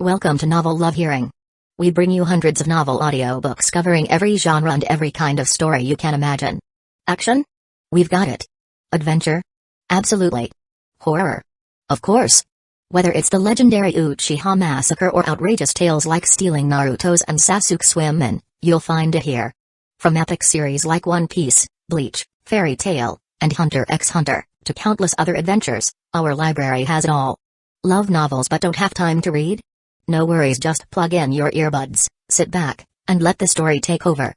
Welcome to Novel Love Hearing. We bring you hundreds of novel audiobooks covering every genre and every kind of story you can imagine. Action? We've got it. Adventure? Absolutely. Horror? Of course. Whether it's the legendary Uchiha Massacre or outrageous tales like stealing Naruto's and Sasuke's women, you'll find it here. From epic series like One Piece, Bleach, Fairy Tail, and Hunter x Hunter, to countless other adventures, our library has it all. Love novels but don't have time to read? No worries, just plug in your earbuds, sit back, and let the story take over.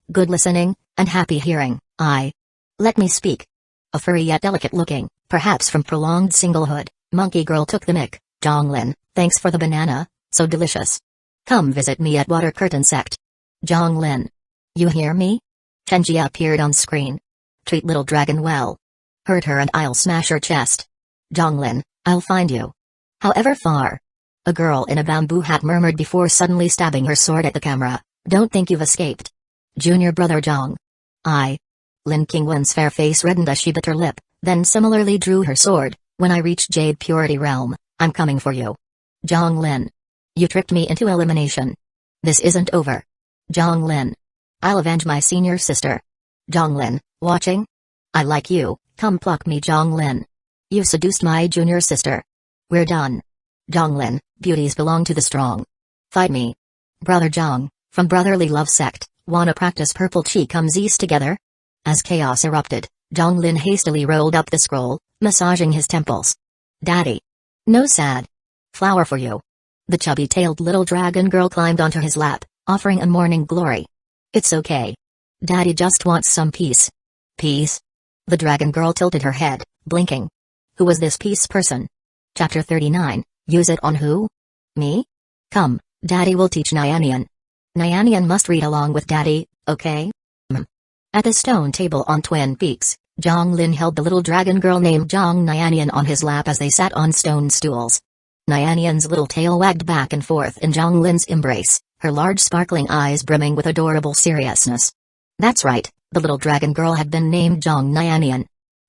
Good listening, and happy hearing. Let me speak. A furry yet delicate-looking, perhaps from prolonged singlehood, monkey girl took the mic. Jonglin, thanks for the banana, so delicious. Come visit me at Water Curtain Sect. Jonglin. You hear me? Kenji appeared on screen. Treat little dragon well. Hurt her and I'll smash her chest. Jonglin, I'll find you. However far. A girl in a bamboo hat murmured before suddenly stabbing her sword at the camera. Don't think you've escaped. Junior brother Jong. Lin Qingwen's fair face reddened as she bit her lip, then similarly drew her sword. When I reach Jade Purity Realm, I'm coming for you. Jong Lin. You tricked me into elimination. This isn't over. Jong Lin. I'll avenge my senior sister. Jong Lin, watching? I like you, come pluck me Jong Lin. You've seduced my junior sister. We're done. Jonglin, beauties belong to the strong. Fight me. Brother Jong, from Brotherly Love Sect, wanna practice purple chi comes together? As chaos erupted, Jonglin hastily rolled up the scroll, massaging his temples. Daddy. No sad. Flower for you. The chubby-tailed little dragon girl climbed onto his lap, offering a morning glory. It's okay. Daddy just wants some peace. Peace? The dragon girl tilted her head, blinking. Who was this peace person? Chapter 39. Use it on who? Me? Come, Daddy will teach Nyanian. Nyanian must read along with Daddy, okay? At the stone table on Twin Peaks, Jonglin held the little dragon girl named Jong Nyanian on his lap as they sat on stone stools. Nyanian's little tail wagged back and forth in Jonglin's embrace, her large sparkling eyes brimming with adorable seriousness. That's right, the little dragon girl had been named Jong Nyanian.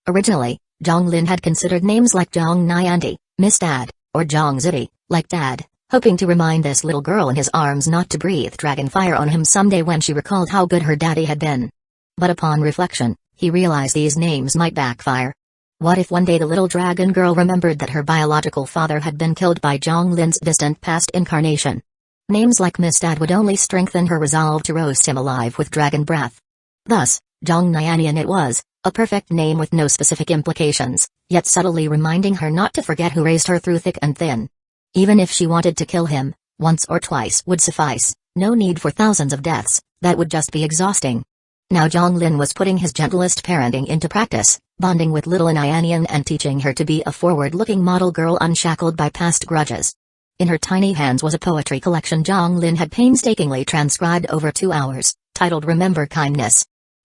Originally, Jonglin had considered names like Jong Nyanti, Miss Dad, or Jong Zitty, like Dad, hoping to remind this little girl in his arms not to breathe dragon fire on him someday when she recalled how good her daddy had been. But upon reflection, he realized these names might backfire. What if one day the little dragon girl remembered that her biological father had been killed by Jonglin's distant past incarnation? Names like Miss Dad would only strengthen her resolve to roast him alive with dragon breath. Thus, Jong Nyanian it was, a perfect name with no specific implications, yet subtly reminding her not to forget who raised her through thick and thin. Even if she wanted to kill him, once or twice would suffice, no need for thousands of deaths, that would just be exhausting. Now Jonglin was putting his gentlest parenting into practice, bonding with little Nyanian and teaching her to be a forward-looking model girl unshackled by past grudges. In her tiny hands was a poetry collection Jonglin had painstakingly transcribed over 2 hours, titled Remember Kindness.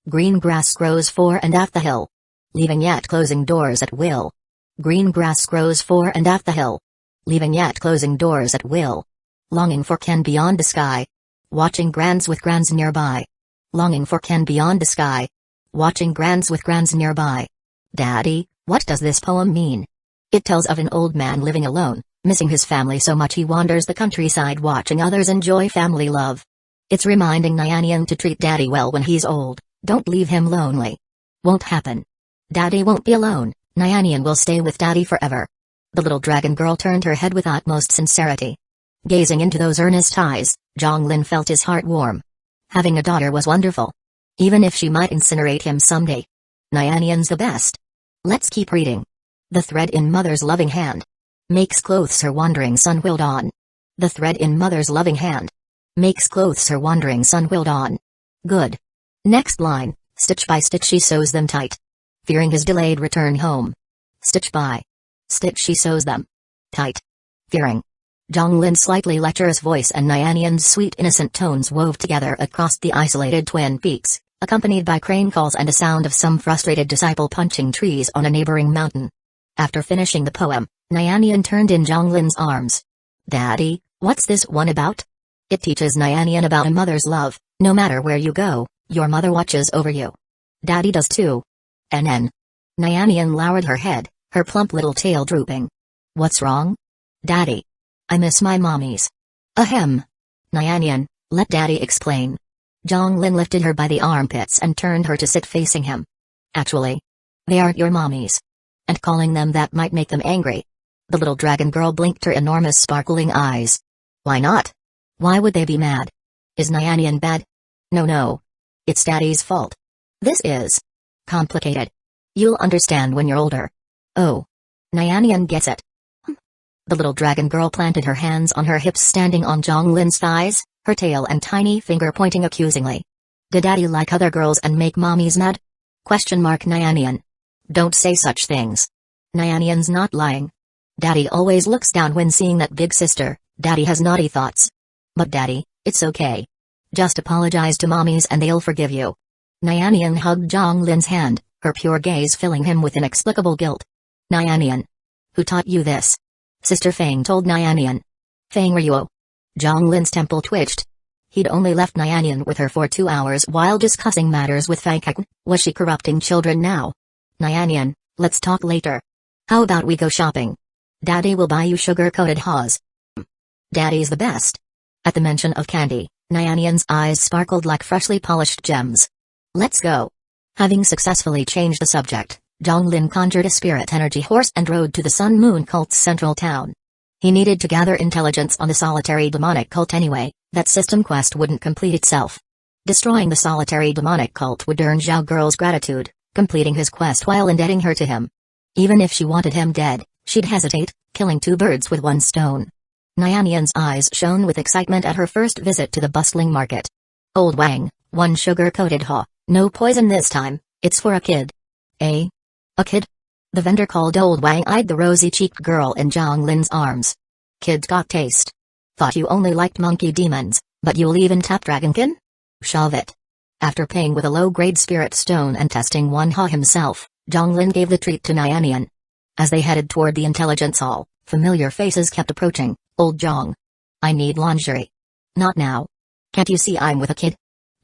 Green grass grows fore and aft the hill. Leaving yet closing doors at will. Green grass grows fore and aft the hill. Leaving yet closing doors at will. Longing for Ken beyond the sky. Watching grands with grands nearby. Longing for Ken beyond the sky. Watching grands with grands nearby. Daddy, what does this poem mean? It tells of an old man living alone, missing his family so much he wanders the countryside watching others enjoy family love. It's reminding Nyanian to treat Daddy well when he's old. Don't leave him lonely. Won't happen. Daddy won't be alone, Nyanian will stay with Daddy forever. The little dragon girl turned her head with utmost sincerity. Gazing into those earnest eyes, Jonglin felt his heart warm. Having a daughter was wonderful. Even if she might incinerate him someday. Nyanian's the best. Let's keep reading. The thread in mother's loving hand. Makes clothes her wandering son willed on. The thread in mother's loving hand. Makes clothes her wandering son willed on. Good. Next line, stitch by stitch she sews them tight. Fearing his delayed return home. Stitch by stitch she sews them tight. Fearing. Jonglin's slightly lecherous voice and Nyanian's sweet innocent tones wove together across the isolated Twin Peaks, accompanied by crane calls and a sound of some frustrated disciple punching trees on a neighboring mountain. After finishing the poem, Nyanian turned in Jonglin's arms. Daddy, what's this one about? It teaches Nyanian about a mother's love. No matter where you go, your mother watches over you. Daddy does too. NN. Nyanian lowered her head, her plump little tail drooping. What's wrong? Daddy. I miss my mommies. Ahem. Nyanyan, let daddy explain. Jonglin lifted her by the armpits and turned her to sit facing him. Actually, they aren't your mommies. And calling them that might make them angry. The little dragon girl blinked her enormous sparkling eyes. Why not? Why would they be mad? Is Nyanyan bad? No. It's daddy's fault. This is complicated. You'll understand when you're older. Oh. Nyanyan gets it. The little dragon girl planted her hands on her hips, standing on Jonglin's thighs, her tail and tiny finger pointing accusingly. Did daddy like other girls and make mommies mad? Nyanyan. Don't say such things. Nyanyan's not lying. Daddy always looks down when seeing that big sister. Daddy has naughty thoughts. But daddy, it's okay. Just apologize to mommies and they'll forgive you. Nyanyan hugged Jonglin's hand, her pure gaze filling him with inexplicable guilt. Nyanyan. Who taught you this? Sister Fang told Nyanyan. Fang Ryuo. Jonglin's temple twitched. He'd only left Nyanyan with her for 2 hours while discussing matters with Fang Kek. Was she corrupting children now? Nyanyan, let's talk later. How about we go shopping? Daddy will buy you sugar-coated haws. Daddy's the best. At the mention of candy, Nyanyan's eyes sparkled like freshly polished gems. Let's go. Having successfully changed the subject, Jonglin conjured a spirit energy horse and rode to the Sun Moon cult's central town. He needed to gather intelligence on the solitary demonic cult anyway. That system quest wouldn't complete itself. Destroying the solitary demonic cult would earn Zhao Girl's gratitude, completing his quest while indebting her to him. Even if she wanted him dead, she'd hesitate, killing 2 birds with 1 stone. Nyanyan's eyes shone with excitement at her first visit to the bustling market. Old Wang, 1 sugar-coated haw, no poison this time, it's for a kid. A kid? The vendor called Old Wang eyed the rosy-cheeked girl in Jonglin's arms. Kid's got taste. Thought you only liked monkey demons, but you'll even tap dragonkin? Shove it. After paying with a low-grade spirit stone and testing 1 haw himself, Jonglin gave the treat to Nyanyan. As they headed toward the intelligence hall, familiar faces kept approaching. Old Jong. I need lingerie. Not now. Can't you see I'm with a kid?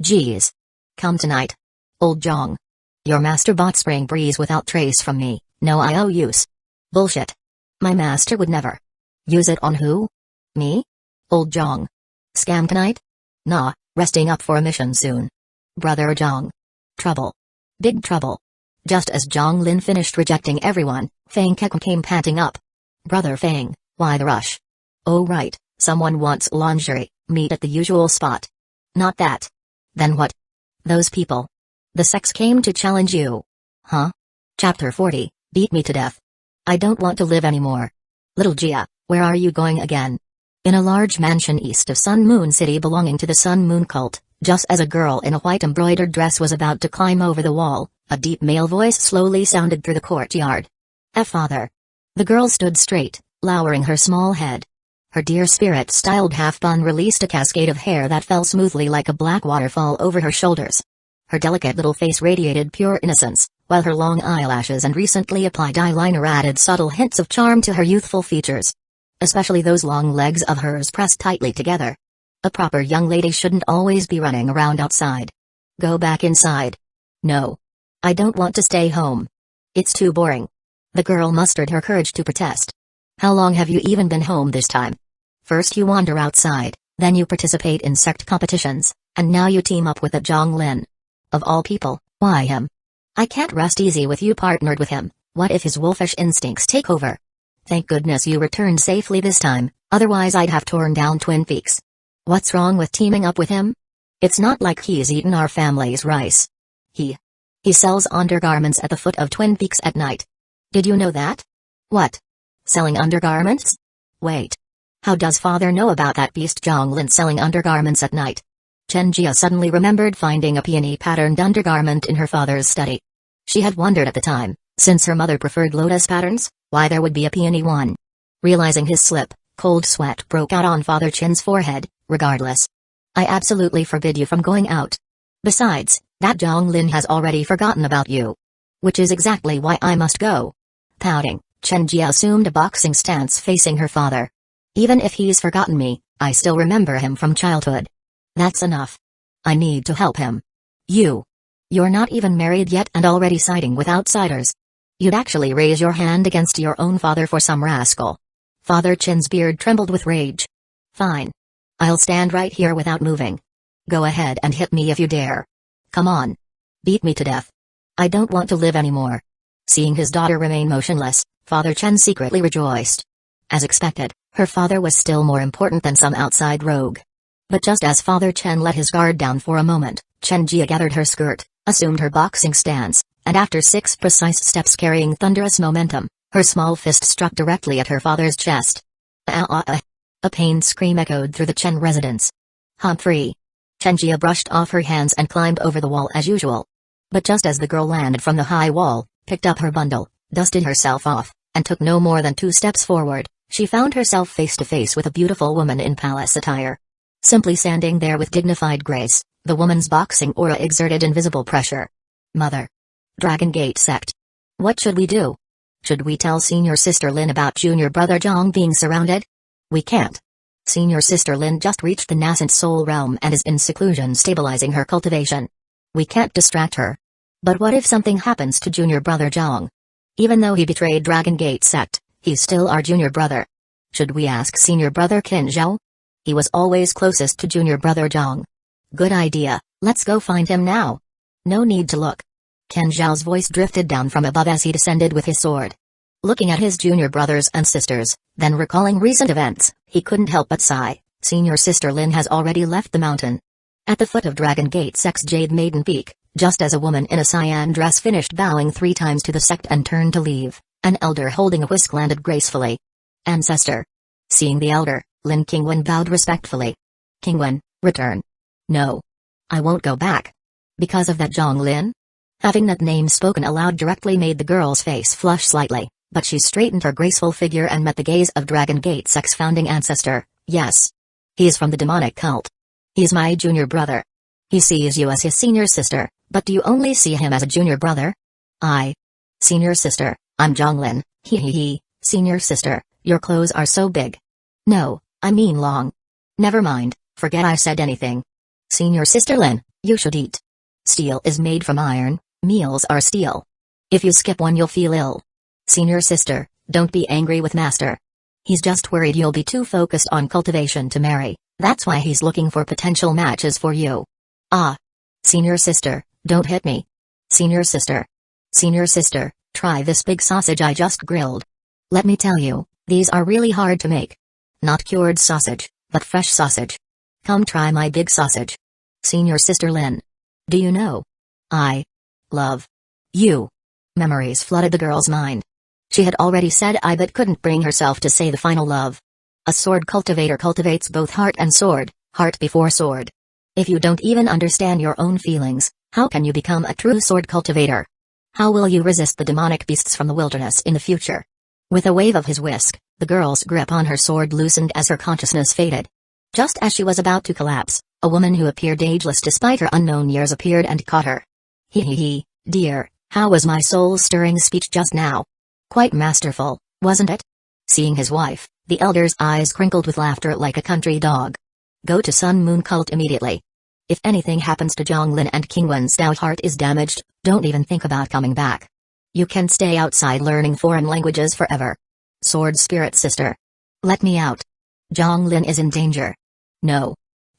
Geez. Come tonight. Old Jong. Your master bought spring breeze without trace from me, no IOUs. Bullshit. My master would never. Use it on who? Me? Old Jong. Scam tonight? Nah, resting up for a mission soon. Brother Jong. Trouble. Big trouble. Just as Jonglin finished rejecting everyone, Fang Kek came panting up. Brother Fang, why the rush? Oh right, someone wants lingerie, meet at the usual spot. Not that. Then what? Those people. The sex came to challenge you. Huh? Chapter 40, beat me to death. I don't want to live anymore. Little Jia, where are you going again? In a large mansion east of Sun Moon City belonging to the Sun Moon cult, just as a girl in a white embroidered dress was about to climb over the wall, a deep male voice slowly sounded through the courtyard. Father. The girl stood straight, lowering her small head. Her dear spirit-styled half-bun released a cascade of hair that fell smoothly like a black waterfall over her shoulders. Her delicate little face radiated pure innocence, while her long eyelashes and recently applied eyeliner added subtle hints of charm to her youthful features. Especially those long legs of hers pressed tightly together. A proper young lady shouldn't always be running around outside. Go back inside. No. I don't want to stay home. It's too boring. The girl mustered her courage to protest. How long have you even been home this time? First you wander outside, then you participate in sect competitions, and now you team up with a Jonglin. Of all people, why him? I can't rest easy with you partnered with him. What if his wolfish instincts take over? Thank goodness you returned safely this time, otherwise I'd have torn down Twin Peaks. What's wrong with teaming up with him? It's not like he's eaten our family's rice. He sells undergarments at the foot of Twin Peaks at night. Did you know that? What? Selling undergarments? Wait. How does father know about that beast Jonglin selling undergarments at night? Chen Jia suddenly remembered finding a peony-patterned undergarment in her father's study. She had wondered at the time, since her mother preferred lotus patterns, why there would be a peony one. Realizing his slip, cold sweat broke out on Father Chin's forehead. Regardless. I absolutely forbid you from going out. Besides, that Jonglin has already forgotten about you. Which is exactly why I must go. Pouting, Chen Jia assumed a boxing stance facing her father. Even if he's forgotten me, I still remember him from childhood. That's enough. I need to help him. You're not even married yet and already siding with outsiders. You'd actually raise your hand against your own father for some rascal. Father Chin's beard trembled with rage. Fine. I'll stand right here without moving. Go ahead and hit me if you dare. Come on. Beat me to death. I don't want to live anymore. Seeing his daughter remain motionless, Father Chen secretly rejoiced. As expected, her father was still more important than some outside rogue. But just as Father Chen let his guard down for a moment, Chen Jia gathered her skirt, assumed her boxing stance, and after 6 precise steps carrying thunderous momentum, her small fist struck directly at her father's chest. A pained scream echoed through the Chen residence. Humphrey. Chen Jia brushed off her hands and climbed over the wall as usual. But just as the girl landed from the high wall, picked up her bundle, dusted herself off, and took no more than 2 steps forward, she found herself face to face with a beautiful woman in palace attire. Simply standing there with dignified grace, the woman's boxing aura exerted invisible pressure. Mother. Dragon Gate sect. What should we do? Should we tell senior sister Lin about junior brother Zhang being surrounded? We can't. Senior sister Lin just reached the nascent soul realm and is in seclusion stabilizing her cultivation. We can't distract her. But what if something happens to junior brother Zhang? Even though he betrayed Dragon Gate sect, he's still our junior brother. Should we ask senior brother Qin Zhao? He was always closest to junior brother Zhang. Good idea, let's go find him now. No need to look. Qin Zhao's voice drifted down from above as he descended with his sword. Looking at his junior brothers and sisters, then recalling recent events, he couldn't help but sigh. Senior sister Lin has already left the mountain. At the foot of Dragon Gate Sect's Jade Maiden Peak, just as a woman in a cyan dress finished bowing 3 times to the sect and turned to leave, an elder holding a whisk landed gracefully. Ancestor. Seeing the elder, Lin Qingwen bowed respectfully. Qingwen, return. No. I won't go back. Because of that Zhang Lin? Having that name spoken aloud directly made the girl's face flush slightly, but she straightened her graceful figure and met the gaze of Dragon Gate Sect's founding ancestor. Yes. He is from the demonic cult. He's my junior brother. He sees you as his senior sister, but do you only see him as a junior brother? Senior sister, I'm Zhang Lin, senior sister, your clothes are so big. No, I mean long. Never mind, forget I said anything. Senior sister Lin, you should eat. Steel is made from iron, meals are steel. If you skip one you'll feel ill. Senior sister, don't be angry with master. He's just worried you'll be too focused on cultivation to marry, that's why he's looking for potential matches for you. Senior sister, don't hit me. Senior sister, try this big sausage I just grilled. Let me tell you, these are really hard to make. Not cured sausage, but fresh sausage. Come try my big sausage. Senior sister Lin. Do you know? I love you. Memories flooded the girl's mind. She had already said I but couldn't bring herself to say the final love. A sword cultivator cultivates both heart and sword, heart before sword. If you don't even understand your own feelings, how can you become a true sword cultivator? How will you resist the demonic beasts from the wilderness in the future? With a wave of his whisk, the girl's grip on her sword loosened as her consciousness faded. Just as she was about to collapse, a woman who appeared ageless despite her unknown years appeared and caught her. Dear, how was my soul-stirring speech just now? Quite masterful, wasn't it? Seeing his wife, the elder's eyes crinkled with laughter like a country dog. Go to Sun Moon Cult immediately. If anything happens to Zhang Lin and Qingwen's Dao heart is damaged, don't even think about coming back. You can stay outside learning foreign languages forever. Sword Spirit Sister. Let me out. Zhang Lin is in danger. No.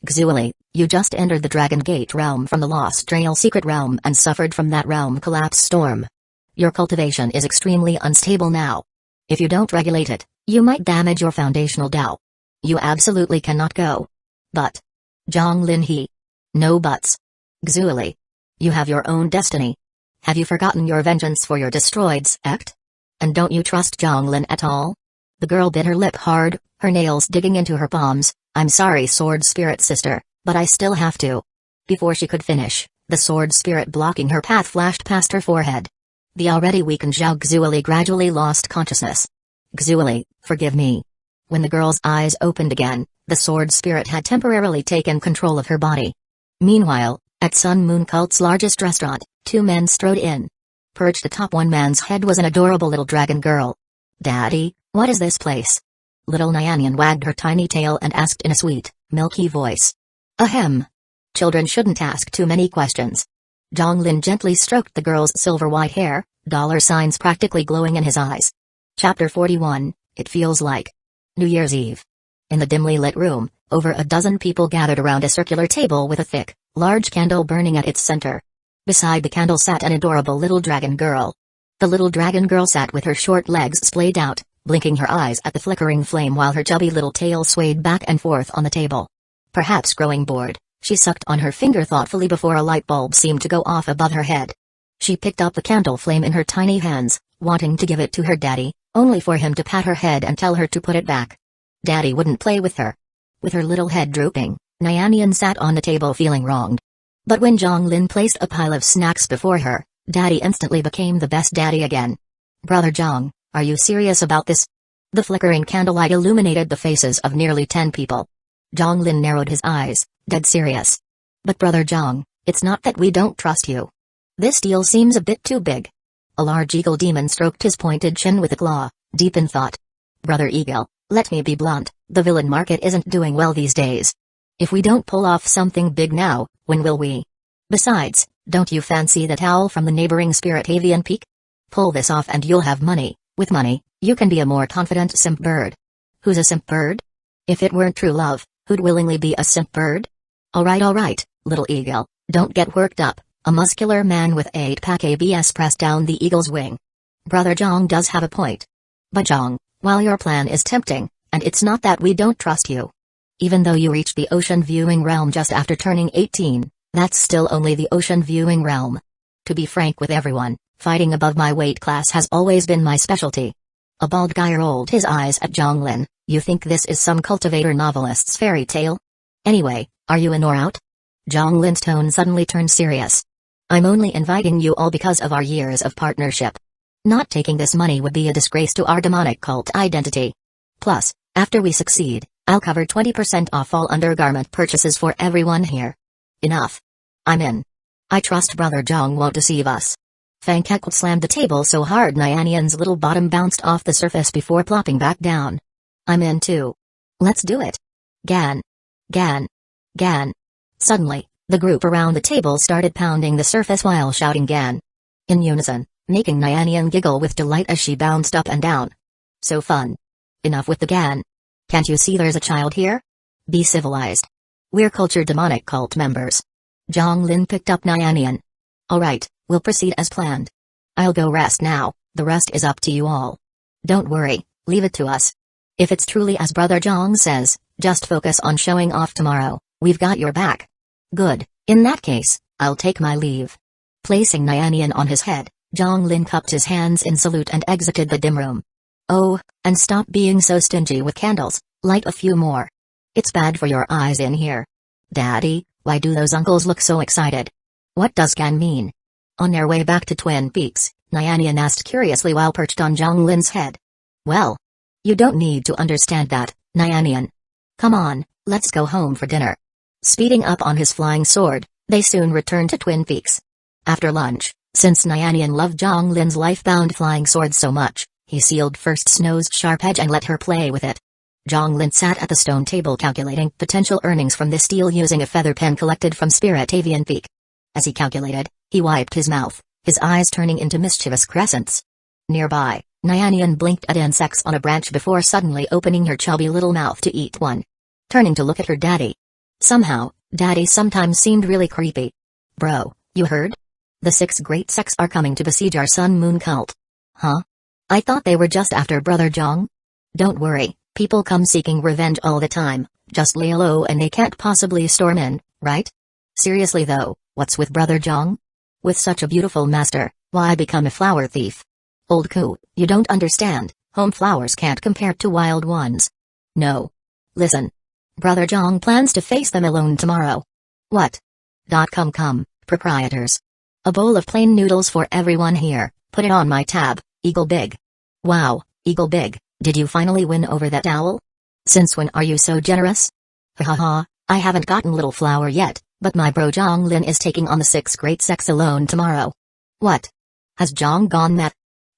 Xueli, you just entered the Dragon Gate realm from the Lost Trail secret realm and suffered from that realm collapse storm. Your cultivation is extremely unstable now. If you don't regulate it, you might damage your foundational Dao. You absolutely cannot go. But. Zhang Lin No buts. Xueli. You have your own destiny. Have you forgotten your vengeance for your destroyed sect? And don't you trust Zhang Lin at all? The girl bit her lip hard, her nails digging into her palms. I'm sorry Sword Spirit Sister, but I still have to. Before she could finish, the sword spirit blocking her path flashed past her forehead. The already weakened Zhao Xueli gradually lost consciousness. Xueli, forgive me. When the girl's eyes opened again, the sword spirit had temporarily taken control of her body. Meanwhile, at Sun Moon Cult's largest restaurant, 2 men strode in. Perched atop one man's head was an adorable little dragon girl. Daddy, what is this place? Little Nyanyan wagged her tiny tail and asked in a sweet, milky voice. Ahem. Children shouldn't ask too many questions. Zhang Lin gently stroked the girl's silver white hair, dollar signs practically glowing in his eyes. Chapter 41, It Feels Like. New Year's Eve. In the dimly lit room, Over a dozen people gathered around a circular table with a thick, large candle burning at its center. Beside the candle sat an adorable little dragon girl. The little dragon girl sat with her short legs splayed out, blinking her eyes at the flickering flame while her chubby little tail swayed back and forth on the table. Perhaps growing bored, she sucked on her finger thoughtfully before a light bulb seemed to go off above her head. She picked up the candle flame in her tiny hands, wanting to give it to her daddy, only for him to pat her head and tell her to put it back. Daddy wouldn't play with her. With her little head drooping, Nyanyan sat on the table feeling wronged. But when Zhonglin placed a pile of snacks before her, Daddy instantly became the best daddy again. Brother Zhong, are you serious about this? The flickering candlelight illuminated the faces of nearly 10 people. Zhonglin narrowed his eyes, dead serious. But Brother Zhong, it's not that we don't trust you. This deal seems a bit too big. A large eagle demon stroked his pointed chin with a claw, deep in thought. Brother Eagle, let me be blunt, the villain market isn't doing well these days. If we don't pull off something big now, when will we? Besides, don't you fancy that owl from the neighboring Spirit Avian Peak? Pull this off and you'll have money. With money, you can be a more confident simp bird. Who's a simp bird? If it weren't true love, who'd willingly be a simp bird? Alright, little eagle, don't get worked up. A muscular man with 8-pack abs pressed down the eagle's wing. Brother Zhong does have a point. But Zhong, while your plan is tempting, and it's not that we don't trust you. Even though you reached the ocean viewing realm just after turning 18, that's still only the ocean viewing realm. To be frank with everyone, fighting above my weight class has always been my specialty. A bald guy rolled his eyes at Zhonglin. You think this is some cultivator novelist's fairy tale? Anyway, are you in or out? Zhonglin's tone suddenly turned serious. I'm only inviting you all because of our years of partnership. Not taking this money would be a disgrace to our demonic cult identity. Plus, after we succeed, I'll cover 20% off all undergarment purchases for everyone here. Enough. I'm in. I trust Brother Zhong won't deceive us. Fang Kekl slammed the table so hard Nyanyan's little bottom bounced off the surface before plopping back down. I'm in too. Let's do it. Gan. Gan. Gan. Suddenly, the group around the table started pounding the surface while shouting Gan. In unison, making Nyanyan giggle with delight as she bounced up and down. So fun. Enough with the Gan. Can't you see there's a child here? Be civilized. We're cultured demonic cult members. Zhonglin picked up Nyanyan. Alright, we'll proceed as planned. I'll go rest now, the rest is up to you all. Don't worry, leave it to us. If it's truly as Brother Zhong says, just focus on showing off tomorrow, we've got your back. Good, in that case, I'll take my leave. Placing Nyanyan on his head, Zhonglin cupped his hands in salute and exited the dim room. Oh, and stop being so stingy with candles, light a few more. It's bad for your eyes in here. Daddy, why do those uncles look so excited? What does Gan mean? On their way back to Twin Peaks, Nyanyan asked curiously while perched on Zhonglin's head. Well, you don't need to understand that, Nyanyan. Come on, let's go home for dinner. Speeding up on his flying sword, they soon returned to Twin Peaks. After lunch, since Nyanyan loved Zhonglin's life-bound flying sword so much, he sealed First Snow's sharp edge and let her play with it. Zhonglin sat at the stone table calculating potential earnings from this deal using a feather pen collected from Spirit Avian Peak. As he calculated, he wiped his mouth, his eyes turning into mischievous crescents. Nearby, Nyanyan blinked at insects on a branch before suddenly opening her chubby little mouth to eat one. Turning to look at her daddy. Somehow, Daddy sometimes seemed really creepy. Bro, you heard? The 6 great sects are coming to besiege our Sun Moon cult. Huh? I thought they were just after Brother Zhong. Don't worry, people come seeking revenge all the time, just lay low and they can't possibly storm in, right? Seriously though, what's with Brother Zhong? With such a beautiful master, why become a flower thief? Old Koo, you don't understand, home flowers can't compare to wild ones. No. Listen. Brother Zhong plans to face them alone tomorrow. What? Come, proprietors. A bowl of plain noodles for everyone here, put it on my tab, Eagle Big. Wow, Eagle Big, did you finally win over that owl? Since when are you so generous? Ha, I haven't gotten Little Flower yet, but my bro Zhonglin is taking on the 6 great sects alone tomorrow. What? Has Zhong gone mad?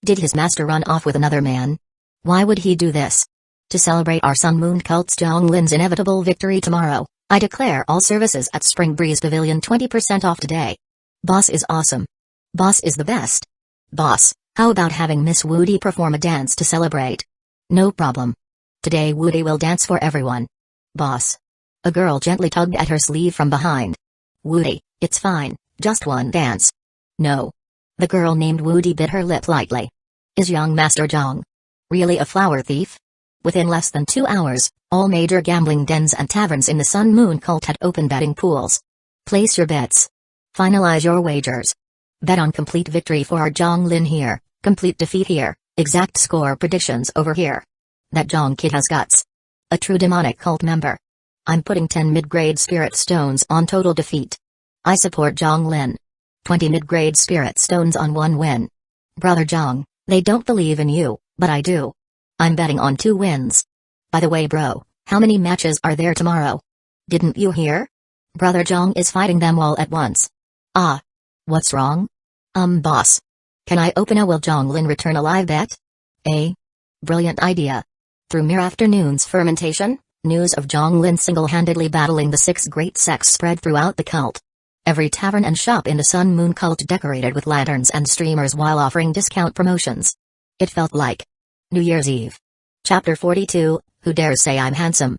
Did his master run off with another man? Why would he do this? To celebrate our Sun Moon cult's Zhonglin's inevitable victory tomorrow, I declare all services at Spring Breeze Pavilion 20% off today. Boss is awesome. Boss is the best. Boss, how about having Miss Woody perform a dance to celebrate? No problem. Today Woody will dance for everyone. Boss. A girl gently tugged at her sleeve from behind. Woody, it's fine, just one dance. No. The girl named Woody bit her lip lightly. Is young Master Zhang really a flower thief? Within less than 2 hours, all major gambling dens and taverns in the Sun Moon cult had open betting pools. Place your bets. Finalize your wagers. Bet on complete victory for our Zhang Lin here, complete defeat here, exact score predictions over here. That Zhang kid has guts. A true demonic cult member. I'm putting 10 mid-grade spirit stones on total defeat. I support Zhang Lin. 20 mid-grade spirit stones on 1 win. Brother Zhang, they don't believe in you, but I do. I'm betting on 2 wins. By the way bro, how many matches are there tomorrow? Didn't you hear? Brother Zhang is fighting them all at once. Ah. What's wrong? Boss. Can I open a will Zhang Lin return a live bet? Brilliant idea. Through mere afternoon's fermentation, news of Zhang Lin single-handedly battling the 6 great sects spread throughout the cult. Every tavern and shop in the Sun Moon cult decorated with lanterns and streamers while offering discount promotions. It felt like New Year's Eve. Chapter 42, Who Dares Say I'm Handsome?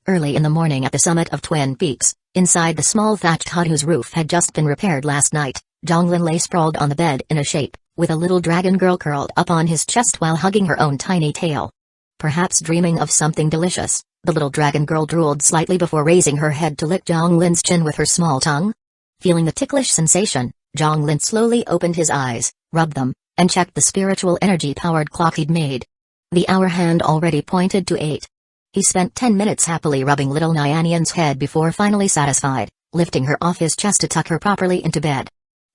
Early in the morning at the summit of Twin Peaks, inside the small thatched hut whose roof had just been repaired last night, Zhang Lin lay sprawled on the bed in a shape, with a little dragon girl curled up on his chest while hugging her own tiny tail. Perhaps dreaming of something delicious, the little dragon girl drooled slightly before raising her head to lick Zhang Lin's chin with her small tongue. Feeling the ticklish sensation, Zhang Lin slowly opened his eyes, rubbed them, and checked the spiritual energy-powered clock he'd made. The hour hand already pointed to 8. He spent 10 minutes happily rubbing little Nyanian's head before finally satisfied, lifting her off his chest to tuck her properly into bed.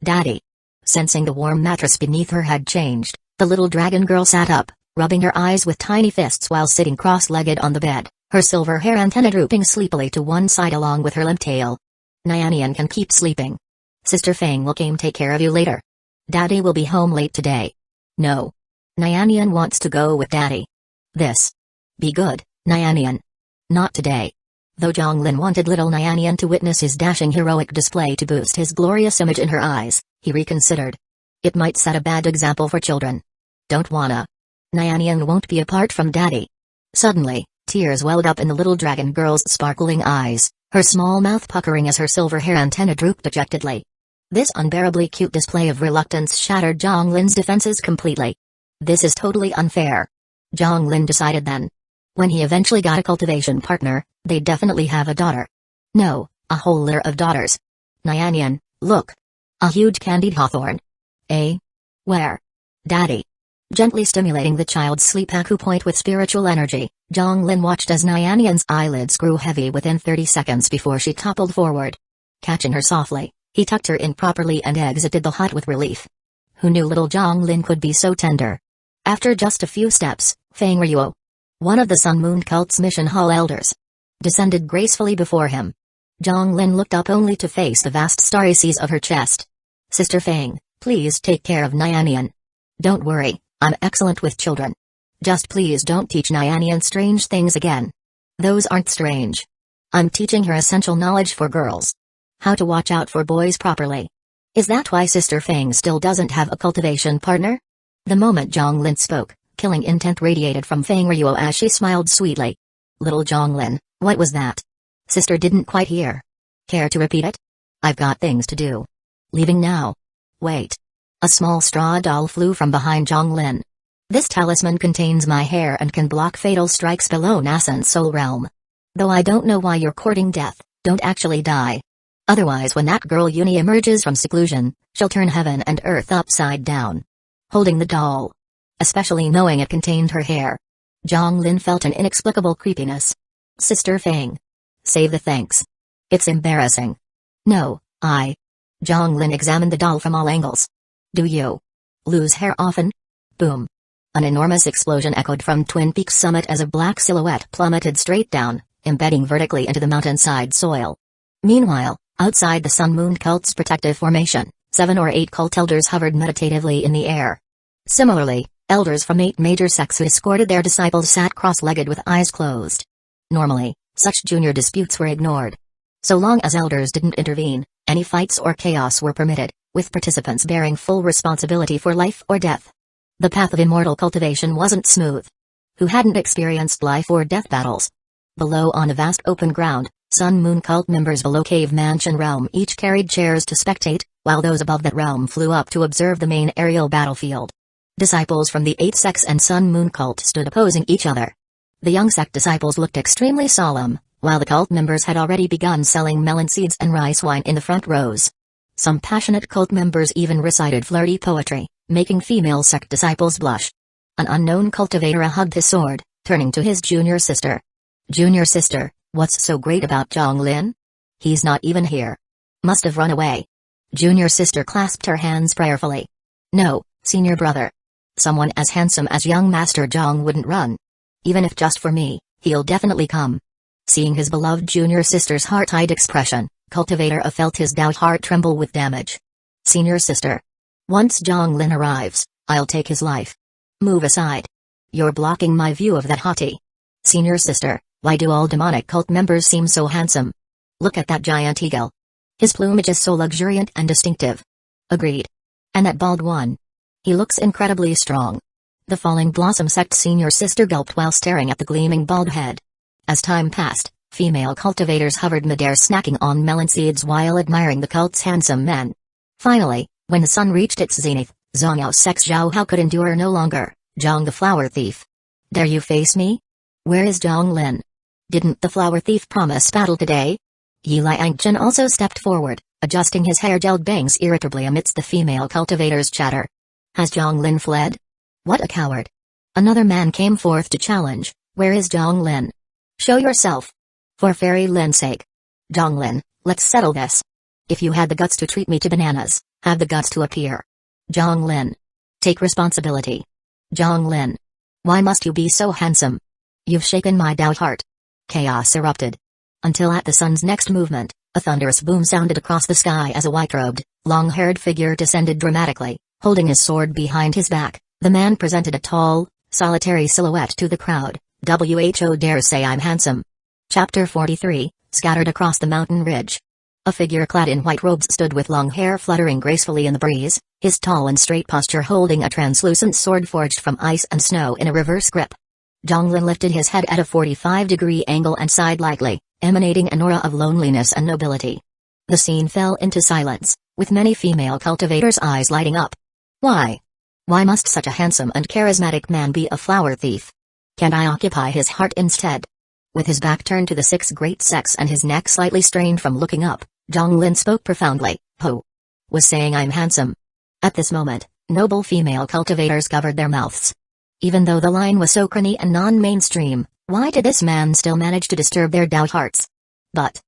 Daddy. Sensing the warm mattress beneath her had changed, the little dragon girl sat up, rubbing her eyes with tiny fists while sitting cross-legged on the bed, her silver hair antenna drooping sleepily to one side along with her limp tail. Nyanian can keep sleeping. Sister Fang will come take care of you later. Daddy will be home late today. No. Nyanian wants to go with Daddy. This. Be good, Nyanian. Not today. Though Zhang Lin wanted little Nyanian to witness his dashing heroic display to boost his glorious image in her eyes, he reconsidered. It might set a bad example for children. Don't wanna. Nyanian won't be apart from Daddy. Suddenly, tears welled up in the little dragon girl's sparkling eyes, her small mouth puckering as her silver hair antenna drooped dejectedly. This unbearably cute display of reluctance shattered Zhang Lin's defenses completely. This is totally unfair. Zhang Lin decided then. When he eventually got a cultivation partner, they'd definitely have a daughter. No, a whole litter of daughters. Nyanian, look. A huge candied hawthorn. Where? Daddy. Gently stimulating the child's sleep acupoint with spiritual energy, Zhang Lin watched as Nyanian's eyelids grew heavy within 30 seconds before she toppled forward. Catching her softly, he tucked her in properly and exited the hut with relief. Who knew little Zhang Lin could be so tender? After just a few steps, Fang Ruo, one of the Sun Moon cult's mission hall elders, descended gracefully before him. Zhang Lin looked up only to face the vast starry seas of her chest. Sister Fang, please take care of Nyanian. Don't worry, I'm excellent with children. Just please don't teach Nyanian strange things again. Those aren't strange. I'm teaching her essential knowledge for girls. How to watch out for boys properly. Is that why Sister Fang still doesn't have a cultivation partner? The moment Zhang Lin spoke, killing intent radiated from Fang Ruo as she smiled sweetly. Little Zhang Lin, what was that? Sister didn't quite hear. Care to repeat it? I've got things to do. Leaving now. Wait. A small straw doll flew from behind Zhang Lin. This talisman contains my hair and can block fatal strikes below nascent soul realm. Though I don't know why you're courting death, don't actually die. Otherwise when that girl Uni emerges from seclusion, she'll turn heaven and earth upside down. Holding the doll. Especially knowing it contained her hair. Zhang Lin felt an inexplicable creepiness. Sister Fang. Save the thanks. It's embarrassing. No, Zhang Lin examined the doll from all angles. Do you lose hair often? Boom. An enormous explosion echoed from Twin Peaks summit as a black silhouette plummeted straight down, embedding vertically into the mountainside soil. Meanwhile, outside the Sun Moon cult's protective formation, 7 or 8 cult elders hovered meditatively in the air. Similarly, elders from 8 major sects who escorted their disciples sat cross-legged with eyes closed. Normally, such junior disputes were ignored. So long as elders didn't intervene, any fights or chaos were permitted, with participants bearing full responsibility for life or death. The path of immortal cultivation wasn't smooth. Who hadn't experienced life or death battles? Below on a vast open ground, Sun Moon cult members below Cave Mansion realm each carried chairs to spectate, while those above that realm flew up to observe the main aerial battlefield. Disciples from the 8 sects and Sun Moon cult stood opposing each other. The young sect disciples looked extremely solemn, while the cult members had already begun selling melon seeds and rice wine in the front rows. Some passionate cult members even recited flirty poetry, making female sect disciples blush. An unknown cultivator hugged his sword, turning to his junior sister. "Junior sister, what's so great about Zhonglin? He's not even here. Must have run away." Junior sister clasped her hands prayerfully. "No, senior brother. Someone as handsome as young Master Zhong wouldn't run. Even if just for me, he'll definitely come." Seeing his beloved junior sister's heart-eyed expression, Cultivator felt his doubt heart tremble with damage. "Senior sister. Once Zhonglin arrives, I'll take his life. Move aside. You're blocking my view of that hottie." "Senior sister, why do all demonic cult members seem so handsome? Look at that giant eagle. His plumage is so luxuriant and distinctive." "Agreed. And that bald one. He looks incredibly strong." The Falling Blossom sect senior sister gulped while staring at the gleaming bald head. As time passed, female cultivators hovered midair snacking on melon seeds while admiring the cult's handsome men. Finally, when the sun reached its zenith, Zhongyao sect's Zhao Hao could endure no longer. "Zhong the flower thief. Dare you face me? Where is Zhonglin? Didn't the flower thief promise battle today?" Yi Liangchen also stepped forward, adjusting his hair-gelled bangs irritably amidst the female cultivators' chatter. "Has Zhonglin fled? What a coward." Another man came forth to challenge. "Where is Zhonglin? Show yourself. For Fairy Lin's sake. Zhonglin, let's settle this. If you had the guts to treat me to bananas, have the guts to appear. Zhonglin. Take responsibility. Zhonglin. Why must you be so handsome? You've shaken my doubt heart." Chaos erupted. Until at the sun's next movement, a thunderous boom sounded across the sky as a white-robed, long-haired figure descended dramatically, holding his sword behind his back. The man presented a tall, solitary silhouette to the crowd. "Who dares say I'm handsome?" Chapter 43, Scattered across the mountain ridge. A figure clad in white robes stood with long hair fluttering gracefully in the breeze, his tall and straight posture holding a translucent sword forged from ice and snow in a reverse grip. Zhonglin lifted his head at a 45-degree angle and sighed lightly, emanating an aura of loneliness and nobility. The scene fell into silence, with many female cultivators' eyes lighting up. Why? Why must such a handsome and charismatic man be a flower thief? Can't I occupy his heart instead? With his back turned to the 6 great sects and his neck slightly strained from looking up, Zhonglin spoke profoundly. "Who was saying I'm handsome?" At this moment, noble female cultivators covered their mouths. Even though the line was so crony and non-mainstream, why did this man still manage to disturb their doubt hearts? But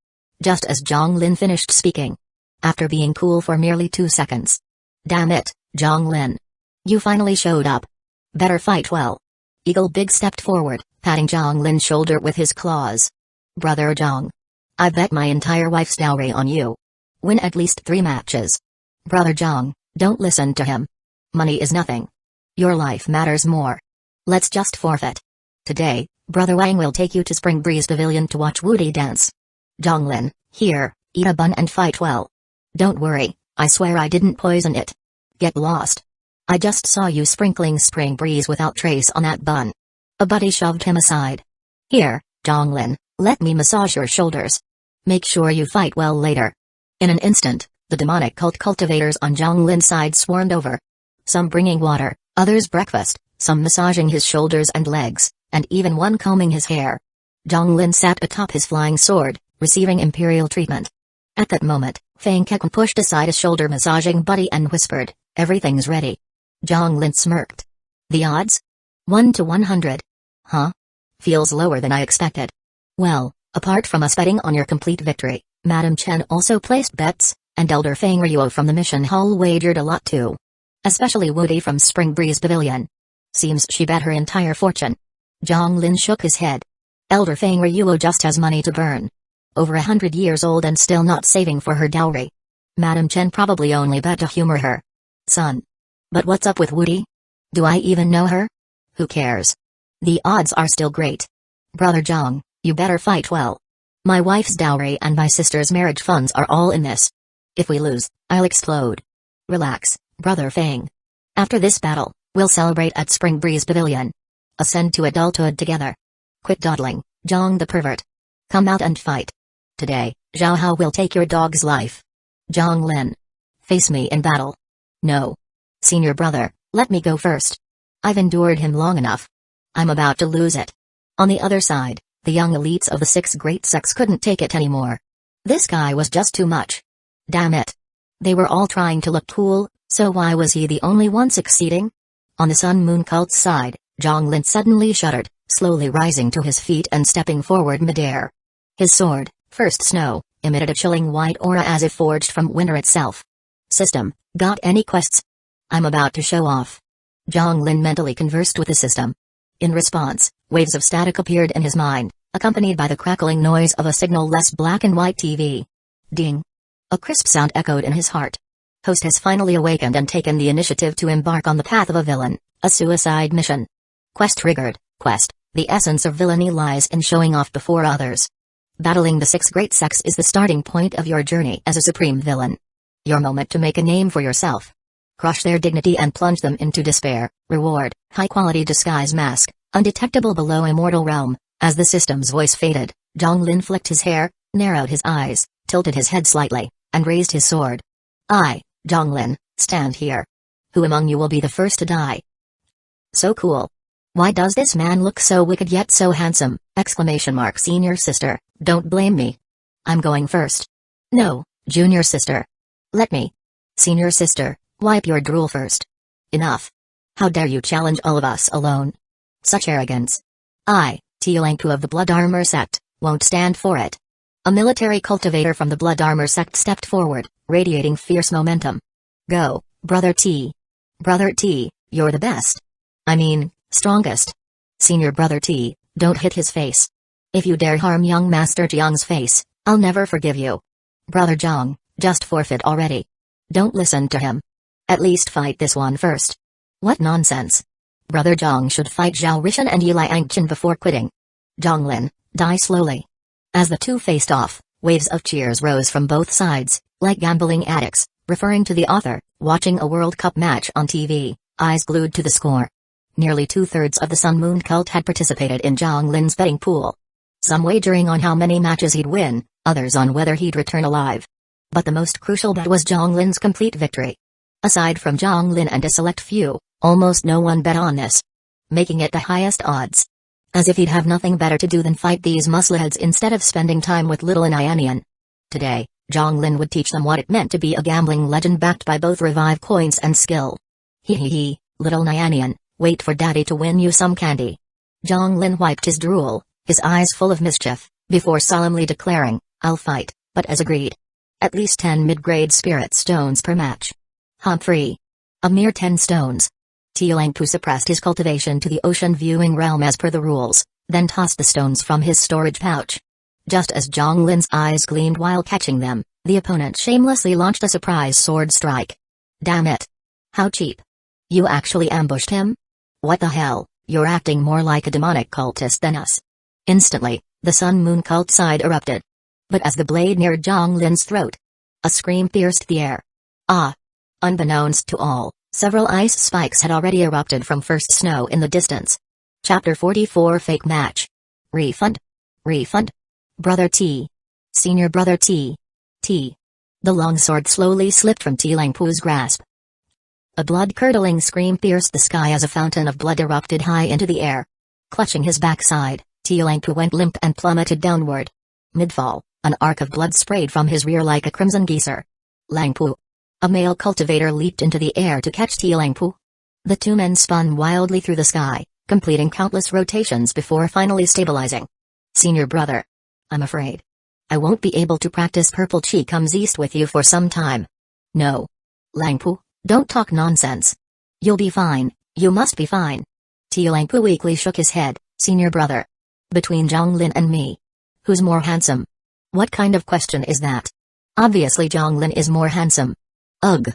just as Zhonglin finished speaking, after being cool for merely 2 seconds. "Damn it, Zhonglin. You finally showed up. Better fight well." Eagle Big stepped forward, patting Zhonglin's shoulder with his claws. "Brother Zhong. I bet my entire wife's dowry on you. Win at least 3 matches. Brother Zhong, don't listen to him. Money is nothing. Your life matters more. Let's just forfeit. Today, Brother Wang will take you to Spring Breeze Pavilion to watch Woody dance. Zhonglin, here, eat a bun and fight well. Don't worry, I swear I didn't poison it. Get lost. I just saw you sprinkling Spring Breeze without trace on that bun." A buddy shoved him aside. "Here, Zhonglin, let me massage your shoulders. Make sure you fight well later." In an instant, the demonic cult cultivators on Zhonglin's side swarmed over. Some bringing water, others breakfast, some massaging his shoulders and legs, and even one combing his hair. Zhonglin sat atop his flying sword, receiving imperial treatment. At that moment, Fang Kekun pushed aside a shoulder-massaging buddy and whispered, "Everything's ready." Zhonglin smirked. "The odds? 1 to 100. Huh? Feels lower than I expected." "Well, apart from us betting on your complete victory, Madam Chen also placed bets, and Elder Fang Ryuo from the mission hall wagered a lot too. Especially Woody from Spring Breeze Pavilion. Seems she bet her entire fortune." Zhonglin shook his head. "Elder Fang Ryuo just has money to burn. Over 100 years old and still not saving for her dowry. Madam Chen probably only bet to humor her. Son. But what's up with Woody? Do I even know her? Who cares? The odds are still great. Brother Zhong, you better fight well. My wife's dowry and my sister's marriage funds are all in this. If we lose, I'll explode. Relax, Brother Fang. After this battle, we'll celebrate at Spring Breeze Pavilion. Ascend to adulthood together. Quit dawdling, Zhong the pervert. Come out and fight." Today, Zhao Hao will take your dog's life. Zhang Lin. Face me in battle. No. Senior brother, let me go first. I've endured him long enough. I'm about to lose it. On the other side, the young elites of the six great sects couldn't take it anymore. This guy was just too much. Damn it. They were all trying to look cool, so why was he the only one succeeding? On the Sun Moon cult's side, Zhang Lin suddenly shuddered, slowly rising to his feet and stepping forward midair. His sword, First Snow, emitted a chilling white aura as if forged from winter itself. System, got any quests? I'm about to show off. Zhang Lin mentally conversed with the system. In response, waves of static appeared in his mind, accompanied by the crackling noise of a signal-less black and white TV. Ding. A crisp sound echoed in his heart. Host has finally awakened and taken the initiative to embark on the path of a villain, a suicide mission. Quest triggered. Quest, the essence of villainy lies in showing off before others. Battling the six great sects is the starting point of your journey as a supreme villain. Your moment to make a name for yourself. Crush their dignity and plunge them into despair. Reward, high-quality disguise mask, undetectable below immortal realm. As the system's voice faded, Zhang Lin flicked his hair, narrowed his eyes, tilted his head slightly, and raised his sword. I, Zhang Lin, stand here. Who among you will be the first to die? So cool. Why does this man look so wicked yet so handsome? Senior sister, don't blame me. I'm going first. No, junior sister. Let me. Senior sister, wipe your drool first. Enough. How dare you challenge all of us alone? Such arrogance. I, Tialanku of the Blood Armor sect, won't stand for it. A military cultivator from the Blood Armor sect stepped forward, radiating fierce momentum. Go, Brother T. Brother T, you're the best. I mean, strongest. Senior Brother T, don't hit his face. If you dare harm young Master Jiang's face, I'll never forgive you. Brother Jiang, just forfeit already. Don't listen to him. At least fight this one first. What nonsense. Brother Jiang should fight Zhao Rishan and Yi Liangchen before quitting. Zhang Lin, die slowly. As the two faced off, waves of cheers rose from both sides, like gambling addicts, referring to the author, watching a World Cup match on TV, eyes glued to the score. Nearly 2/3 of the Sun Moon cult had participated in Zhang Lin's betting pool. Some wagering on how many matches he'd win, others on whether he'd return alive. But the most crucial bet was Zhang Lin's complete victory. Aside from Zhang Lin and a select few, almost no one bet on this. Making it the highest odds. As if he'd have nothing better to do than fight these muscleheads instead of spending time with little Nianian. Today, Zhang Lin would teach them what it meant to be a gambling legend backed by both revive coins and skill. Hee, little Nianian, wait for daddy to win you some candy. Zhang Lin wiped his drool, his eyes full of mischief, before solemnly declaring, I'll fight, but as agreed. At least 10 mid-grade spirit stones per match. Humphrey. A mere 10 stones. Tialanku suppressed his cultivation to the ocean viewing realm as per the rules, then tossed the stones from his storage pouch. Just as Zhang Lin's eyes gleamed while catching them, the opponent shamelessly launched a surprise sword strike. Damn it. How cheap. You actually ambushed him? What the hell, you're acting more like a demonic cultist than us. Instantly, the Sun Moon cult side erupted. But as the blade neared Zhang Lin's throat, a scream pierced the air. Ah! Unbeknownst to all, several ice spikes had already erupted from First Snow in the distance. Chapter 44 Fake Match. Refund? Refund? Brother T. Senior Brother T. T. The longsword slowly slipped from Tialanku's grasp. A blood-curdling scream pierced the sky as a fountain of blood erupted high into the air. Clutching his backside, Tialanku went limp and plummeted downward. Mid-fall, an arc of blood sprayed from his rear like a crimson geyser. Langpu. A male cultivator leaped into the air to catch Tialanku. The two men spun wildly through the sky, completing countless rotations before finally stabilizing. Senior brother. I'm afraid I won't be able to practice Purple Chi Comes East with you for some time. No. Langpu, don't talk nonsense. You'll be fine, you must be fine. Tialanku weakly shook his head. Senior brother. Between Zhang Lin and me. Who's more handsome? What kind of question is that? Obviously Zhang Lin is more handsome. Ugh.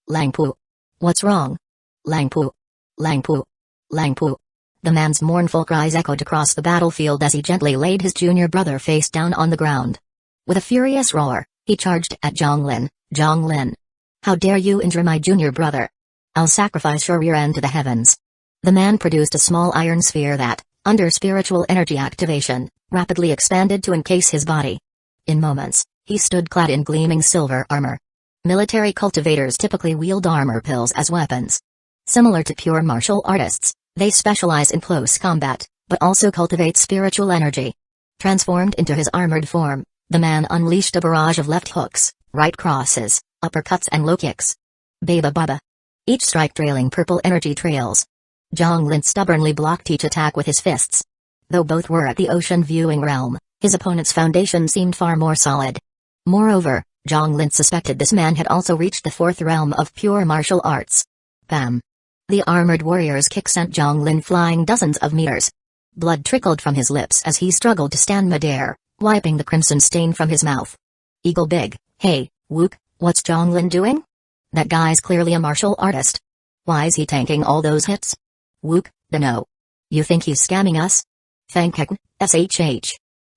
Langpu. What's wrong? Langpu. Langpu. Langpu. The man's mournful cries echoed across the battlefield as he gently laid his junior brother face down on the ground. With a furious roar, he charged at Zhang Lin. Zhang Lin. How dare you injure my junior brother? I'll sacrifice your rear end to the heavens. The man produced a small iron sphere that, under spiritual energy activation, rapidly expanded to encase his body. In moments, he stood clad in gleaming silver armor. Military cultivators typically wield armor pills as weapons. Similar to pure martial artists, they specialize in close combat, but also cultivate spiritual energy. Transformed into his armored form, the man unleashed a barrage of left hooks, right crosses, uppercuts and low kicks. Baba Baba. Each strike trailing purple energy trails. Zhang Lin stubbornly blocked each attack with his fists. Though both were at the ocean viewing realm, his opponent's foundation seemed far more solid. Moreover, Zhang Lin suspected this man had also reached the fourth realm of pure martial arts. Bam! The armored warrior's kick sent Zhang Lin flying dozens of meters. Blood trickled from his lips as he struggled to stand midair, wiping the crimson stain from his mouth. Eagle Big, hey, Wook, what's Zhang Lin doing? That guy's clearly a martial artist. Why's he tanking all those hits? Wook, dunno. You think he's scamming us? Thankek, shh.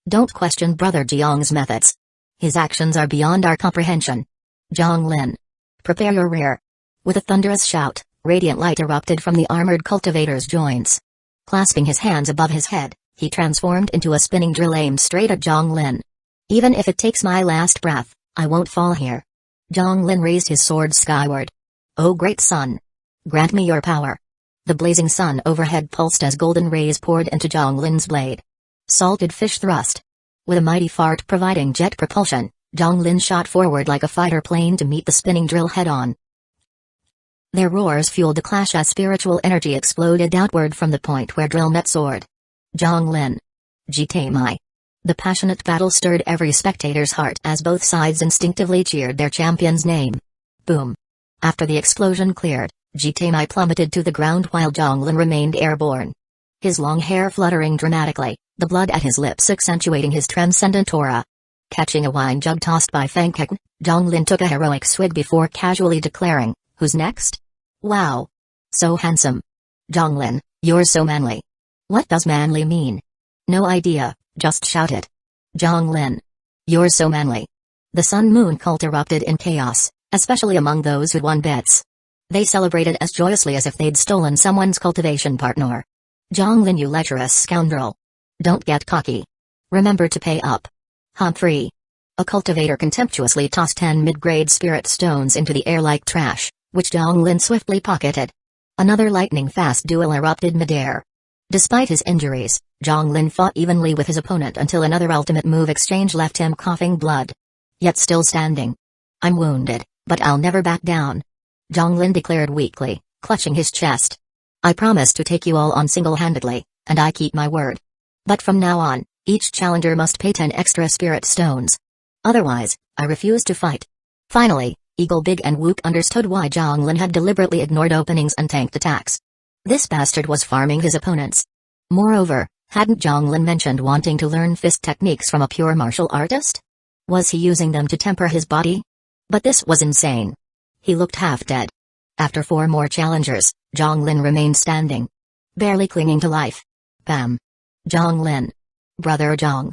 Don't question Brother Jiang's methods. His actions are beyond our comprehension. Zhang Lin. Prepare your rear. With a thunderous shout, radiant light erupted from the armored cultivator's joints. Clasping his hands above his head, he transformed into a spinning drill aimed straight at Zhang Lin. Even if it takes my last breath, I won't fall here. Zhang Lin raised his sword skyward. Oh great sun! Grant me your power. The blazing sun overhead pulsed as golden rays poured into Zhang Lin's blade. Salted fish thrust. With a mighty fart providing jet propulsion, Zhang Lin shot forward like a fighter plane to meet the spinning drill head-on. Their roars fueled the clash as spiritual energy exploded outward from the point where drill met sword. Zhang Lin. Jitamai. The passionate battle stirred every spectator's heart as both sides instinctively cheered their champion's name. Boom. After the explosion cleared, Jitamai plummeted to the ground while Zhang Lin remained airborne. His long hair fluttering dramatically, the blood at his lips accentuating his transcendent aura. Catching a wine jug tossed by Fang Kek, Zhang Lin took a heroic swig before casually declaring, "Who's next?" Wow. So handsome. Zhang Lin, you're so manly. What does manly mean? No idea, just shout it. Zhang Lin. You're so manly. The Sun Moon cult erupted in chaos, especially among those who'd won bets. They celebrated as joyously as if they'd stolen someone's cultivation partner. Zhang Lin, you lecherous scoundrel. Don't get cocky. Remember to pay up. Humphrey. A cultivator contemptuously tossed 10 mid-grade spirit stones into the air like trash, which Zhang Lin swiftly pocketed. Another lightning-fast duel erupted midair. Despite his injuries, Zhang Lin fought evenly with his opponent until another ultimate move exchange left him coughing blood. Yet still standing. I'm wounded, but I'll never back down. Zhang Lin declared weakly, clutching his chest. I promise to take you all on single-handedly, and I keep my word. But from now on, each challenger must pay 10 extra spirit stones. Otherwise, I refuse to fight. Finally, Eagle Big and Wook understood why Zhang Lin had deliberately ignored openings and tanked attacks. This bastard was farming his opponents. Moreover, hadn't Zhang Lin mentioned wanting to learn fist techniques from a pure martial artist? Was he using them to temper his body? But this was insane. He looked half dead. After 4 more challengers, Zhang Lin remained standing. Barely clinging to life. Bam. Zhang Lin. Brother Zhang.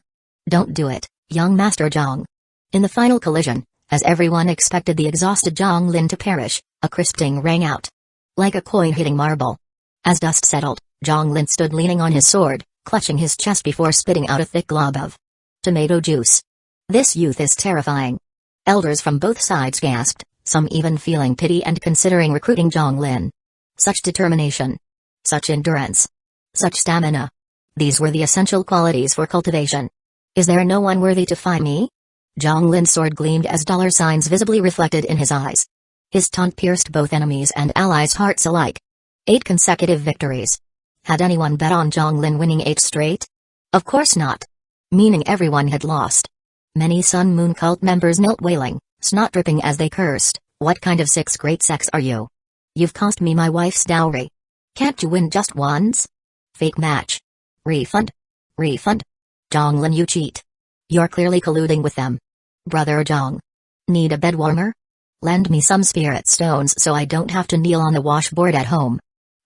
Don't do it, young Master Zhang. In the final collision, as everyone expected the exhausted Zhang Lin to perish, a crisp ding rang out. Like a coin hitting marble. As dust settled, Zhang Lin stood leaning on his sword, clutching his chest before spitting out a thick glob of tomato juice. This youth is terrifying. Elders from both sides gasped, some even feeling pity and considering recruiting Zhang Lin. Such determination. Such endurance. Such stamina. These were the essential qualities for cultivation. Is there no one worthy to fight me? Zhang Lin's sword gleamed as dollar signs visibly reflected in his eyes. His taunt pierced both enemies and allies' hearts alike. 8 consecutive victories. Had anyone bet on Zhang Lin winning 8 straight? Of course not. Meaning everyone had lost. Many Sun Moon cult members knelt wailing, snot dripping as they cursed, what kind of 6 great sex are you? You've cost me my wife's dowry. Can't you win just once? Fake match. Refund? Refund? Zhang Lin, you cheat. You're clearly colluding with them. Brother Zhang. Need a bed warmer? Lend me some spirit stones so I don't have to kneel on the washboard at home.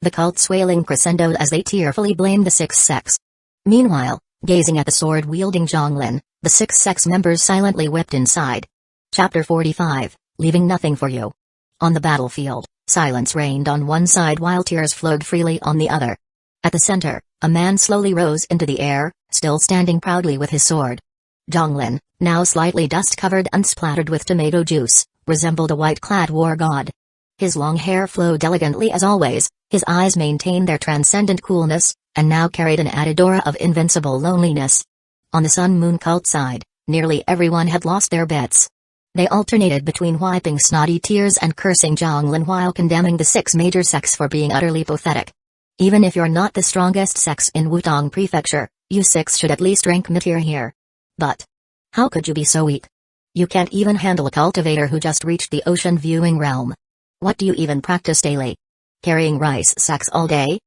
The cult's wailing crescendoed as they tearfully blamed the 6th sex. Meanwhile, gazing at the sword-wielding Zhang Lin, the 6th sex members silently wept inside. Chapter 45, Leaving Nothing for You. On the battlefield, silence reigned on one side while tears flowed freely on the other. At the center, a man slowly rose into the air, still standing proudly with his sword. Zhang Lin, now slightly dust-covered and splattered with tomato juice, resembled a white-clad war god. His long hair flowed elegantly as always, his eyes maintained their transcendent coolness, and now carried an added aura of invincible loneliness. On the Sun Moon cult side, nearly everyone had lost their bets. They alternated between wiping snotty tears and cursing Zhonglin while condemning the six major sects for being utterly pathetic. Even if you're not the strongest sects in Wutong Prefecture, you six should at least rank mid-tier here. But how could you be so weak? You can't even handle a cultivator who just reached the ocean viewing realm. What do you even practice daily? Carrying rice sacks all day?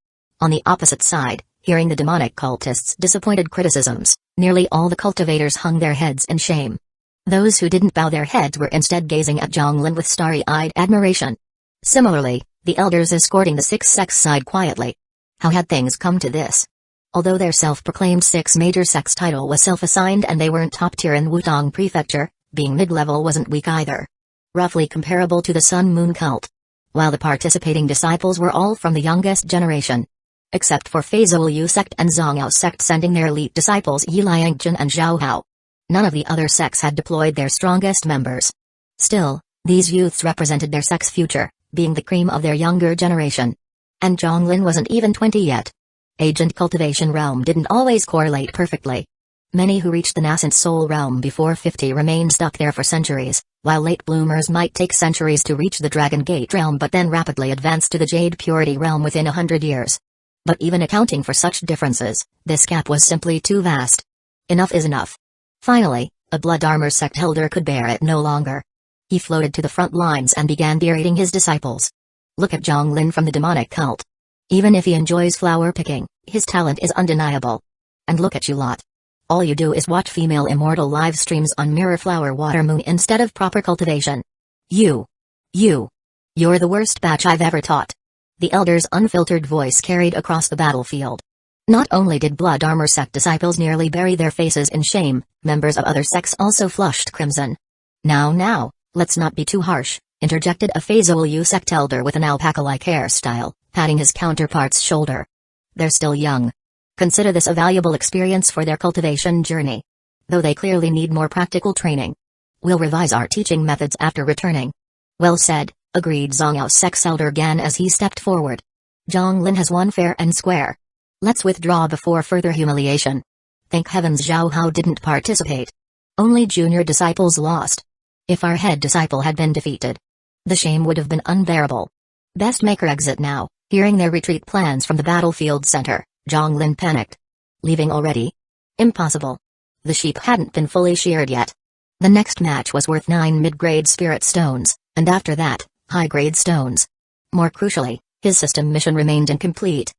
On the opposite side, hearing the demonic cultists' disappointed criticisms, nearly all the cultivators hung their heads in shame. Those who didn't bow their heads were instead gazing at Zhonglin with starry-eyed admiration. Similarly, the elders escorting the six sects sighed quietly. How had things come to this? Although their self-proclaimed six major sects title was self-assigned and they weren't top tier in Wutong Prefecture, being mid-level wasn't weak either. Roughly comparable to the Sun Moon cult. While the participating disciples were all from the youngest generation. Except for Feizhou sect and Zongyao sect sending their elite disciples Yi Liangjun and Zhao Hao. None of the other sects had deployed their strongest members. Still, these youths represented their sect's future, being the cream of their younger generation. And Zhonglin wasn't even 20 yet. Age and cultivation realm didn't always correlate perfectly. Many who reached the nascent soul realm before 50 remained stuck there for centuries, while late bloomers might take centuries to reach the Dragon Gate realm but then rapidly advance to the Jade Purity realm within 100 years. But even accounting for such differences, this gap was simply too vast. Enough is enough. Finally, a Blood Armor sect elder could bear it no longer. He floated to the front lines and began berating his disciples. Look at Zhonglin from the demonic cult. Even if he enjoys flower picking, his talent is undeniable. And look at you lot. All you do is watch female immortal live streams on Mirror Flower Water Moon instead of proper cultivation. You're the worst batch I've ever taught. The elder's unfiltered voice carried across the battlefield. Not only did Blood Armor sect disciples nearly bury their faces in shame, members of other sects also flushed crimson. Now, let's not be too harsh, interjected a Feizhou sect elder with an alpaca-like hairstyle, patting his counterpart's shoulder. They're still young. Consider this a valuable experience for their cultivation journey. Though they clearly need more practical training. We'll revise our teaching methods after returning. Well said, agreed Zongyao sect's elder Gan as he stepped forward. Zhonglin has won fair and square. Let's withdraw before further humiliation. Thank heavens Zhao Hao didn't participate. Only junior disciples lost. If our head disciple had been defeated, the shame would have been unbearable. Best make her exit now. Hearing their retreat plans from the battlefield center, Zhonglin panicked. Leaving already? Impossible. The sheep hadn't been fully sheared yet. The next match was worth 9 mid-grade spirit stones, and after that, high-grade stones. More crucially, his system mission remained incomplete.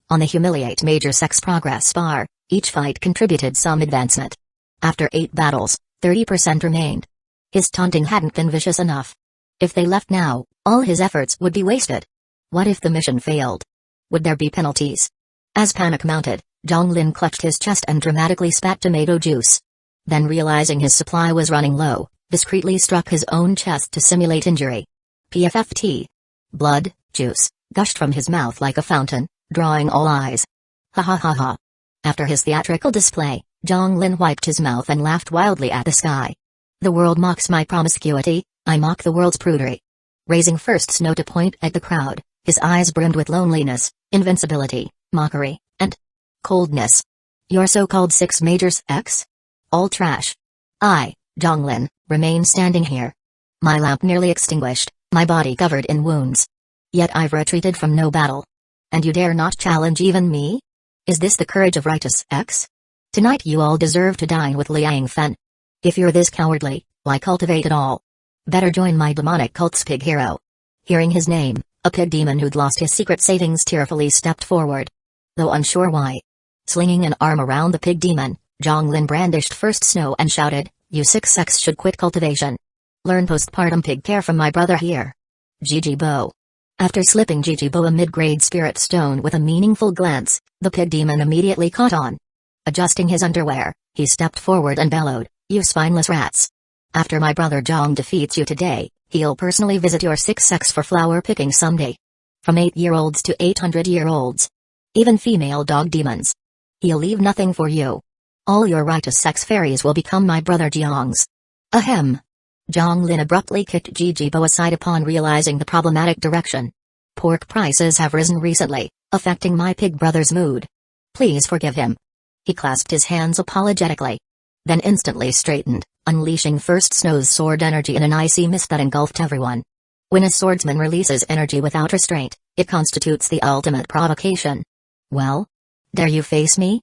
On the Humiliate Major Sex Progress bar, each fight contributed some advancement. After 8 battles, 30% remained. His taunting hadn't been vicious enough. If they left now, all his efforts would be wasted. What if the mission failed? Would there be penalties? As panic mounted, Zhonglin clutched his chest and dramatically spat tomato juice. Then realizing his supply was running low, discreetly struck his own chest to simulate injury. PFFT. Blood, juice, gushed from his mouth like a fountain, drawing all eyes. Ha ha ha ha. After his theatrical display, Zhonglin wiped his mouth and laughed wildly at the sky. The world mocks my promiscuity, I mock the world's prudery. Raising first snow to point at the crowd, his eyes brimmed with loneliness, invincibility, mockery, and coldness. Your so-called 6 major sects? All trash. I, Zhonglin, remain standing here. My lamp nearly extinguished, my body covered in wounds. Yet I've retreated from no battle. And you dare not challenge even me? Is this the courage of righteous X? Tonight you all deserve to dine with Liang Fen. If you're this cowardly, why cultivate at all? Better join my demonic cult's pig hero. Hearing his name, a pig demon who'd lost his secret savings tearfully stepped forward. Though unsure why. Slinging an arm around the pig demon, Zhonglin brandished first snow and shouted, You 6 sects should quit cultivation. Learn postpartum pig care from my brother here. Gigi Bo. After slipping Gigi Bo a mid-grade spirit stone with a meaningful glance, the pig demon immediately caught on. Adjusting his underwear, he stepped forward and bellowed, You spineless rats. After my brother Zhong defeats you today, he'll personally visit your 6 sects for flower picking someday. From 8-year-olds to 800-year-olds. Even female dog demons. He'll leave nothing for you. All your righteous sex fairies will become my brother Jiang's. Ahem. Zhang Lin abruptly kicked Ji Jibo aside upon realizing the problematic direction. Pork prices have risen recently, affecting my pig brother's mood. Please forgive him. He clasped his hands apologetically. Then instantly straightened, unleashing First Snow's sword energy in an icy mist that engulfed everyone. When a swordsman releases energy without restraint, it constitutes the ultimate provocation. Well? Dare you face me?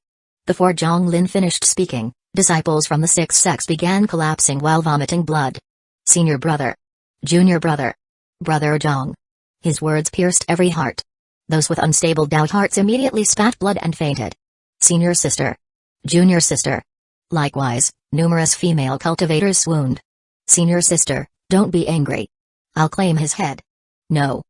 Before Zhang Lin finished speaking, disciples from the sixth sex began collapsing while vomiting blood. Senior brother. Junior brother. Brother Zhang. His words pierced every heart. Those with unstable doubt hearts immediately spat blood and fainted. Senior sister. Junior sister. Likewise, numerous female cultivators swooned. Senior sister, don't be angry. I'll claim his head. No.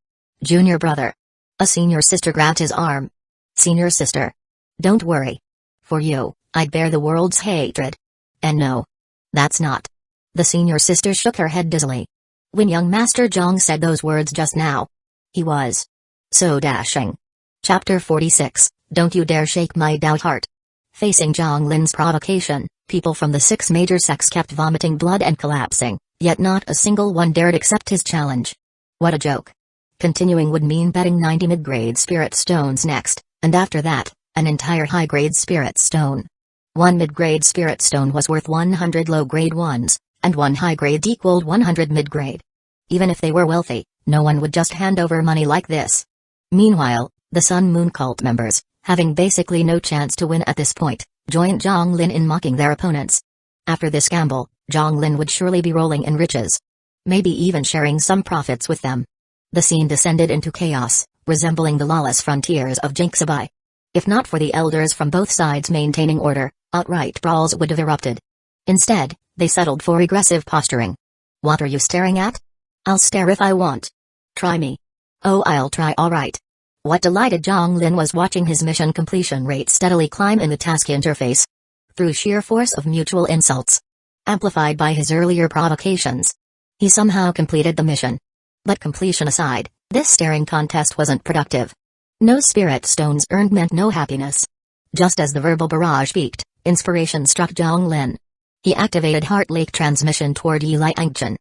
Junior brother. A senior sister grabbed his arm. Senior sister. Don't worry. For you, I'd bear the world's hatred. And no. That's not. The senior sister shook her head dizzily. When young Master Zhang said those words just now, he was so dashing. Chapter 46, Don't You Dare Shake My Doubt Heart. Facing Zhang Lin's provocation, people from the six major sects kept vomiting blood and collapsing, yet not a single one dared accept his challenge. What a joke. Continuing would mean betting 90 mid-grade spirit stones next, and after that, an entire high-grade spirit stone. One mid-grade spirit stone was worth 100 low-grade ones, and one high-grade equaled 100 mid-grade. Even if they were wealthy, no one would just hand over money like this. Meanwhile, the Sun Moon cult members, having basically no chance to win at this point, joined Zhang Lin in mocking their opponents. After this gamble, Zhang Lin would surely be rolling in riches. Maybe even sharing some profits with them. The scene descended into chaos, resembling the lawless frontiers of Jinxabai. If not for the elders from both sides maintaining order, outright brawls would have erupted. Instead, they settled for aggressive posturing. What are you staring at? I'll stare if I want. Try me. Oh, I'll try alright. What delighted Zhang Lin was watching his mission completion rate steadily climb in the task interface. Through sheer force of mutual insults, amplified by his earlier provocations, he somehow completed the mission. But completion aside, this staring contest wasn't productive. No spirit stones earned meant no happiness. Just as the verbal barrage peaked, inspiration struck Zhang Lin. He activated Heart Lake transmission toward Yi Liangchen,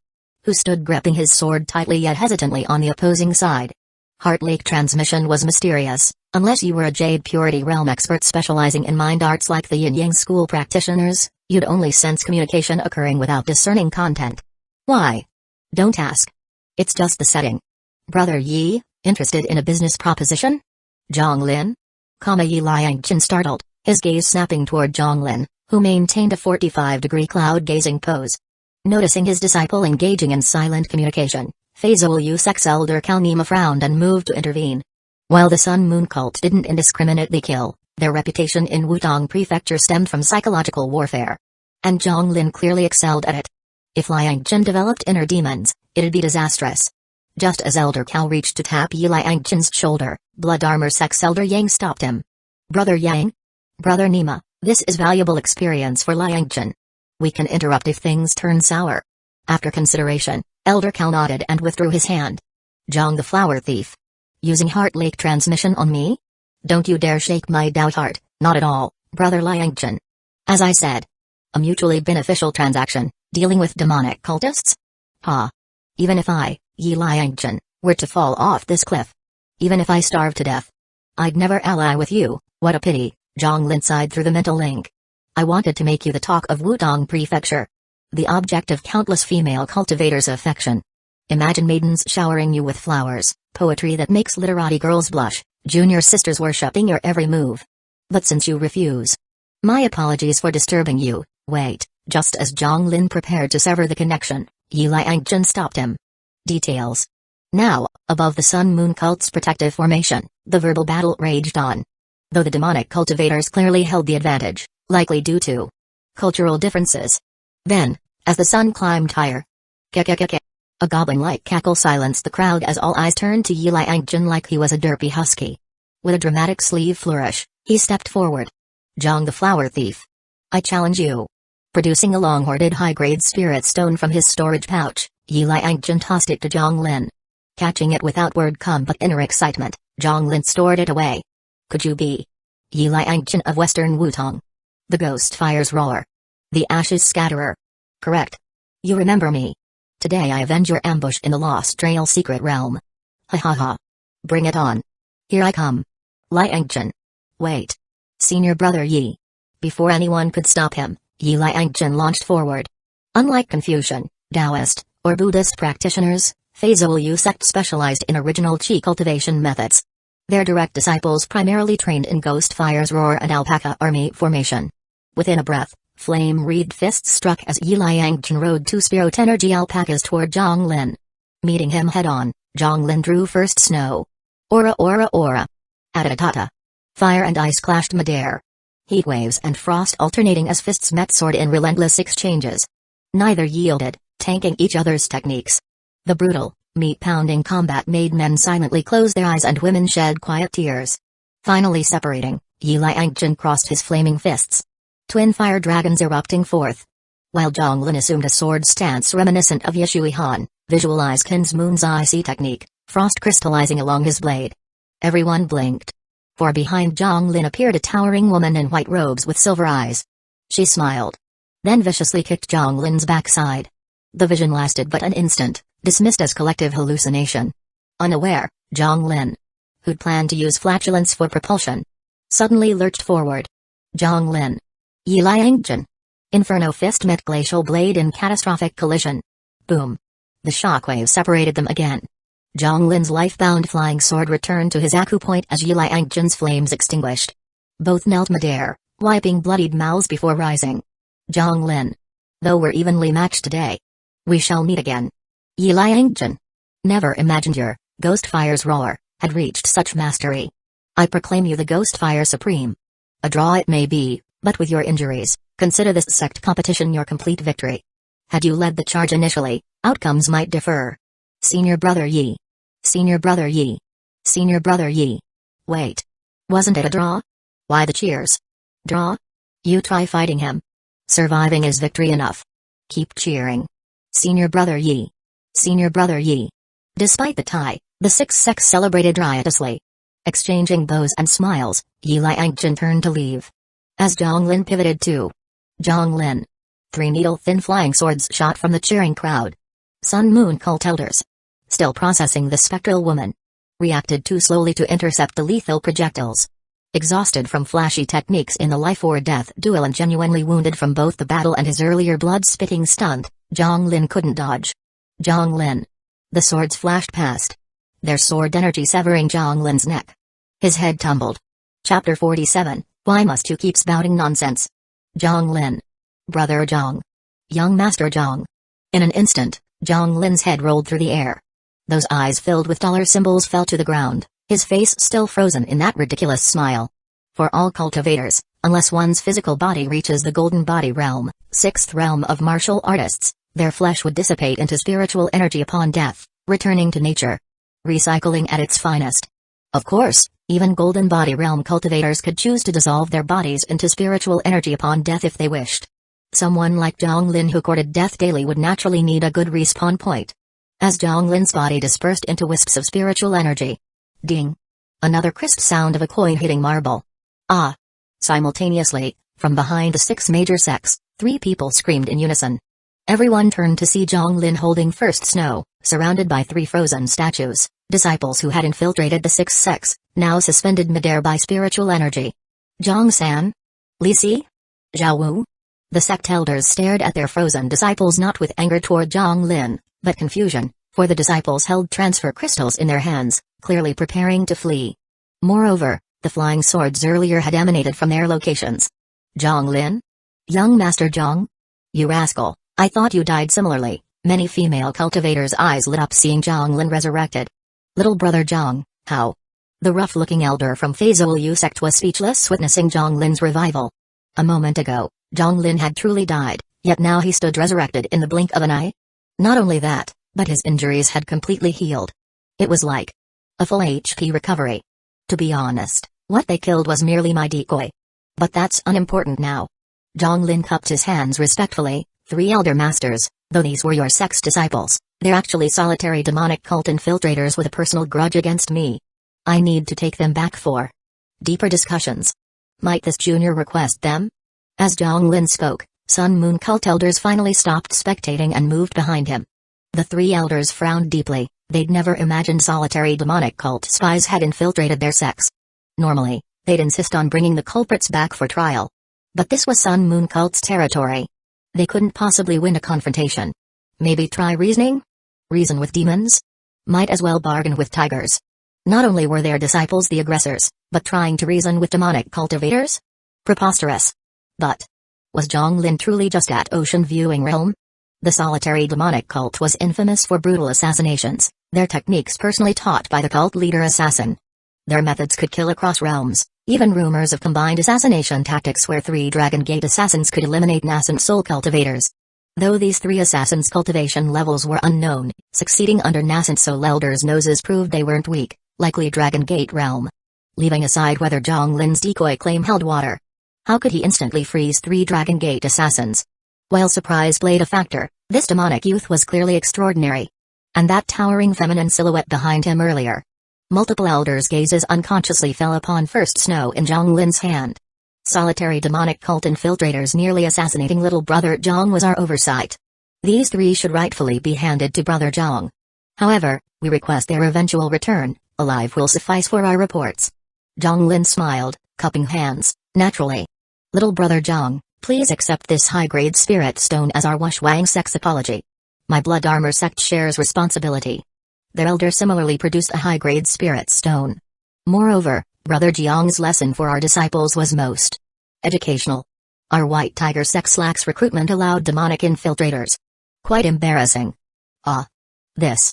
who stood gripping his sword tightly yet hesitantly on the opposing side. Heart Lake transmission was mysterious, unless you were a Jade Purity Realm expert specializing in mind arts like the Yin Yang school practitioners, you'd only sense communication occurring without discerning content. Why? Don't ask. It's just the setting. Brother Yi, interested in a business proposition? Zhang Lin? Yi Liangchen startled, his gaze snapping toward Zhang Lin, who maintained a 45-degree cloud-gazing pose. Noticing his disciple engaging in silent communication, Fazol Sex Elder Kalnima frowned and moved to intervene. While the Sun Moon cult didn't indiscriminately kill, their reputation in Wutong Prefecture stemmed from psychological warfare. And Zhang Lin clearly excelled at it. If Liangchen developed inner demons, it'd be disastrous. Just as Elder Cao reached to tap Yi Liangchen's shoulder, Blood Armor Sex Elder Yang stopped him. Brother Yang? Brother Nima, this is valuable experience for Liangchen. We can interrupt if things turn sour. After consideration, Elder Cao nodded and withdrew his hand. Zhang the Flower Thief. Using Heart Lake transmission on me? Don't you dare shake my doubt heart, not at all, Brother Liangchen. As I said, a mutually beneficial transaction, dealing with demonic cultists? Ha. Even if I, Yi Liangchen, were to fall off this cliff. Even if I starve to death. I'd never ally with you, what a pity, Zhang Lin sighed through the mental link. I wanted to make you the talk of Wutong Prefecture. The object of countless female cultivators' affection. Imagine maidens showering you with flowers, poetry that makes literati girls blush, junior sisters worshipping your every move. But since you refuse. My apologies for disturbing you. Wait, just as Zhang Lin prepared to sever the connection, Yi Liangchen stopped him. Details. Now, above the Sun Moon cult's protective formation, the verbal battle raged on. Though the demonic cultivators clearly held the advantage, likely due to cultural differences. Then, as the sun climbed higher, a goblin-like cackle silenced the crowd as all eyes turned to Yi Liangchen like he was a derpy husky. With a dramatic sleeve flourish, he stepped forward. Zhang the Flower Thief. I challenge you. Producing a long-hoarded high-grade spirit stone from his storage pouch, Yi Liangchen tossed it to Zhang Lin. Catching it without word come but inner excitement, Zhang Lin stored it away. Could you be Yi Liangchen of Western Wutong? The ghost fire's roar. The ashes scatterer. Correct. You remember me. Today I avenge your ambush in the Lost Trail secret realm. Ha ha ha. Bring it on. Here I come. Liangchen. Wait. Senior brother Yi. Before anyone could stop him, Yi Liangchen launched forward. Unlike Confucian, Taoist, or Buddhist practitioners, Feizuolu sect specialized in original qi cultivation methods. Their direct disciples primarily trained in ghost fire's roar and alpaca army formation. Within a breath, flame-wreathed fists struck as Yi Liangchen rode two spirit energy alpacas toward Zhang Lin. Meeting him head-on, Zhang Lin drew first snow. Aura aura aura. Atatata. Fire and ice clashed midair. Heat waves and frost alternating as fists met sword in relentless exchanges. Neither yielded, tanking each other's techniques. The brutal, meat-pounding combat made men silently close their eyes and women shed quiet tears. Finally separating, Yi Liangchen crossed his flaming fists. Twin fire dragons erupting forth. While Zhang Lin assumed a sword stance reminiscent of Yeshui Han, visualize Qin's moon's icy technique, frost crystallizing along his blade. Everyone blinked. For behind Zhang Lin appeared a towering woman in white robes with silver eyes. She smiled. Then viciously kicked Zhang Lin's backside. The vision lasted but an instant, dismissed as collective hallucination. Unaware, Zhang Lin, who'd planned to use flatulence for propulsion, suddenly lurched forward. Zhang Lin. Yi Liangchen. Inferno fist met glacial blade in catastrophic collision. Boom. The shockwave separated them again. Zhang Lin's life-bound flying sword returned to his acupoint as Yi Liangchen's flames extinguished. Both knelt midair, wiping bloodied mouths before rising. Zhang Lin. Though we're evenly matched today, we shall meet again. Yi Liangchen. Never imagined your ghost fire's roar had reached such mastery. I proclaim you the ghost fire supreme. A draw it may be, but with your injuries, consider this sect competition your complete victory. Had you led the charge initially, outcomes might differ. Senior brother Yi. Senior brother Yi. Senior brother Yi. Wait. Wasn't it a draw? Why the cheers? Draw? You try fighting him. Surviving is victory enough. Keep cheering. Senior brother Yi. Senior brother Yi. Despite the tie, the six sects celebrated riotously. Exchanging bows and smiles, Yi Liangchen turned to leave. As Zhang Lin pivoted too. Zhang Lin. 3 needle-thin flying swords shot from the cheering crowd. Sun Moon cult elders. Still processing the spectral woman. Reacted too slowly to intercept the lethal projectiles. Exhausted from flashy techniques in the life-or-death duel and genuinely wounded from both the battle and his earlier blood-spitting stunt, Zhang Lin couldn't dodge. Zhang Lin. The swords flashed past. Their sword energy severing Zhang Lin's neck. His head tumbled. Chapter 47. Why must you keep spouting nonsense? Zhang Lin. Brother Zhang. Young Master Zhang. In an instant, Zhang Lin's head rolled through the air. Those eyes filled with dollar symbols fell to the ground, his face still frozen in that ridiculous smile. For all cultivators, unless one's physical body reaches the golden body realm, 6th realm of martial artists, their flesh would dissipate into spiritual energy upon death, returning to nature. Recycling at its finest. Of course, even golden body realm cultivators could choose to dissolve their bodies into spiritual energy upon death if they wished. Someone like Zhang Lin who courted death daily would naturally need a good respawn point. As Zhang Lin's body dispersed into wisps of spiritual energy. Ding. Another crisp sound of a coin hitting marble. Ah. Simultaneously, from behind the 6 major sects, 3 people screamed in unison. Everyone turned to see Zhang Lin holding first snow, surrounded by 3 frozen statues, disciples who had infiltrated the 6 sects, now suspended midair by spiritual energy. Zhang San? Li Si? Zhao Wu? The sect elders stared at their frozen disciples not with anger toward Zhang Lin, but confusion, for the disciples held transfer crystals in their hands, clearly preparing to flee. Moreover, the flying swords earlier had emanated from their locations. Zhang Lin? Young Master Zhang? You rascal, I thought you died similarly. Many female cultivators' eyes lit up seeing Zhang Lin resurrected. Little brother Zhang, how? The rough-looking elder from Feizuolu sect was speechless witnessing Zhang Lin's revival. A moment ago, Zhang Lin had truly died, yet now he stood resurrected in the blink of an eye? Not only that, but his injuries had completely healed. It was like a full HP recovery. To be honest, what they killed was merely my decoy. But that's unimportant now. Zhang Lin cupped his hands respectfully. 3 elder masters, though these were your sect's disciples, they're actually solitary demonic cult infiltrators with a personal grudge against me. I need to take them back for deeper discussions. Might this junior request them? As Zhang Lin spoke, Sun Moon cult elders finally stopped spectating and moved behind him. The three elders frowned deeply. They'd never imagined solitary demonic cult spies had infiltrated their sects. Normally, they'd insist on bringing the culprits back for trial. But this was Sun Moon cult's territory. They couldn't possibly win a confrontation. Maybe try reasoning? Reason with demons? Might as well bargain with tigers. Not only were their disciples the aggressors, but trying to reason with demonic cultivators? Preposterous. But was Zhang Lin truly just at ocean viewing realm? The solitary demonic cult was infamous for brutal assassinations, their techniques personally taught by the cult leader assassin. Their methods could kill across realms, even rumors of combined assassination tactics where 3 Dragon Gate assassins could eliminate nascent soul cultivators. Though these 3 assassins' cultivation levels were unknown, succeeding under nascent soul elders' noses proved they weren't weak, likely Dragon Gate realm. Leaving aside whether Zhang Lin's decoy claim held water. How could he instantly freeze 3 Dragon Gate assassins? While surprise played a factor, this demonic youth was clearly extraordinary. And that towering feminine silhouette behind him earlier. Multiple elders' gazes unconsciously fell upon first snow in Zhang Lin's hand. Solitary demonic cult infiltrators nearly assassinating little brother Zhang was our oversight. These 3 should rightfully be handed to brother Zhang. However, we request their eventual return. Alive will suffice for our reports. Zhang Lin smiled, cupping hands, naturally. Little brother Zhang, please accept this high-grade spirit stone as our Wushwang sex apology. My blood armor sect shares responsibility. Their elder similarly produced a high-grade spirit stone. Moreover, brother Jiang's lesson for our disciples was most educational. Our White Tiger sex lax recruitment allowed demonic infiltrators. Quite embarrassing. Ah. This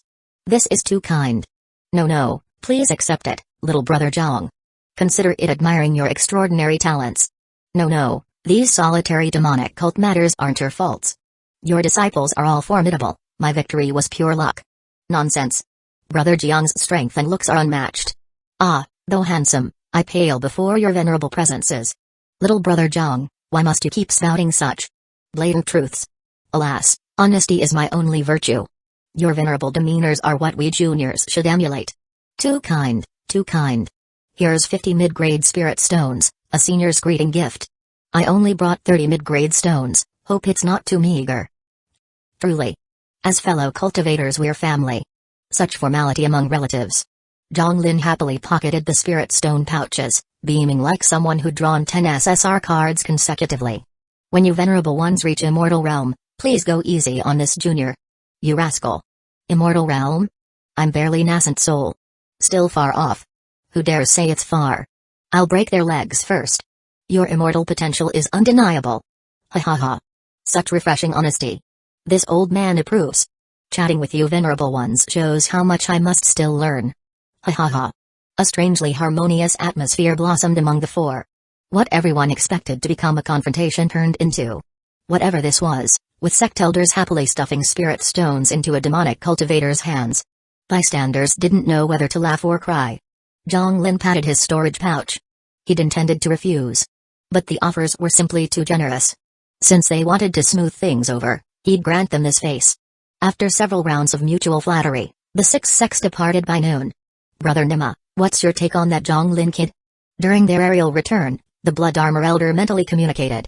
is too kind. No, please accept it, little brother Zhang. Consider it admiring your extraordinary talents. No, these solitary demonic cult matters aren't your faults. Your disciples are all formidable, my victory was pure luck. Nonsense. Brother Jiang's strength and looks are unmatched. Ah, though handsome, I pale before your venerable presences. Little brother Zhang, why must you keep spouting such blatant truths? Alas, honesty is my only virtue. Your venerable demeanors are what we juniors should emulate. Too kind. Here's 50 mid-grade spirit stones, a senior's greeting gift. I only brought 30 mid-grade stones, hope it's not too meager. Truly. As fellow cultivators we're family. Such formality among relatives. Zhang Lin happily pocketed the spirit stone pouches, beaming like someone who'd drawn 10 SSR cards consecutively. When you venerable ones reach immortal realm, please go easy on this junior. You rascal. Immortal realm? I'm barely nascent soul. Still far off. Who dares say it's far? I'll break their legs first. Your immortal potential is undeniable. Ha. Such refreshing honesty. This old man approves. Chatting with you venerable ones shows how much I must still learn. Ha. A strangely harmonious atmosphere blossomed among the 4. What everyone expected to become a confrontation turned into. Whatever this was, with sect elders happily stuffing spirit stones into a demonic cultivator's hands. Bystanders didn't know whether to laugh or cry. Zhang Lin patted his storage pouch. He'd intended to refuse. But the offers were simply too generous. Since they wanted to smooth things over, he'd grant them this face. After several rounds of mutual flattery, the 6 sects departed by noon. Brother Nima, what's your take on that Zhang Lin kid? During their aerial return, the blood armor elder mentally communicated.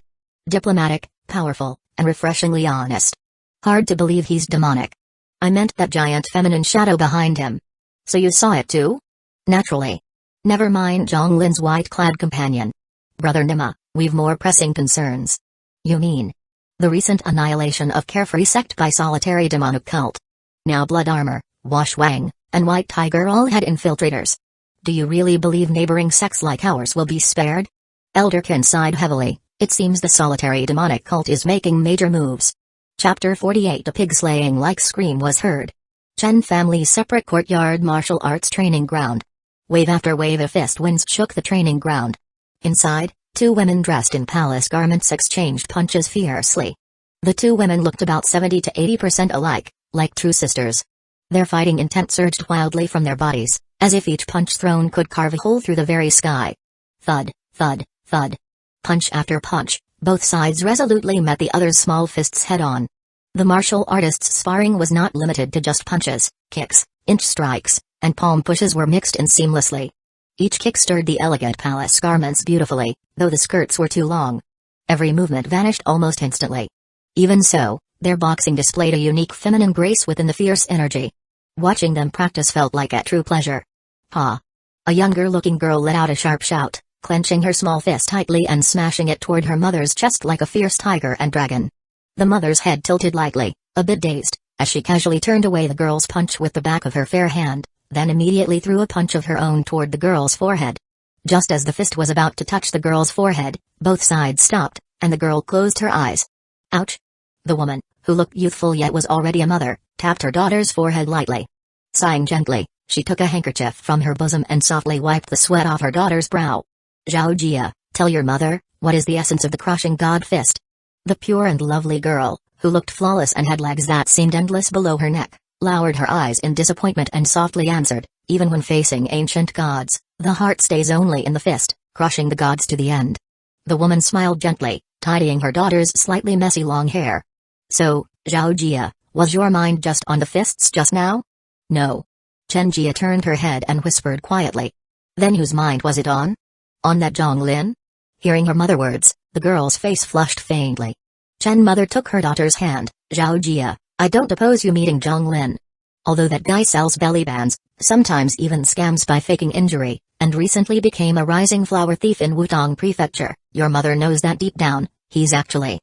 Diplomatic, powerful, and refreshingly honest. Hard to believe he's demonic. I meant that giant feminine shadow behind him. So you saw it too? Naturally. Never mind Zhang Lin's white-clad companion. Brother Nima, we've more pressing concerns. You mean? The recent annihilation of Carefree sect by solitary demonic cult. Now blood armor, Wushwang, and White Tiger all had infiltrators. Do you really believe neighboring sects like ours will be spared? Elderkin sighed heavily. It seems the solitary demonic cult is making major moves. Chapter 48. A pig-slaying-like scream was heard. Chen family's separate courtyard martial arts training ground. Wave after wave of fist winds shook the training ground. Inside, 2 women dressed in palace garments exchanged punches fiercely. The 2 women looked about 70 to 80% alike, like true sisters. Their fighting intent surged wildly from their bodies, as if each punch thrown could carve a hole through the very sky. Thud, thud, thud. Punch after punch, both sides resolutely met the other's small fists head-on. The martial artists' sparring was not limited to just punches, kicks, inch strikes, and palm pushes were mixed in seamlessly. Each kick stirred the elegant palace garments beautifully, though the skirts were too long. Every movement vanished almost instantly. Even so, their boxing displayed a unique feminine grace within the fierce energy. Watching them practice felt like a true pleasure. Ha! A younger-looking girl let out a sharp shout, clenching her small fist tightly and smashing it toward her mother's chest like a fierce tiger and dragon. The mother's head tilted lightly, a bit dazed, as she casually turned away the girl's punch with the back of her fair hand, then immediately threw a punch of her own toward the girl's forehead. Just as the fist was about to touch the girl's forehead, both sides stopped, and the girl closed her eyes. Ouch! The woman, who looked youthful yet was already a mother, tapped her daughter's forehead lightly. Sighing gently, she took a handkerchief from her bosom and softly wiped the sweat off her daughter's brow. Zhao Jia, tell your mother, what is the essence of the crushing god fist? The pure and lovely girl, who looked flawless and had legs that seemed endless below her neck, lowered her eyes in disappointment and softly answered, even when facing ancient gods, the heart stays only in the fist, crushing the gods to the end. The woman smiled gently, tidying her daughter's slightly messy long hair. So, Zhao Jia, was your mind just on the fists just now? No. Chen Jia turned her head and whispered quietly. Then whose mind was it on? On that Zhang Lin? Hearing her mother words, the girl's face flushed faintly. Chen mother took her daughter's hand. Zhao Jia, I don't oppose you meeting Zhang Lin. Although that guy sells belly bands, sometimes even scams by faking injury, and recently became a rising flower thief in Wutong Prefecture, your mother knows that deep down, he's actually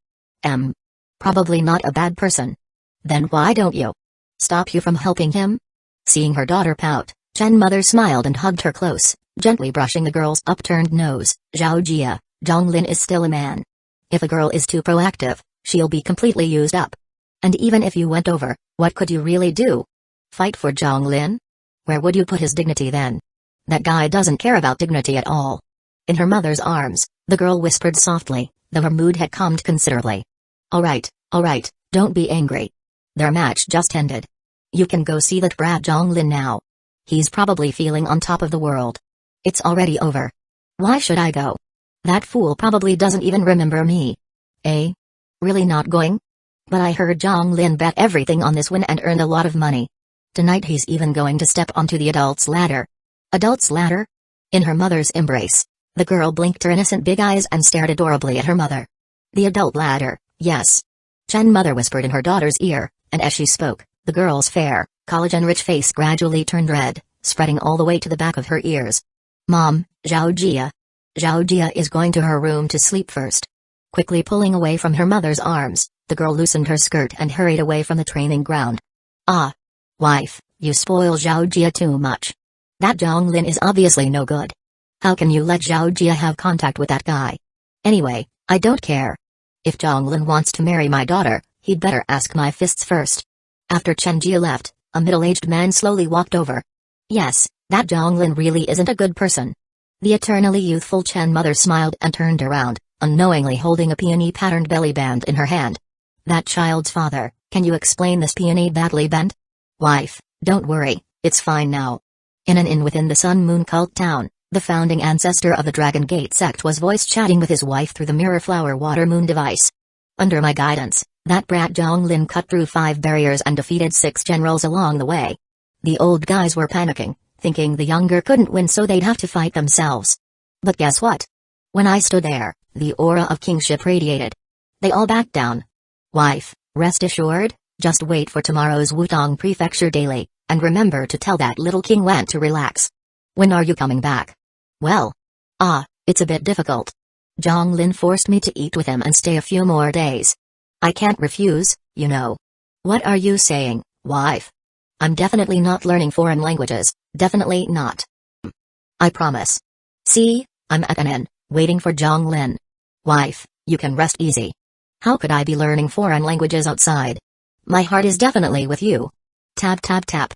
probably not a bad person. Then why don't you stop you from helping him? Seeing her daughter pout, Chen mother smiled and hugged her close, gently brushing the girl's upturned nose. Zhao Jia, Zhang Lin is still a man. If a girl is too proactive, she'll be completely used up. And even if you went over, what could you really do? Fight for Zhang Lin? Where would you put his dignity then? That guy doesn't care about dignity at all. In her mother's arms, the girl whispered softly, though her mood had calmed considerably. All right, don't be angry. Their match just ended. You can go see that brat Zhang Lin now. He's probably feeling on top of the world. It's already over. Why should I go? That fool probably doesn't even remember me. Eh? Really not going? But I heard Zhang Lin bet everything on this win and earned a lot of money. Tonight he's even going to step onto the adult's ladder. Adult's ladder? In her mother's embrace, the girl blinked her innocent big eyes and stared adorably at her mother. The adult ladder, yes. Chen mother whispered in her daughter's ear, and as she spoke, the girl's fair, collagen-rich face gradually turned red, spreading all the way to the back of her ears. Mom, Zhao Jia. Zhao Jia is going to her room to sleep first. Quickly pulling away from her mother's arms, the girl loosened her skirt and hurried away from the training ground. Ah. Wife, you spoil Zhao Jia too much. That Zhang Lin is obviously no good. How can you let Zhao Jia have contact with that guy? Anyway, I don't care. If Zhang Lin wants to marry my daughter, he'd better ask my fists first. After Chen Jia left, a middle-aged man slowly walked over. Yes, that Zhang Lin really isn't a good person. The eternally youthful Chen mother smiled and turned around, unknowingly holding a peony patterned belly band in her hand. That child's father, can you explain this peony belly band? Wife, don't worry, it's fine now. In an inn within the Sun Moon cult town, the founding ancestor of the Dragon Gate sect was voice chatting with his wife through the mirror flower water moon device. Under my guidance, that brat Zhang Lin cut through 5 barriers and defeated 6 generals along the way. The old guys were panicking, thinking the younger couldn't win so they'd have to fight themselves. But guess what? When I stood there, the aura of kingship radiated. They all backed down. Wife, rest assured, just wait for tomorrow's Wutong Prefecture Daily, and remember to tell that little king Wan to relax. When are you coming back? Well, it's a bit difficult. Zhang Lin forced me to eat with him and stay a few more days. I can't refuse, you know. What are you saying, wife? I'm definitely not learning foreign languages, definitely not. I promise. See, I'm at an inn, waiting for Zhang Lin. Wife, you can rest easy. How could I be learning foreign languages outside? My heart is definitely with you. Tap tap tap.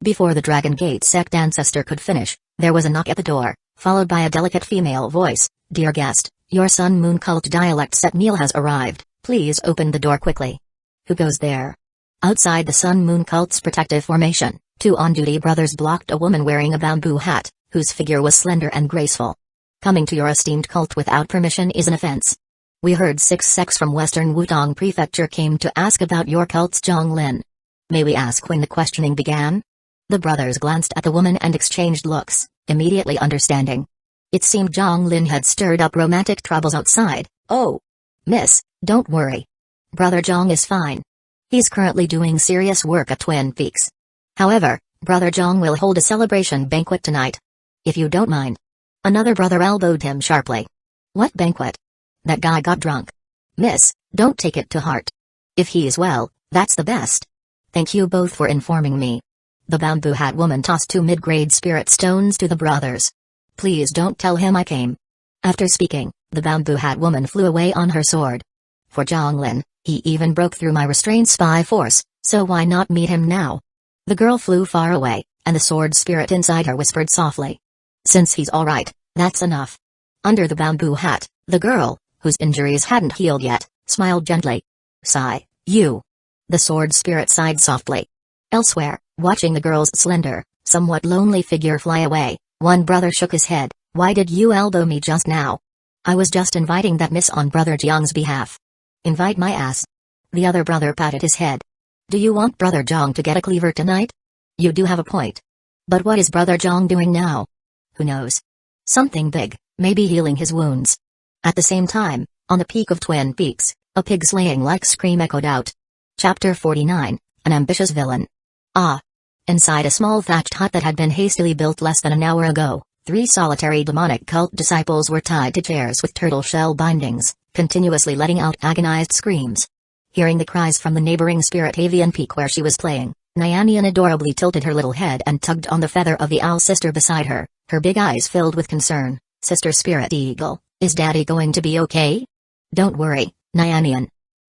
Before the Dragon Gate sect ancestor could finish, there was a knock at the door, followed by a delicate female voice. Dear guest, your Sun Moon cult dialect set meal has arrived, please open the door quickly. Who goes there? Outside the Sun Moon cult's protective formation, 2 on-duty brothers blocked a woman wearing a bamboo hat, whose figure was slender and graceful. Coming to your esteemed cult without permission is an offense. We heard 6 sects from Western Wutong Prefecture came to ask about your cult's Zhang Lin. May we ask when the questioning began? The brothers glanced at the woman and exchanged looks, immediately understanding. It seemed Zhang Lin had stirred up romantic troubles outside. Oh! Miss, don't worry. Brother Zhang is fine. He's currently doing serious work at Twin Peaks. However, Brother Zhang will hold a celebration banquet tonight. If you don't mind. Another brother elbowed him sharply. What banquet? That guy got drunk. Miss, don't take it to heart. If he is well, that's the best. Thank you both for informing me. The bamboo hat woman tossed 2 mid-grade spirit stones to the brothers. Please don't tell him I came. After speaking, the bamboo hat woman flew away on her sword. For Zhonglin, he even broke through my restraints by force, so why not meet him now? The girl flew far away, and the sword spirit inside her whispered softly. Since he's alright, that's enough. Under the bamboo hat, the girl, whose injuries hadn't healed yet, smiled gently. Sigh, you. The sword spirit sighed softly. Elsewhere, watching the girl's slender, somewhat lonely figure fly away, one brother shook his head. Why did you elbow me just now? I was just inviting that miss on Brother Jiang's behalf. Invite my ass. The other brother patted his head. Do you want Brother Jiang to get a cleaver tonight? You do have a point. But what is Brother Jiang doing now? Who knows? Something big, maybe healing his wounds. At the same time, on the peak of Twin Peaks, a pig slaying-like scream echoed out. Chapter 49, An Ambitious Villain. Ah. Inside a small thatched hut that had been hastily built less than an hour ago, 3 solitary demonic cult disciples were tied to chairs with turtle shell bindings, continuously letting out agonized screams. Hearing the cries from the neighboring spirit avian peak where she was playing, Nyanian adorably tilted her little head and tugged on the feather of the owl sister beside her, her big eyes filled with concern. Sister Spirit Eagle, is Daddy going to be okay? Don't worry, Nyanian.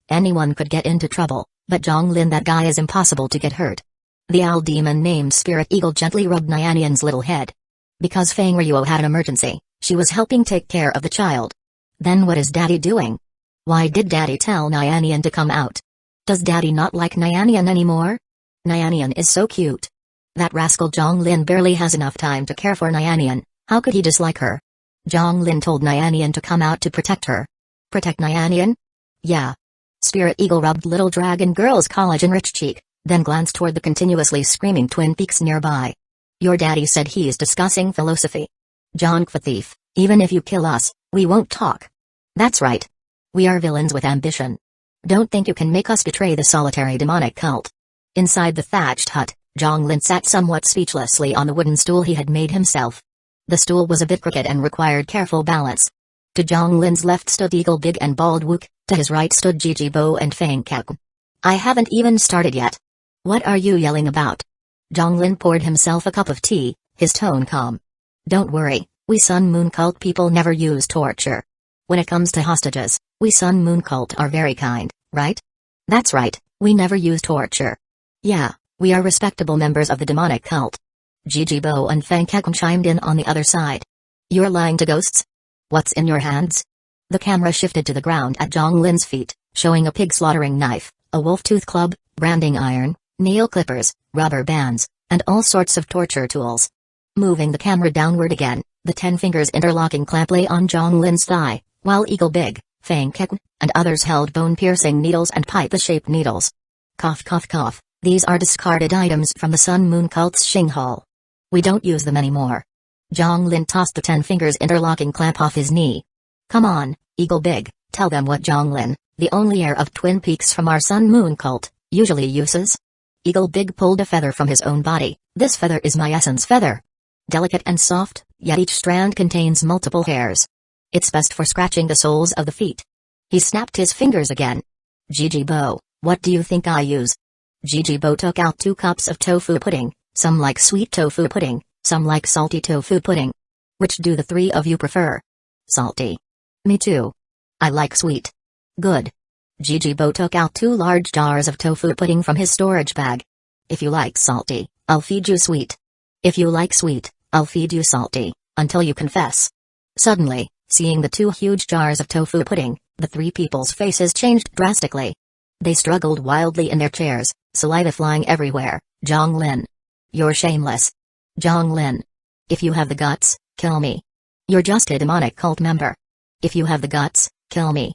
Anyone could get into trouble, but Zhonglin, that guy is impossible to get hurt. The owl demon named Spirit Eagle gently rubbed Nyanian's little head. Because Fang Ryuo had an emergency, she was helping take care of the child. Then what is Daddy doing? Why did Daddy tell Nyanian to come out? Does Daddy not like Nyanian anymore? Nyanian is so cute. That rascal Zhonglin barely has enough time to care for Nyanian, how could he dislike her? Zhonglin told Nyanian to come out to protect her. Protect Nyanian? Yeah. Spirit Eagle rubbed little dragon girl's collagen-rich cheek, then glanced toward the continuously screaming Twin Peaks nearby. Your daddy said he's discussing philosophy. Jonkva thief, even if you kill us, we won't talk. That's right. We are villains with ambition. Don't think you can make us betray the solitary demonic cult. Inside the thatched hut, Zhonglin sat somewhat speechlessly on the wooden stool he had made himself. The stool was a bit crooked and required careful balance. To Zhonglin's left stood Eagle Big and Bald Wook, to his right stood Jijibo and Fang Kek. I haven't even started yet. What are you yelling about? Zhonglin poured himself a cup of tea, his tone calm. Don't worry, we Sun Moon Cult people never use torture. When it comes to hostages, we Sun Moon Cult are very kind, right? That's right, we never use torture. Yeah, we are respectable members of the demonic cult. Jijibo and Fang Kek chimed in on the other side. You're lying to ghosts? What's in your hands? The camera shifted to the ground at Zhonglin's feet, showing a pig slaughtering knife, a wolf tooth club, branding iron, nail clippers, rubber bands, and all sorts of torture tools. Moving the camera downward again, the 10 fingers interlocking clamp lay on Zhonglin's thigh, while Eagle Big, Fang Kek, and others held bone-piercing needles and pipe-shaped needles. Cough cough cough, these are discarded items from the Sun Moon Cult's Xing Hall. We don't use them anymore. Zhonglin tossed the 10 fingers interlocking clamp off his knee. Come on, Eagle Big, tell them what Zhonglin, the only heir of Twin Peaks from our Sun Moon Cult, usually uses. Eagle Big pulled a feather from his own body. This feather is my essence feather. Delicate and soft, yet each strand contains multiple hairs. It's best for scratching the soles of the feet. He snapped his fingers again. Jijibo, what do you think I use? Jijibo took out 2 cups of tofu pudding, some like sweet tofu pudding, some like salty tofu pudding. Which do the 3 of you prefer? Salty. Me too. I like sweet. Good. Jijibo took out 2 large jars of tofu pudding from his storage bag. If you like salty, I'll feed you sweet. If you like sweet, I'll feed you salty, until you confess. Suddenly, seeing the 2 huge jars of tofu pudding, the 3 people's faces changed drastically. They struggled wildly in their chairs, saliva flying everywhere. Zhonglin. You're shameless. Zhonglin. If you have the guts, kill me. You're just a demonic cult member. If you have the guts, kill me.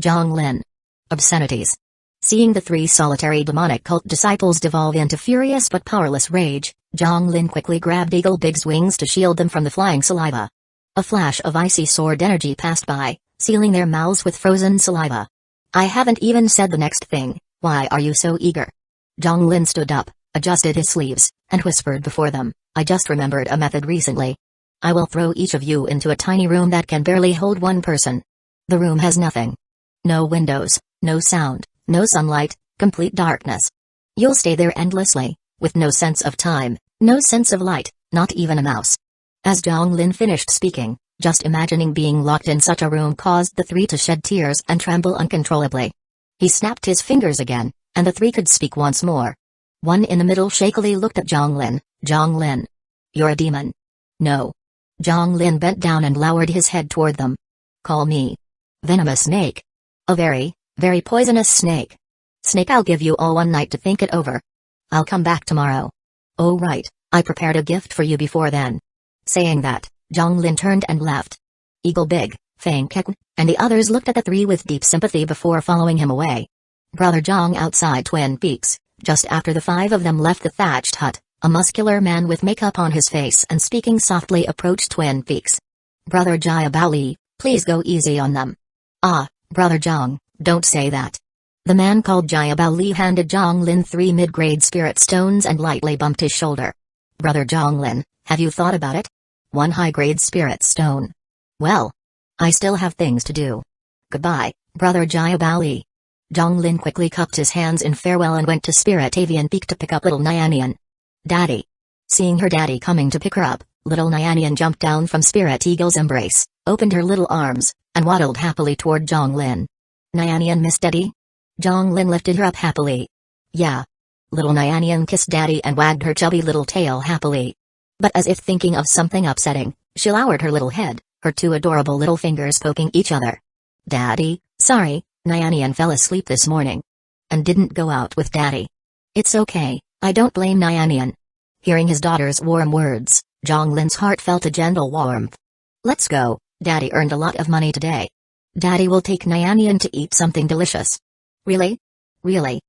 Zhonglin. Obscenities. Seeing the 3 solitary demonic cult disciples devolve into furious but powerless rage, Zhonglin quickly grabbed Eagle Big's wings to shield them from the flying saliva. A flash of icy sword energy passed by, sealing their mouths with frozen saliva. I haven't even said the next thing, why are you so eager? Zhonglin stood up, adjusted his sleeves, and whispered before them, I just remembered a method recently. I will throw each of you into a tiny room that can barely hold one person. The room has nothing. No windows, no sound, no sunlight, complete darkness. You'll stay there endlessly, with no sense of time, no sense of light, not even a mouse. As Zhonglin finished speaking, just imagining being locked in such a room caused the three to shed tears and tremble uncontrollably. He snapped his fingers again, and the three could speak once more. One in the middle shakily looked at Zhonglin. Zhonglin. You're a demon. No. Zhonglin bent down and lowered his head toward them. Call me. Venomous snake. A very, very poisonous snake. Snake, I'll give you all one night to think it over. I'll come back tomorrow. Oh right, I prepared a gift for you before then. Saying that, Zhonglin turned and left. Eagle Big, Fang Kek, and the others looked at the three with deep sympathy before following him away. Brother Zhong outside Twin Peaks, just after the five of them left the thatched hut, a muscular man with makeup on his face and speaking softly approached Twin Peaks. Brother Jia Baoli, please go easy on them. Ah, Brother Zhong, don't say that. The man called Jia Baoli handed Zhonglin 3 mid-grade spirit stones and lightly bumped his shoulder. Brother Zhonglin, have you thought about it? 1 high-grade spirit stone. Well, I still have things to do. Goodbye, Brother Jia Baoli. Zhonglin quickly cupped his hands in farewell and went to Spirit Avian Peak to pick up little Nyanian. Daddy. Seeing her daddy coming to pick her up, little Nyanian jumped down from Spirit Eagle's embrace, opened her little arms, and waddled happily toward Zhonglin. Nyanian miss Daddy? Zhonglin lifted her up happily. Yeah. Little Nyanian kissed Daddy and wagged her chubby little tail happily. But as if thinking of something upsetting, she lowered her little head, her 2 adorable little fingers poking each other. Daddy, sorry, Nyanian fell asleep this morning. And didn't go out with Daddy. It's okay, I don't blame Nyanian. Hearing his daughter's warm words, Zhonglin's heart felt a gentle warmth. Let's go, Daddy earned a lot of money today. Daddy will take Nyanian to eat something delicious. Really? Really?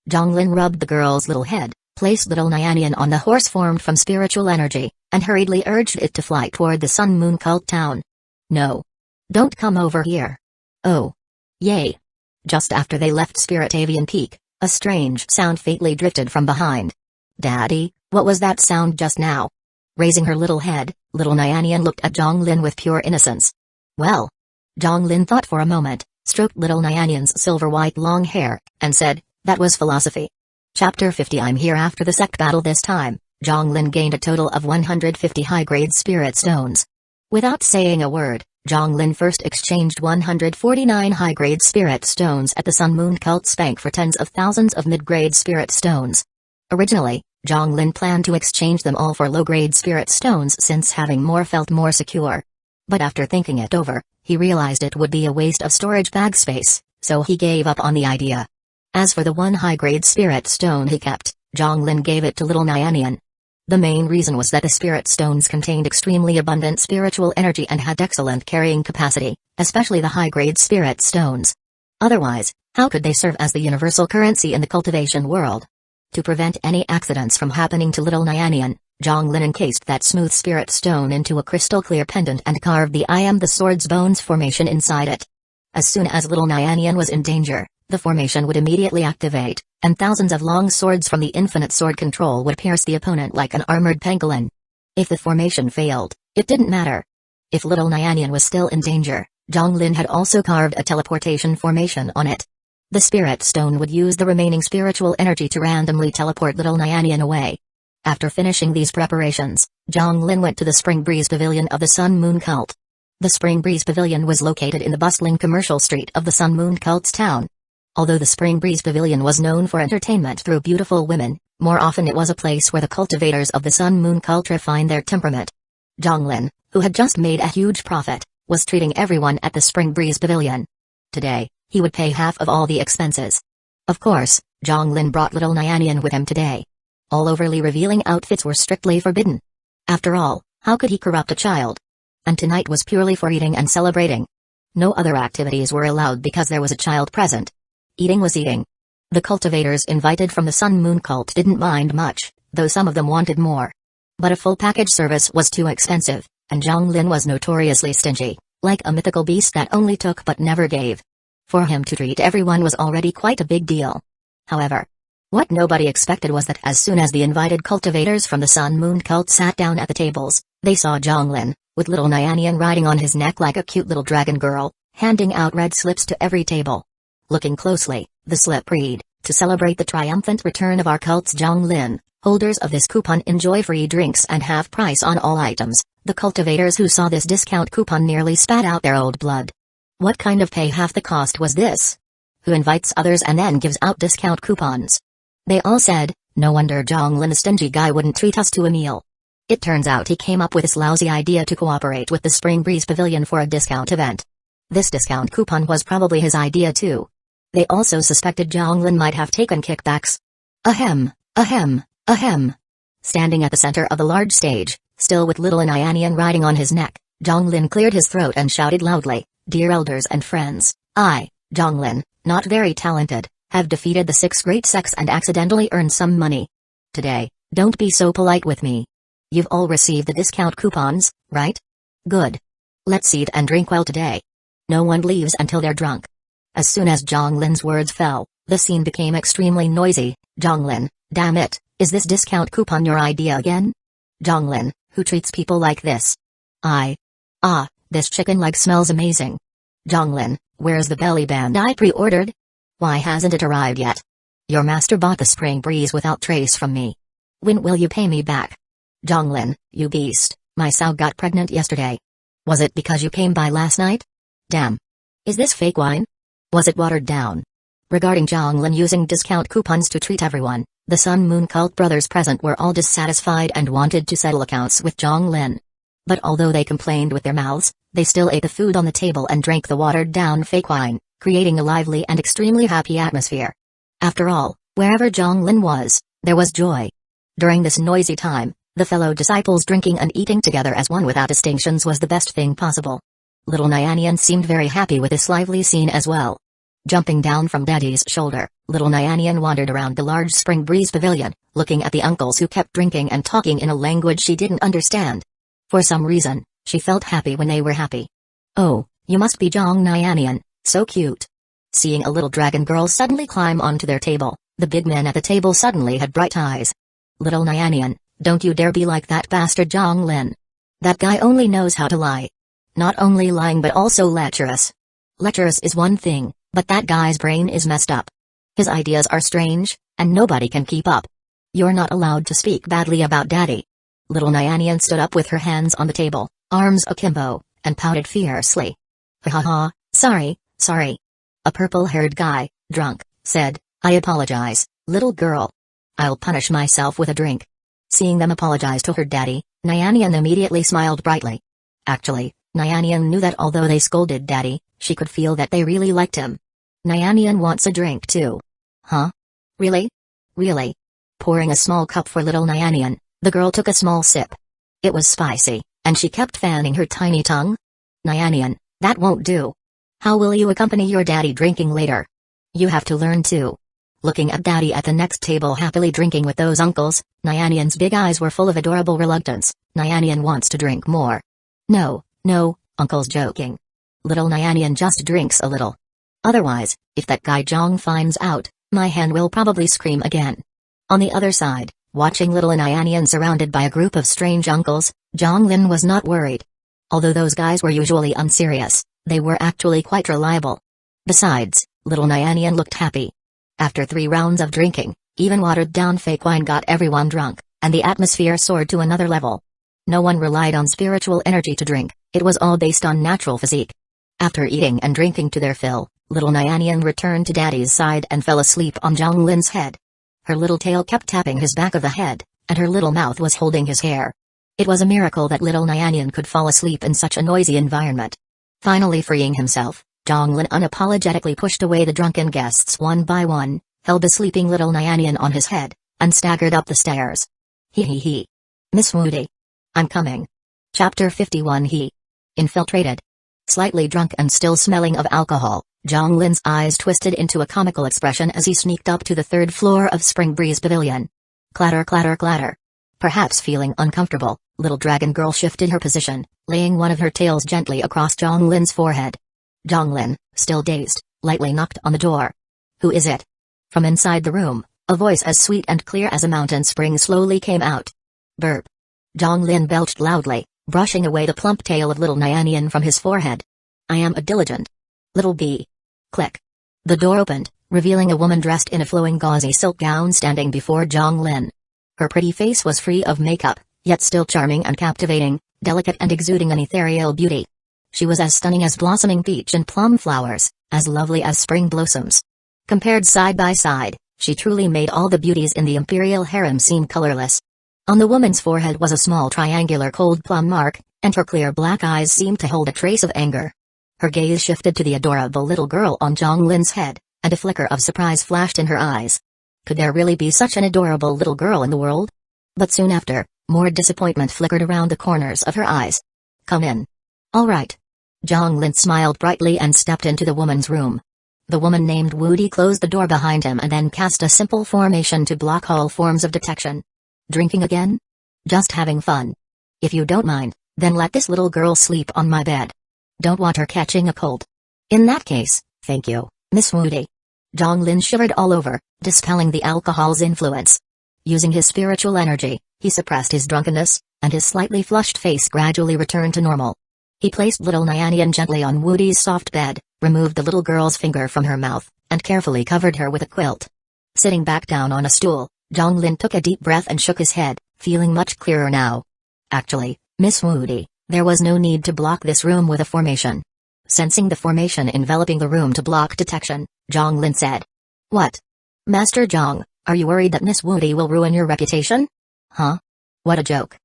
Zhonglin rubbed the girl's little head, placed little Nyanian on the horse formed from spiritual energy, and hurriedly urged it to fly toward the Sun Moon Cult town. No. Don't come over here. Oh. Yay. Just after they left Spirit Avian Peak, a strange sound faintly drifted from behind. Daddy, what was that sound just now? Raising her little head, little Nyanian looked at Zhonglin with pure innocence. Well. Zhonglin thought for a moment, stroked little Nyanian's silver-white long hair, and said, that was philosophy. Chapter 50. I'm here after the sect battle this time. Zhonglin gained a total of 150 high-grade spirit stones. Without saying a word, Zhonglin first exchanged 149 high-grade spirit stones at the Sun Moon Cult's bank for tens of thousands of mid-grade spirit stones. Originally, Zhonglin planned to exchange them all for low-grade spirit stones since having more felt more secure. But after thinking it over, he realized it would be a waste of storage bag space, so he gave up on the idea. As for the 1 high-grade spirit stone he kept, Zhonglin gave it to little Nyanian. The main reason was that the spirit stones contained extremely abundant spiritual energy and had excellent carrying capacity, especially the high-grade spirit stones. Otherwise, how could they serve as the universal currency in the cultivation world? To prevent any accidents from happening to little Nyanian, Zhonglin encased that smooth spirit stone into a crystal-clear pendant and carved the I am the sword's bones formation inside it. As soon as little Nyanian was in danger, the formation would immediately activate, and thousands of long swords from the infinite sword control would pierce the opponent like an armored pangolin. If the formation failed, it didn't matter. If little Nyanian was still in danger, Zhonglin had also carved a teleportation formation on it. The spirit stone would use the remaining spiritual energy to randomly teleport little Nyanian away. After finishing these preparations, Zhonglin went to the Spring Breeze Pavilion of the Sun Moon Cult. The Spring Breeze Pavilion was located in the bustling commercial street of the Sun Moon Cult's town. Although the Spring Breeze Pavilion was known for entertainment through beautiful women, more often it was a place where the cultivators of the Sun Moon Cult refined their temperament. Zhonglin, who had just made a huge profit, was treating everyone at the Spring Breeze Pavilion. Today, he would pay half of all the expenses. Of course, Zhonglin brought little Nyanian with him today. All overly revealing outfits were strictly forbidden. After all, how could he corrupt a child? And tonight was purely for eating and celebrating. No other activities were allowed because there was a child present. Eating was eating. The cultivators invited from the Sun Moon Cult didn't mind much, though some of them wanted more. But a full package service was too expensive, and Zhonglin was notoriously stingy, Like a mythical beast that only took but never gave. For him to treat everyone was already quite a big deal. However, what nobody expected was that as soon as the invited cultivators from the Sun Moon cult sat down at the tables, they saw Zhonglin, with little Nyanyan riding on his neck like a cute little dragon girl, handing out red slips to every table. Looking closely, the slip read, "To celebrate the triumphant return of our cult's Zhonglin, holders of this coupon enjoy free drinks and half price on all items." The cultivators who saw this discount coupon nearly spat out their old blood. What kind of pay half the cost was this? Who invites others and then gives out discount coupons? They all said, "No wonder Zhonglin, the stingy guy, wouldn't treat us to a meal." It turns out he came up with this lousy idea to cooperate with the Spring Breeze Pavilion for a discount event. This discount coupon was probably his idea too. They also suspected Zhonglin might have taken kickbacks. Ahem, ahem, ahem. Standing at the center of the large stage, still with little Nyanyan riding on his neck, Zhonglin cleared his throat and shouted loudly, "Dear elders and friends, I, Zhonglin, not very talented, have defeated the 6 great sects and accidentally earned some money. Today, don't be so polite with me. You've all received the discount coupons, right? Good. Let's eat and drink well today. No one leaves until they're drunk." As soon as Zhonglin's words fell, the scene became extremely noisy. "Zhonglin, damn it, is this discount coupon your idea again? Zhonglin, who treats people like this? This chicken leg smells amazing. Zhonglin, where's the belly band I pre-ordered? Why hasn't it arrived yet? Your master bought the Spring Breeze without trace from me. When will you pay me back? Zhonglin, you beast, my sow got pregnant yesterday. Was it because you came by last night? Damn. Is this fake wine? Was it watered down?" Regarding Zhonglin using discount coupons to treat everyone, the Sun Moon cult brothers present were all dissatisfied and wanted to settle accounts with Zhonglin. But although they complained with their mouths, they still ate the food on the table and drank the watered-down fake wine, creating a lively and extremely happy atmosphere. After all, wherever Zhonglin was, there was joy. During this noisy time, the fellow disciples drinking and eating together as one without distinctions was the best thing possible. Little Nyanyan seemed very happy with this lively scene as well. Jumping down from Daddy's shoulder, little Nyanyan wandered around the large Spring Breeze Pavilion, looking at the uncles who kept drinking and talking in a language she didn't understand. For some reason, she felt happy when they were happy. "Oh, you must be Zhong Nyanyan, so cute." Seeing a little dragon girl suddenly climb onto their table, the big men at the table suddenly had bright eyes. "Little Nyanyan, don't you dare be like that bastard Zhonglin. That guy only knows how to lie. Not only lying but also lecherous. Lecherous is one thing, but that guy's brain is messed up. His ideas are strange, and nobody can keep up. You're not allowed to speak badly about Daddy." Little Nyanyan stood up with her hands on the table, arms akimbo, and pouted fiercely. "Ha ha ha, sorry. A purple-haired guy, drunk, said, 'I apologize, little girl. I'll punish myself with a drink.'" Seeing them apologize to her daddy, Nyanyan immediately smiled brightly. Actually, Nyanyan knew that although they scolded Daddy, she could feel that they really liked him. "Nyanyan wants a drink too." "Huh? Really? Really?" Pouring a small cup for little Nyanyan, the girl took a small sip. It was spicy, and she kept fanning her tiny tongue. "Nyanyan, that won't do. How will you accompany your daddy drinking later? You have to learn too." Looking at Daddy at the next table happily drinking with those uncles, Nyanyan's big eyes were full of adorable reluctance. Nyanyan wants to drink more. No, uncle's joking. Little Nyanyan just drinks a little. Otherwise, if that guy Zhong finds out, my hen will probably scream again. On the other side, watching little Nyanyan surrounded by a group of strange uncles, Zhonglin was not worried. Although those guys were usually unserious, they were actually quite reliable. Besides, little Nyanyan looked happy. After 3 rounds of drinking, even watered-down fake wine got everyone drunk, and the atmosphere soared to another level. No one relied on spiritual energy to drink, it was all based on natural physique. After eating and drinking to their fill, little Nyanyan returned to Daddy's side and fell asleep on Zhonglin's head. Her little tail kept tapping his back of the head, and her little mouth was holding his hair. It was a miracle that little Nyanyan could fall asleep in such a noisy environment. Finally freeing himself, Zhonglin unapologetically pushed away the drunken guests one by one, held the sleeping little Nyanyan on his head, and staggered up the stairs. He. "Miss Woody. I'm coming." Chapter 51. He infiltrated. Slightly drunk and still smelling of alcohol, Zhonglin's eyes twisted into a comical expression as he sneaked up to the 3rd floor of Spring Breeze Pavilion. Clatter clatter clatter. Perhaps feeling uncomfortable, Little dragon girl shifted her position, laying one of her tails gently across Zhonglin's forehead. Zhonglin, still dazed, lightly knocked on the door. "Who is it?" From inside the room, a voice as sweet and clear as a mountain spring slowly came out. Burp. Zhonglin belched loudly, brushing away the plump tail of little Nyannian from his forehead. "I am a diligent little bee." Click. The door opened, revealing a woman dressed in a flowing gauzy silk gown standing before Zhonglin. Her pretty face was free of makeup, yet still charming and captivating, delicate and exuding an ethereal beauty. She was as stunning as blossoming peach and plum flowers, as lovely as spring blossoms. Compared side by side, she truly made all the beauties in the imperial harem seem colorless. On the woman's forehead was a small triangular cold plum mark, and her clear black eyes seemed to hold a trace of anger. Her gaze shifted to the adorable little girl on Zhonglin's head, and a flicker of surprise flashed in her eyes. Could there really be such an adorable little girl in the world? But soon after, more disappointment flickered around the corners of her eyes. "Come in." "All right." Zhonglin smiled brightly and stepped into the woman's room. The woman named Woody closed the door behind him and then cast a simple formation to block all forms of detection. "Drinking again?" "Just having fun. If you don't mind, then let this little girl sleep on my bed. Don't want her catching a cold." "In that case, thank you, Miss Woody." Zhonglin shivered all over, dispelling the alcohol's influence. Using his spiritual energy, he suppressed his drunkenness, and his slightly flushed face gradually returned to normal. He placed little Nyannian gently on Woody's soft bed, removed the little girl's finger from her mouth, and carefully covered her with a quilt. Sitting back down on a stool, Zhonglin took a deep breath and shook his head, feeling much clearer now. "Actually, Miss Woody, there was no need to block this room with a formation." Sensing the formation enveloping the room to block detection, Zhonglin said. "What? Master Zhong, are you worried that Miss Woody will ruin your reputation?" "Huh? What a joke."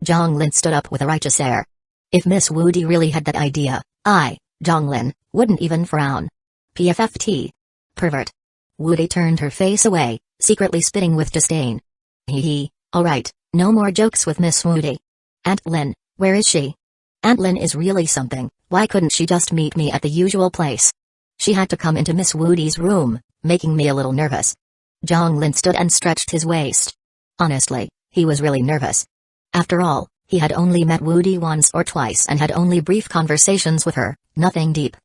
Zhonglin stood up with a righteous air. If Miss Woody really had that idea, I, Zhonglin, wouldn't even frown. PFFT. Pervert. Woody turned her face away, secretly spitting with disdain. Hee hee, alright, no more jokes with Miss Woody. "Aunt Lin, where is she?" "Aunt Lin is really something, why couldn't she just meet me at the usual place?" "She had to come into Miss Woody's room, making me a little nervous." Zhonglin stood and stretched his waist. Honestly, he was really nervous. After all, he had only met Woody once or twice and had only brief conversations with her, nothing deep.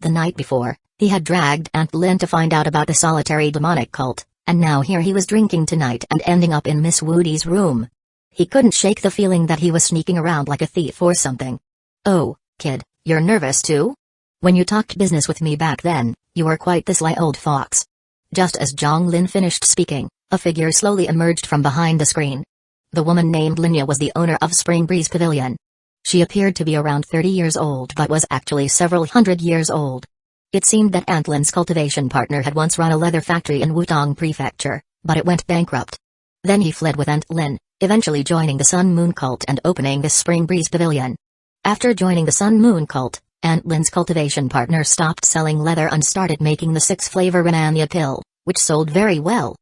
The night before, he had dragged Aunt Lin to find out about the solitary demonic cult, and now here he was drinking tonight and ending up in Miss Woody's room. He couldn't shake the feeling that he was sneaking around like a thief or something. "Oh, kid, you're nervous too? When you talked business with me back then, you were quite the sly old fox." Just as Zhonglin finished speaking, a figure slowly emerged from behind the screen. The woman named Linya was the owner of Spring Breeze Pavilion. She appeared to be around 30 years old but was actually several hundred years old. It seemed that Aunt Lin's cultivation partner had once run a leather factory in Wutong Prefecture, but it went bankrupt. Then he fled with Aunt Lin, eventually joining the Sun Moon cult and opening the Spring Breeze Pavilion. After joining the Sun Moon cult, Aunt Lin's cultivation partner stopped selling leather and started making the 6-flavor Renania pill, which sold very well.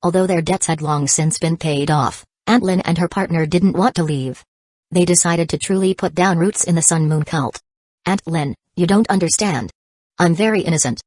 Although their debts had long since been paid off, Aunt Lin and her partner didn't want to leave. They decided to truly put down roots in the Sun Moon cult. "Aunt Lin, you don't understand. I'm very innocent."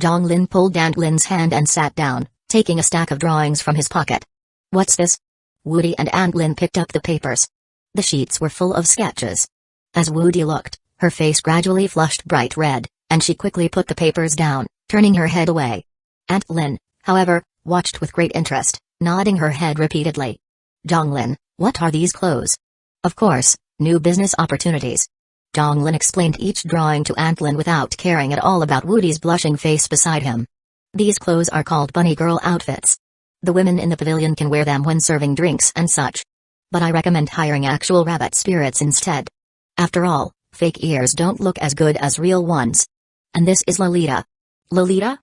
Zhonglin pulled Aunt Lin's hand and sat down, taking a stack of drawings from his pocket. "What's this?" Woody and Aunt Lin picked up the papers. The sheets were full of sketches. As Woody looked, her face gradually flushed bright red, and she quickly put the papers down, turning her head away. Aunt Lin, however, watched with great interest, nodding her head repeatedly. "Zhonglin, what are these clothes?" "Of course, new business opportunities." Zhonglin explained each drawing to Aunt Lin without caring at all about Woody's blushing face beside him. "These clothes are called bunny girl outfits. The women in the pavilion can wear them when serving drinks and such. But I recommend hiring actual rabbit spirits instead. After all, fake ears don't look as good as real ones." "And this is Lolita." "Lolita?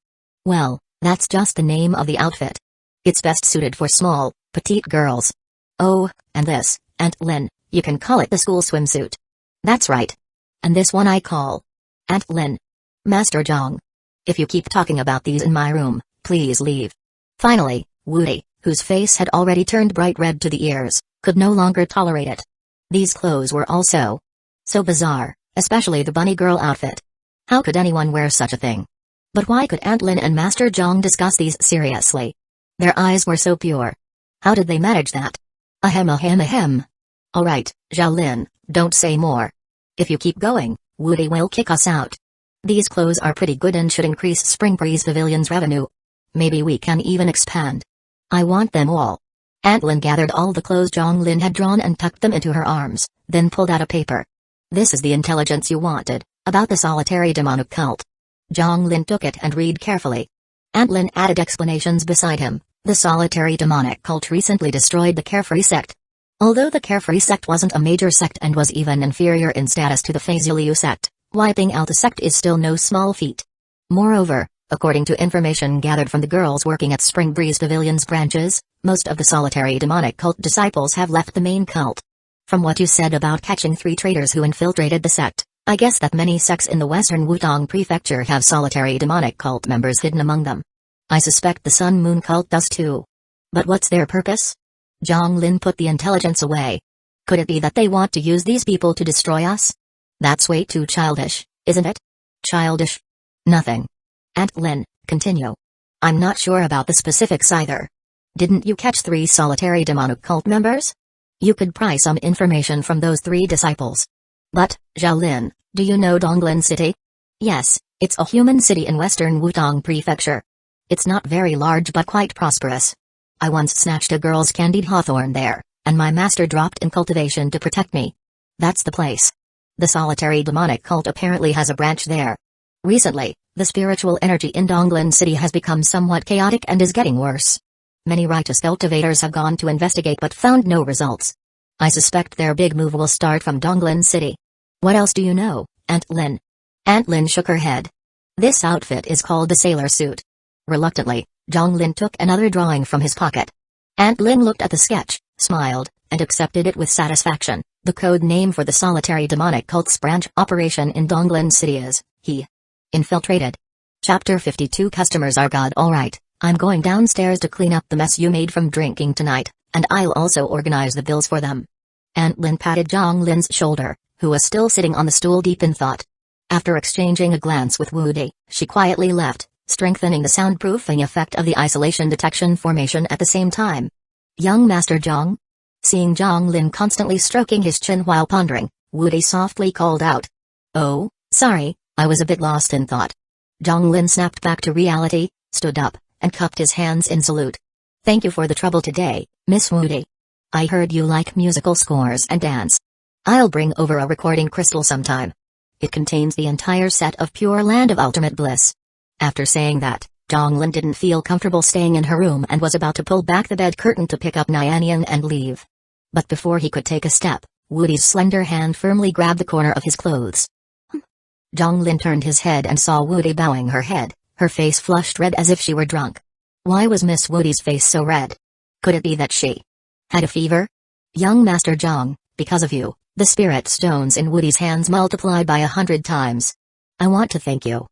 Well, that's just the name of the outfit. It's best suited for small, petite girls." "Oh, and this, Aunt Lin, you can call it the school swimsuit." "That's right. And this one I call Aunt Lin." "Master Zhong. If you keep talking about these in my room, please leave." Finally, Woody, whose face had already turned bright red to the ears, could no longer tolerate it. These clothes were also so bizarre, especially the bunny girl outfit. How could anyone wear such a thing? But why could Aunt Lin and Master Zhong discuss these seriously? Their eyes were so pure. How did they manage that? Ahem ahem ahem. Alright, Xiaolin, don't say more. If you keep going, Woody will kick us out. These clothes are pretty good and should increase Spring Breeze Pavilion's revenue. Maybe we can even expand. I want them all. Aunt Lin gathered all the clothes Zhonglin had drawn and tucked them into her arms, then pulled out a paper. This is the intelligence you wanted, about the solitary demonic cult. Zhonglin took it and read carefully. Aunt Lin added explanations beside him. The solitary demonic cult recently destroyed the Carefree sect. Although the Carefree sect wasn't a major sect and was even inferior in status to the Faziliu sect, wiping out the sect is still no small feat. Moreover, according to information gathered from the girls working at Spring Breeze Pavilion's branches, most of the solitary demonic cult disciples have left the main cult. From what you said about catching 3 traitors who infiltrated the sect, I guess that many sects in the western Wutong prefecture have solitary demonic cult members hidden among them. I suspect the Sun Moon cult does too. But what's their purpose? Zhonglin put the intelligence away. Could it be that they want to use these people to destroy us? That's way too childish, isn't it? Childish? Nothing. Aunt Lin, continue. I'm not sure about the specifics either. Didn't you catch 3 solitary demonic cult members? You could pry some information from those 3 disciples. But, Xiaolin, do you know Donglin City? Yes, it's a human city in western Wutong prefecture. It's not very large but quite prosperous. I once snatched a girl's candied hawthorn there, and my master dropped in cultivation to protect me. That's the place. The solitary demonic cult apparently has a branch there. Recently, the spiritual energy in Donglin City has become somewhat chaotic and is getting worse. Many righteous cultivators have gone to investigate but found no results. I suspect their big move will start from Donglin City. What else do you know, Aunt Lin? Aunt Lin shook her head. This outfit is called the sailor suit. Reluctantly, Zhonglin took another drawing from his pocket. Aunt Lin looked at the sketch, smiled, and accepted it with satisfaction. The code name for the solitary demonic cult's branch operation in Donglin City is, he. Infiltrated. Chapter 52 Customers are God. Alright, I'm going downstairs to clean up the mess you made from drinking tonight, and I'll also organize the bills for them. Aunt Lin patted Zhonglin's shoulder, who was still sitting on the stool deep in thought. After exchanging a glance with Woody, she quietly left, strengthening the soundproofing effect of the isolation detection formation at the same time. Young Master Zhong? Seeing Zhonglin constantly stroking his chin while pondering, Woody softly called out. Oh, sorry, I was a bit lost in thought. Zhonglin snapped back to reality, stood up, and cupped his hands in salute. Thank you for the trouble today, Miss Woody. I heard you like musical scores and dance. I'll bring over a recording crystal sometime. It contains the entire set of Pure Land of Ultimate Bliss. After saying that, Zhonglin didn't feel comfortable staying in her room and was about to pull back the bed curtain to pick up Nianian and leave. But before he could take a step, Woody's slender hand firmly grabbed the corner of his clothes. Zhonglin turned his head and saw Woody bowing her head, her face flushed red as if she were drunk. Why was Miss Woody's face so red? Could it be that she had a fever? Young Master Zhong, because of you, the spirit stones in Woody's hands multiplied by 100 times. I want to thank you.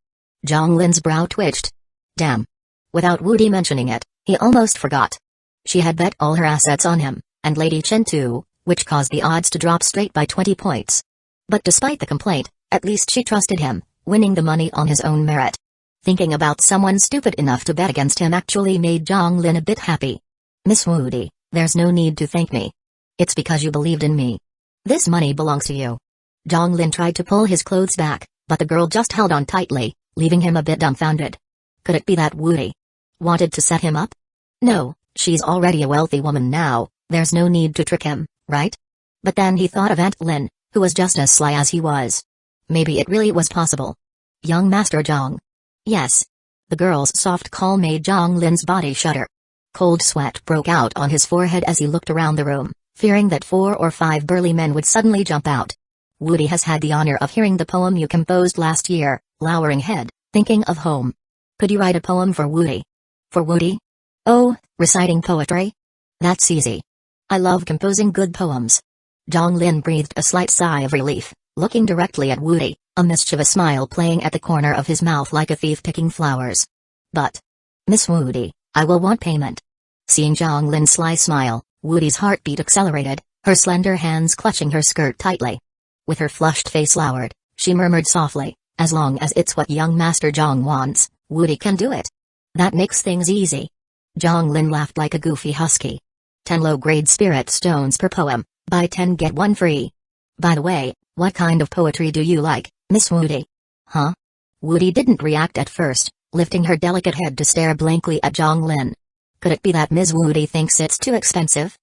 Zhonglin's brow twitched. Damn. Without Woody mentioning it, he almost forgot. She had bet all her assets on him, and Lady Chen too, which caused the odds to drop straight by 20 points. But despite the complaint, at least she trusted him, winning the money on his own merit. Thinking about someone stupid enough to bet against him actually made Zhonglin a bit happy. Miss Woody, there's no need to thank me. It's because you believed in me. This money belongs to you. Zhonglin tried to pull his clothes back, but the girl just held on tightly, leaving him a bit dumbfounded. Could it be that Woody wanted to set him up? No, she's already a wealthy woman now, there's no need to trick him, right? But then he thought of Aunt Lin, who was just as sly as he was. Maybe it really was possible. Young Master Zhong. Yes. The girl's soft call made Zhonglin's body shudder. Cold sweat broke out on his forehead as he looked around the room, fearing that 4 or 5 burly men would suddenly jump out. Woody has had the honor of hearing the poem you composed last year, lowering head, thinking of home. Could you write a poem for Woody? For Woody? Oh, reciting poetry? That's easy. I love composing good poems. Zhonglin breathed a slight sigh of relief, looking directly at Woody, a mischievous smile playing at the corner of his mouth like a thief picking flowers. But, Miss Woody, I will want payment. Seeing Zhonglin's sly smile, Woody's heartbeat accelerated, her slender hands clutching her skirt tightly. With her flushed face lowered, she murmured softly, as long as it's what young Master Zhong wants, Woody can do it. That makes things easy. Zhonglin laughed like a goofy husky. 10 low-grade spirit stones per poem, Buy 10 get 1 free. By the way, what kind of poetry do you like, Miss Woody? Huh? Woody didn't react at first, lifting her delicate head to stare blankly at Zhang Lin. Could it be that Ms. Woody thinks it's too expensive?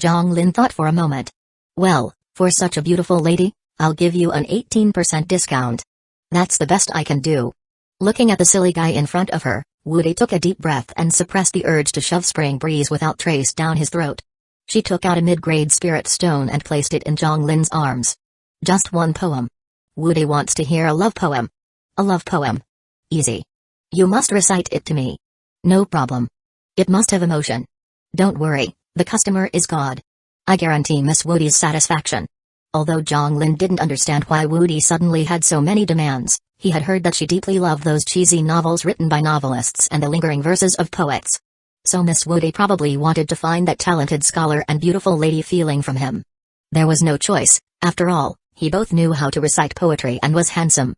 Zhang Lin thought for a moment. Well, for such a beautiful lady, I'll give you an 18% discount. That's the best I can do. Looking at the silly guy in front of her, Woody took a deep breath and suppressed the urge to shove Spring Breeze without trace down his throat. She took out a mid-grade spirit stone and placed it in Zhang Lin's arms. Just one poem. Woody wants to hear a love poem. A love poem. Easy. You must recite it to me. No problem. It must have emotion. Don't worry, the customer is God. I guarantee Miss Woody's satisfaction. Although Zhang Lin didn't understand why Woody suddenly had so many demands, he had heard that she deeply loved those cheesy novels written by novelists and the lingering verses of poets. So Miss Woody probably wanted to find that talented scholar and beautiful lady feeling from him. There was no choice, after all, he both knew how to recite poetry and was handsome.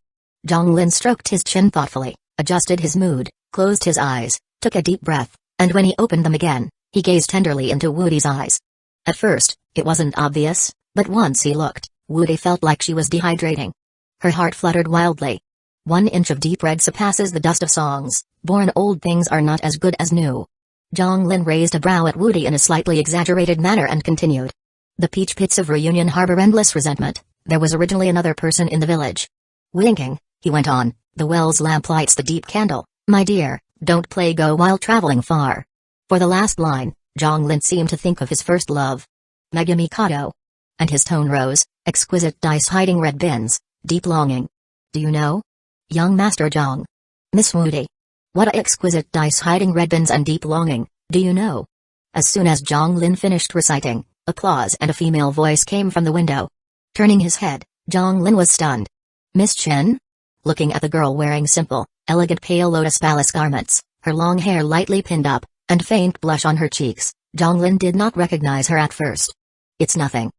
Zhang Lin stroked his chin thoughtfully, adjusted his mood, closed his eyes, took a deep breath, and when he opened them again, he gazed tenderly into Woody's eyes. At first, it wasn't obvious, but once he looked, Woody felt like she was dehydrating. Her heart fluttered wildly. 1 inch of deep red surpasses the dust of songs, born old things are not as good as new. Zhang Lin raised a brow at Woody in a slightly exaggerated manner and continued. The peach pits of reunion harbor endless resentment. There was originally another person in the village. Winking, he went on, the well's lamp lights the deep candle. My dear, don't play go while traveling far. For the last line, Zhang Lin seemed to think of his first love. Mega Mikado. And his tone rose, exquisite dice hiding red bins, deep longing. Do you know? Young Master Zhang. Miss Woody. What a exquisite dice hiding red bins and deep longing, do you know? As soon as Zhang Lin finished reciting, applause and a female voice came from the window. Turning his head, Zhang Lin was stunned. Miss Chen? Looking at the girl wearing simple, elegant pale lotus palace garments, her long hair lightly pinned up, and faint blush on her cheeks, Zhang Lin did not recognize her at first. It's nothing.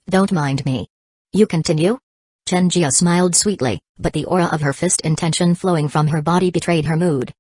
Don't mind me. You continue? Chen Jia smiled sweetly, but the aura of her fist intention flowing from her body betrayed her mood.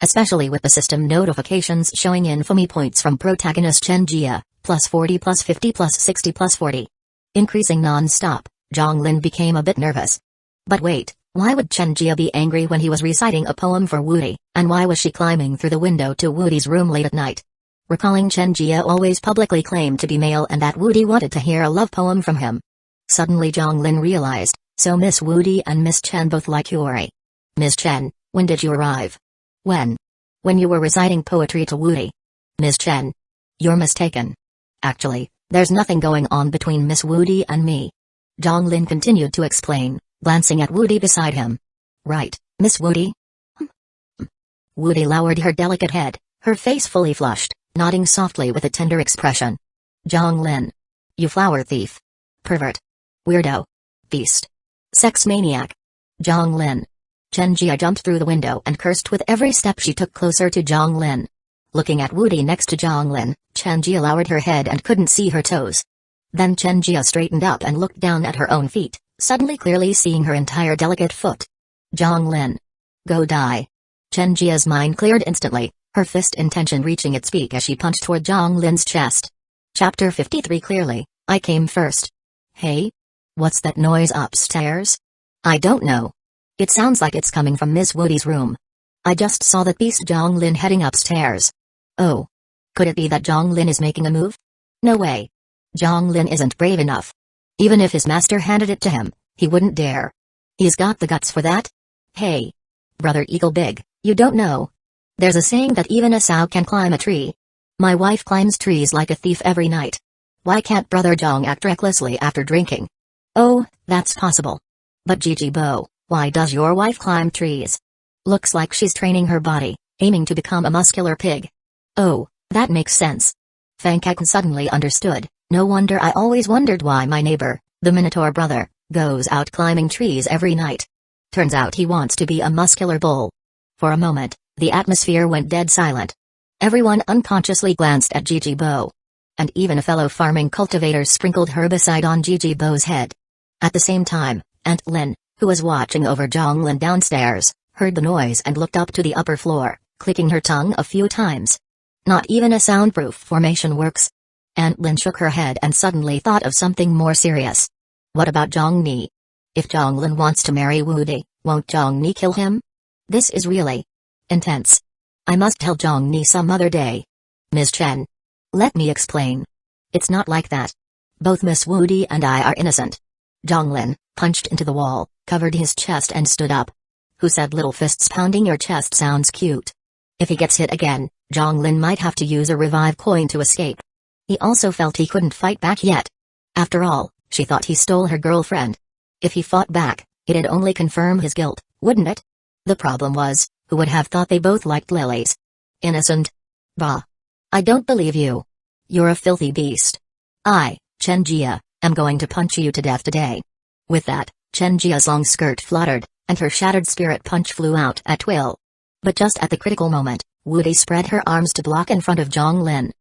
Especially with the system notifications showing infamy points from protagonist Chen Jia, +40 +50 +60 +40. Increasing non-stop, Zhang Lin became a bit nervous. But wait, why would Chen Jia be angry when he was reciting a poem for Woody, and why was she climbing through the window to Woody's room late at night? Recalling Chen Jia always publicly claimed to be male and that Woody wanted to hear a love poem from him. Suddenly Zhang Lin realized, so Miss Woody and Miss Chen both like Yuri. Miss Chen, when did you arrive? When? When you were reciting poetry to Woody. Miss Chen. You're mistaken. Actually, there's nothing going on between Miss Woody and me. Zhang Lin continued to explain, glancing at Woody beside him. Right, Miss Woody? Woody lowered her delicate head, her face fully flushed, nodding softly with a tender expression. Zhang Lin. You flower thief. Pervert. Weirdo. Beast. Sex maniac. Zhang Lin. Chen Jia jumped through the window and cursed with every step she took closer to Zhang Lin. Looking at Woody next to Zhang Lin, Chen Jia lowered her head and couldn't see her toes. Then Chen Jia straightened up and looked down at her own feet, suddenly clearly seeing her entire delicate foot. Zhang Lin. Go die. Chen Jia's mind cleared instantly, her fist intention reaching its peak as she punched toward Zhang Lin's chest. Chapter 53 Clearly, I came first. Hey? What's that noise upstairs? I don't know. It sounds like it's coming from Miss Woody's room. I just saw that beast Zhang Lin heading upstairs. Oh. Could it be that Zhang Lin is making a move? No way. Zhang Lin isn't brave enough. Even if his master handed it to him, he wouldn't dare. He's got the guts for that? Hey. Brother Eagle Big, you don't know. There's a saying that even a sow can climb a tree. My wife climbs trees like a thief every night. Why can't Brother Zhang act recklessly after drinking? Oh, that's possible. But Gigi Bo, why does your wife climb trees? Looks like she's training her body, aiming to become a muscular pig. Oh, that makes sense. Fang Kaken suddenly understood. No wonder I always wondered why my neighbor, the Minotaur brother, goes out climbing trees every night. Turns out he wants to be a muscular bull. For a moment, the atmosphere went dead silent. Everyone unconsciously glanced at Gigi Bo. And even a fellow farming cultivator sprinkled herbicide on Gigi Bo's head. At the same time, Aunt Lin, who was watching over Zhang Lin downstairs, heard the noise and looked up to the upper floor, clicking her tongue a few times. Not even a soundproof formation works. Aunt Lin shook her head and suddenly thought of something more serious. What about Zhang Ni? If Zhang Lin wants to marry Wu Di, won't Zhang Ni kill him? This is really intense. I must tell Zhang Ni some other day. Ms. Chen. Let me explain. It's not like that. Both Miss Wu Di and I are innocent. Zhang Lin punched into the wall, covered his chest and stood up. Who said little fists pounding your chest sounds cute? If he gets hit again, Zhang Lin might have to use a revive coin to escape. He also felt he couldn't fight back yet. After all, she thought he stole her girlfriend. If he fought back, it'd only confirm his guilt, wouldn't it? The problem was, who would have thought they both liked lilies? Innocent? Bah. I don't believe you. You're a filthy beast. I, Chen Jia, am going to punch you to death today. With that, Chen Jia's long skirt fluttered, and her shattered spirit punch flew out at will. But just at the critical moment, Wu Di spread her arms to block in front of Zhang Lin.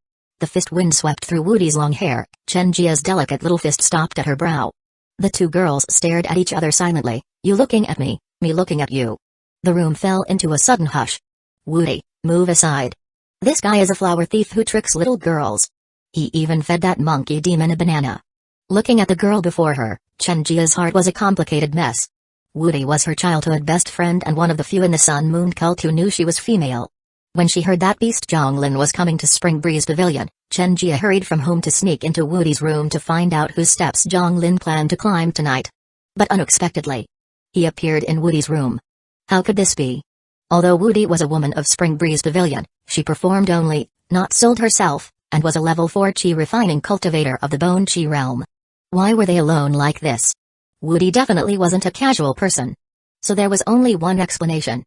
The fist wind swept through Wu Di's long hair. Chen Jia's delicate little fist stopped at her brow. The two girls stared at each other silently, you looking at me looking at you. The room fell into a sudden hush. Wu Di, move aside. This guy is a flower thief who tricks little girls. He even fed that monkey demon a banana. Looking at the girl before her, Chen Jia's heart was a complicated mess. Wu Di was her childhood best friend and one of the few in the Sun Moon cult who knew she was female. When she heard that beast Zhang Lin was coming to Spring Breeze Pavilion, Chen Jia hurried from home to sneak into Wu Di's room to find out whose steps Zhang Lin planned to climb tonight. But unexpectedly, he appeared in Wu Di's room. How could this be? Although Wu Di was a woman of Spring Breeze Pavilion, she performed only, not sold herself, and was a level 4 Qi refining cultivator of the Bone Qi realm. Why were they alone like this? Wu Di definitely wasn't a casual person. So there was only one explanation.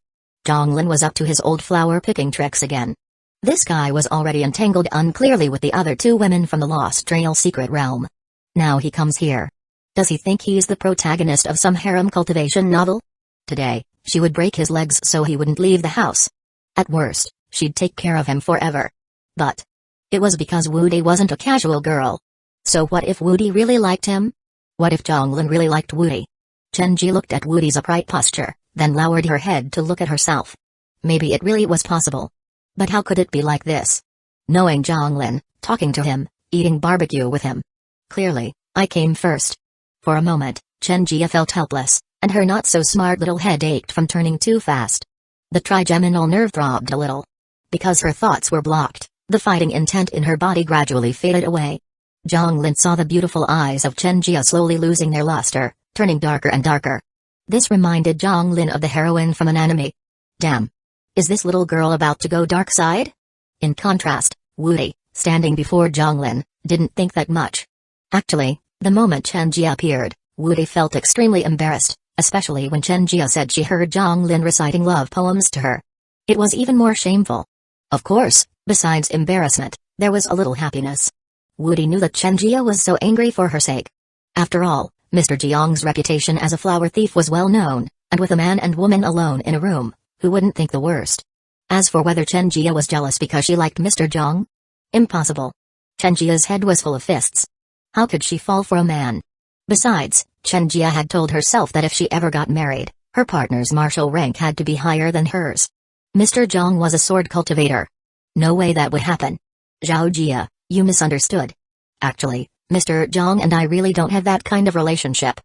Zhang Lin was up to his old flower-picking tricks again. This guy was already entangled unclearly with the other two women from the Lost Trail secret realm. Now he comes here. Does he think he's the protagonist of some harem cultivation novel? Today, she would break his legs so he wouldn't leave the house. At worst, she'd take care of him forever. But it was because Wu Di wasn't a casual girl. So what if Wu Di really liked him? What if Zhang Lin really liked Wu Di? Chen Ji looked at Wu Di's upright posture, then lowered her head to look at herself. Maybe it really was possible. But how could it be like this? Knowing Zhang Lin, talking to him, eating barbecue with him. Clearly, I came first. For a moment, Chen Jia felt helpless, and her not-so-smart little head ached from turning too fast. The trigeminal nerve throbbed a little. Because her thoughts were blocked, the fighting intent in her body gradually faded away. Zhang Lin saw the beautiful eyes of Chen Jia slowly losing their luster, turning darker and darker. This reminded Zhang Lin of the heroine from an anime. Damn. Is this little girl about to go dark side? In contrast, Wu Di, standing before Zhang Lin, didn't think that much. Actually, the moment Chen Jia appeared, Wu Di felt extremely embarrassed, especially when Chen Jia said she heard Zhang Lin reciting love poems to her. It was even more shameful. Of course, besides embarrassment, there was a little happiness. Wu Di knew that Chen Jia was so angry for her sake. After all, Mr. Jiang's reputation as a flower thief was well known, and with a man and woman alone in a room, who wouldn't think the worst? As for whether Chen Jia was jealous because she liked Mr. Jiang? Impossible. Chen Jia's head was full of fists. How could she fall for a man? Besides, Chen Jia had told herself that if she ever got married, her partner's martial rank had to be higher than hers. Mr. Jiang was a sword cultivator. No way that would happen. Zhao Jia, you misunderstood. Actually, Mr. Jiang and I really don't have that kind of relationship.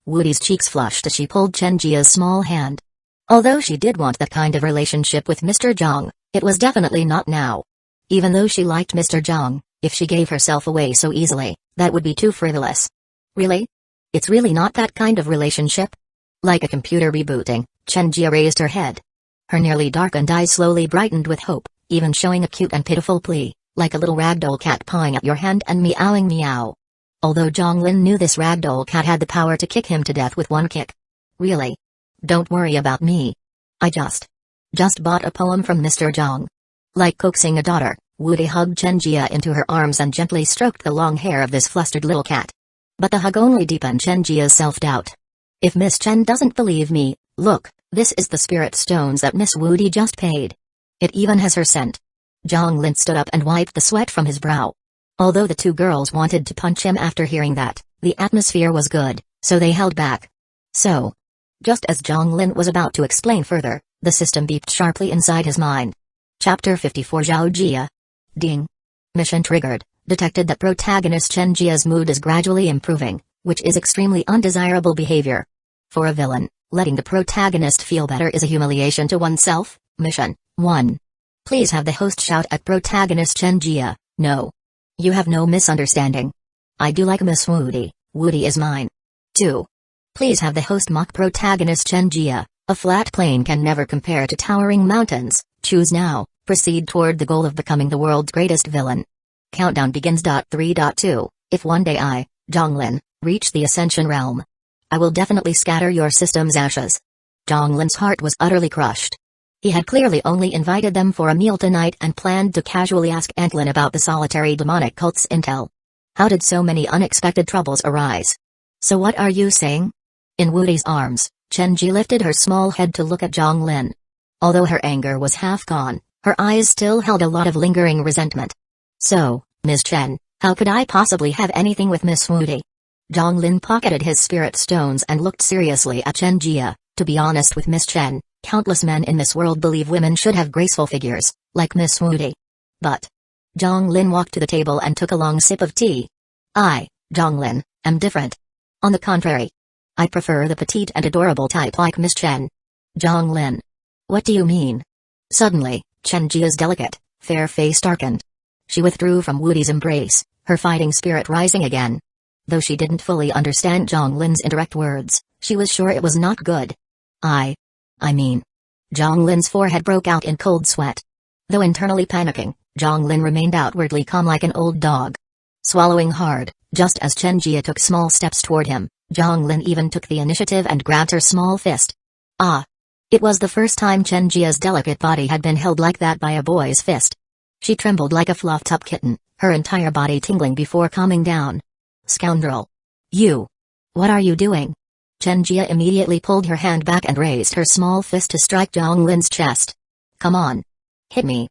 Wu Di's cheeks flushed as she pulled Chen Jia's small hand. Although she did want that kind of relationship with Mr. Jiang, it was definitely not now. Even though she liked Mr. Jiang, if she gave herself away so easily, that would be too frivolous. Really? It's really not that kind of relationship? Like a computer rebooting, Chen Jia raised her head. Her nearly darkened eyes slowly brightened with hope, even showing a cute and pitiful plea, like a little ragdoll cat pawing at your hand and meowing meow. Although Zhang Lin knew this ragdoll cat had the power to kick him to death with one kick. Really? Don't worry about me. I just bought a poem from Mr. Jiang. Like coaxing a daughter, Wu Di hugged Chen Jia into her arms and gently stroked the long hair of this flustered little cat. But the hug only deepened Chen Jia's self-doubt. If Miss Chen doesn't believe me, look, this is the spirit stones that Miss Wu Di just paid. It even has her scent. Zhang Lin stood up and wiped the sweat from his brow. Although the two girls wanted to punch him after hearing that, the atmosphere was good, so they held back. So, just as Zhang Lin was about to explain further, the system beeped sharply inside his mind. Chapter 54 Zhao Jia. Ding. Mission triggered. detected that protagonist Chen Jia's mood is gradually improving, which is extremely undesirable behavior. For a villain, letting the protagonist feel better is a humiliation to oneself. Mission 1. Please have the host shout at protagonist Chen Jia, "No. You have no misunderstanding. I do like Miss Woody, Woody is mine." 2. Please have the host mock protagonist Chen Jia, "A flat plane can never compare to towering mountains, choose now, proceed toward the goal of becoming the world's greatest villain." Countdown begins. 3.2 If one day I, Zhonglin, reach the Ascension Realm, I will definitely scatter your system's ashes. Zhonglin's heart was utterly crushed. He had clearly only invited them for a meal tonight and planned to casually ask Antlin about the solitary demonic cult's intel. How did so many unexpected troubles arise? "So what are you saying?" In Woody's arms, Chen Ji lifted her small head to look at Zhonglin. Although her anger was half gone, her eyes still held a lot of lingering resentment. "So, Ms. Chen, how could I possibly have anything with Miss Woody?" Zhonglin pocketed his spirit stones and looked seriously at Chen Jia. "To be honest with Miss Chen, countless men in this world believe women should have graceful figures, like Miss Woody. But..." Zhonglin walked to the table and took a long sip of tea. "I, Zhonglin, am different. On the contrary. I prefer the petite and adorable type like Miss Chen." "Zhonglin. What do you mean?" Suddenly, Chen Jia's delicate, fair face darkened. She withdrew from Woody's embrace, her fighting spirit rising again. Though she didn't fully understand Zhonglin's indirect words, she was sure it was not good. I mean... Zhonglin's forehead broke out in cold sweat. Though internally panicking, Zhonglin remained outwardly calm like an old dog. Swallowing hard, just as Chen Jia took small steps toward him, Zhonglin even took the initiative and grabbed her small fist. Ah! It was the first time Chen Jia's delicate body had been held like that by a boy's fist. She trembled like a fluffed-up kitten, her entire body tingling before calming down. "Scoundrel! You! What are you doing?" Chen Jia immediately pulled her hand back and raised her small fist to strike Zhonglin's chest. "Come on. Hit me."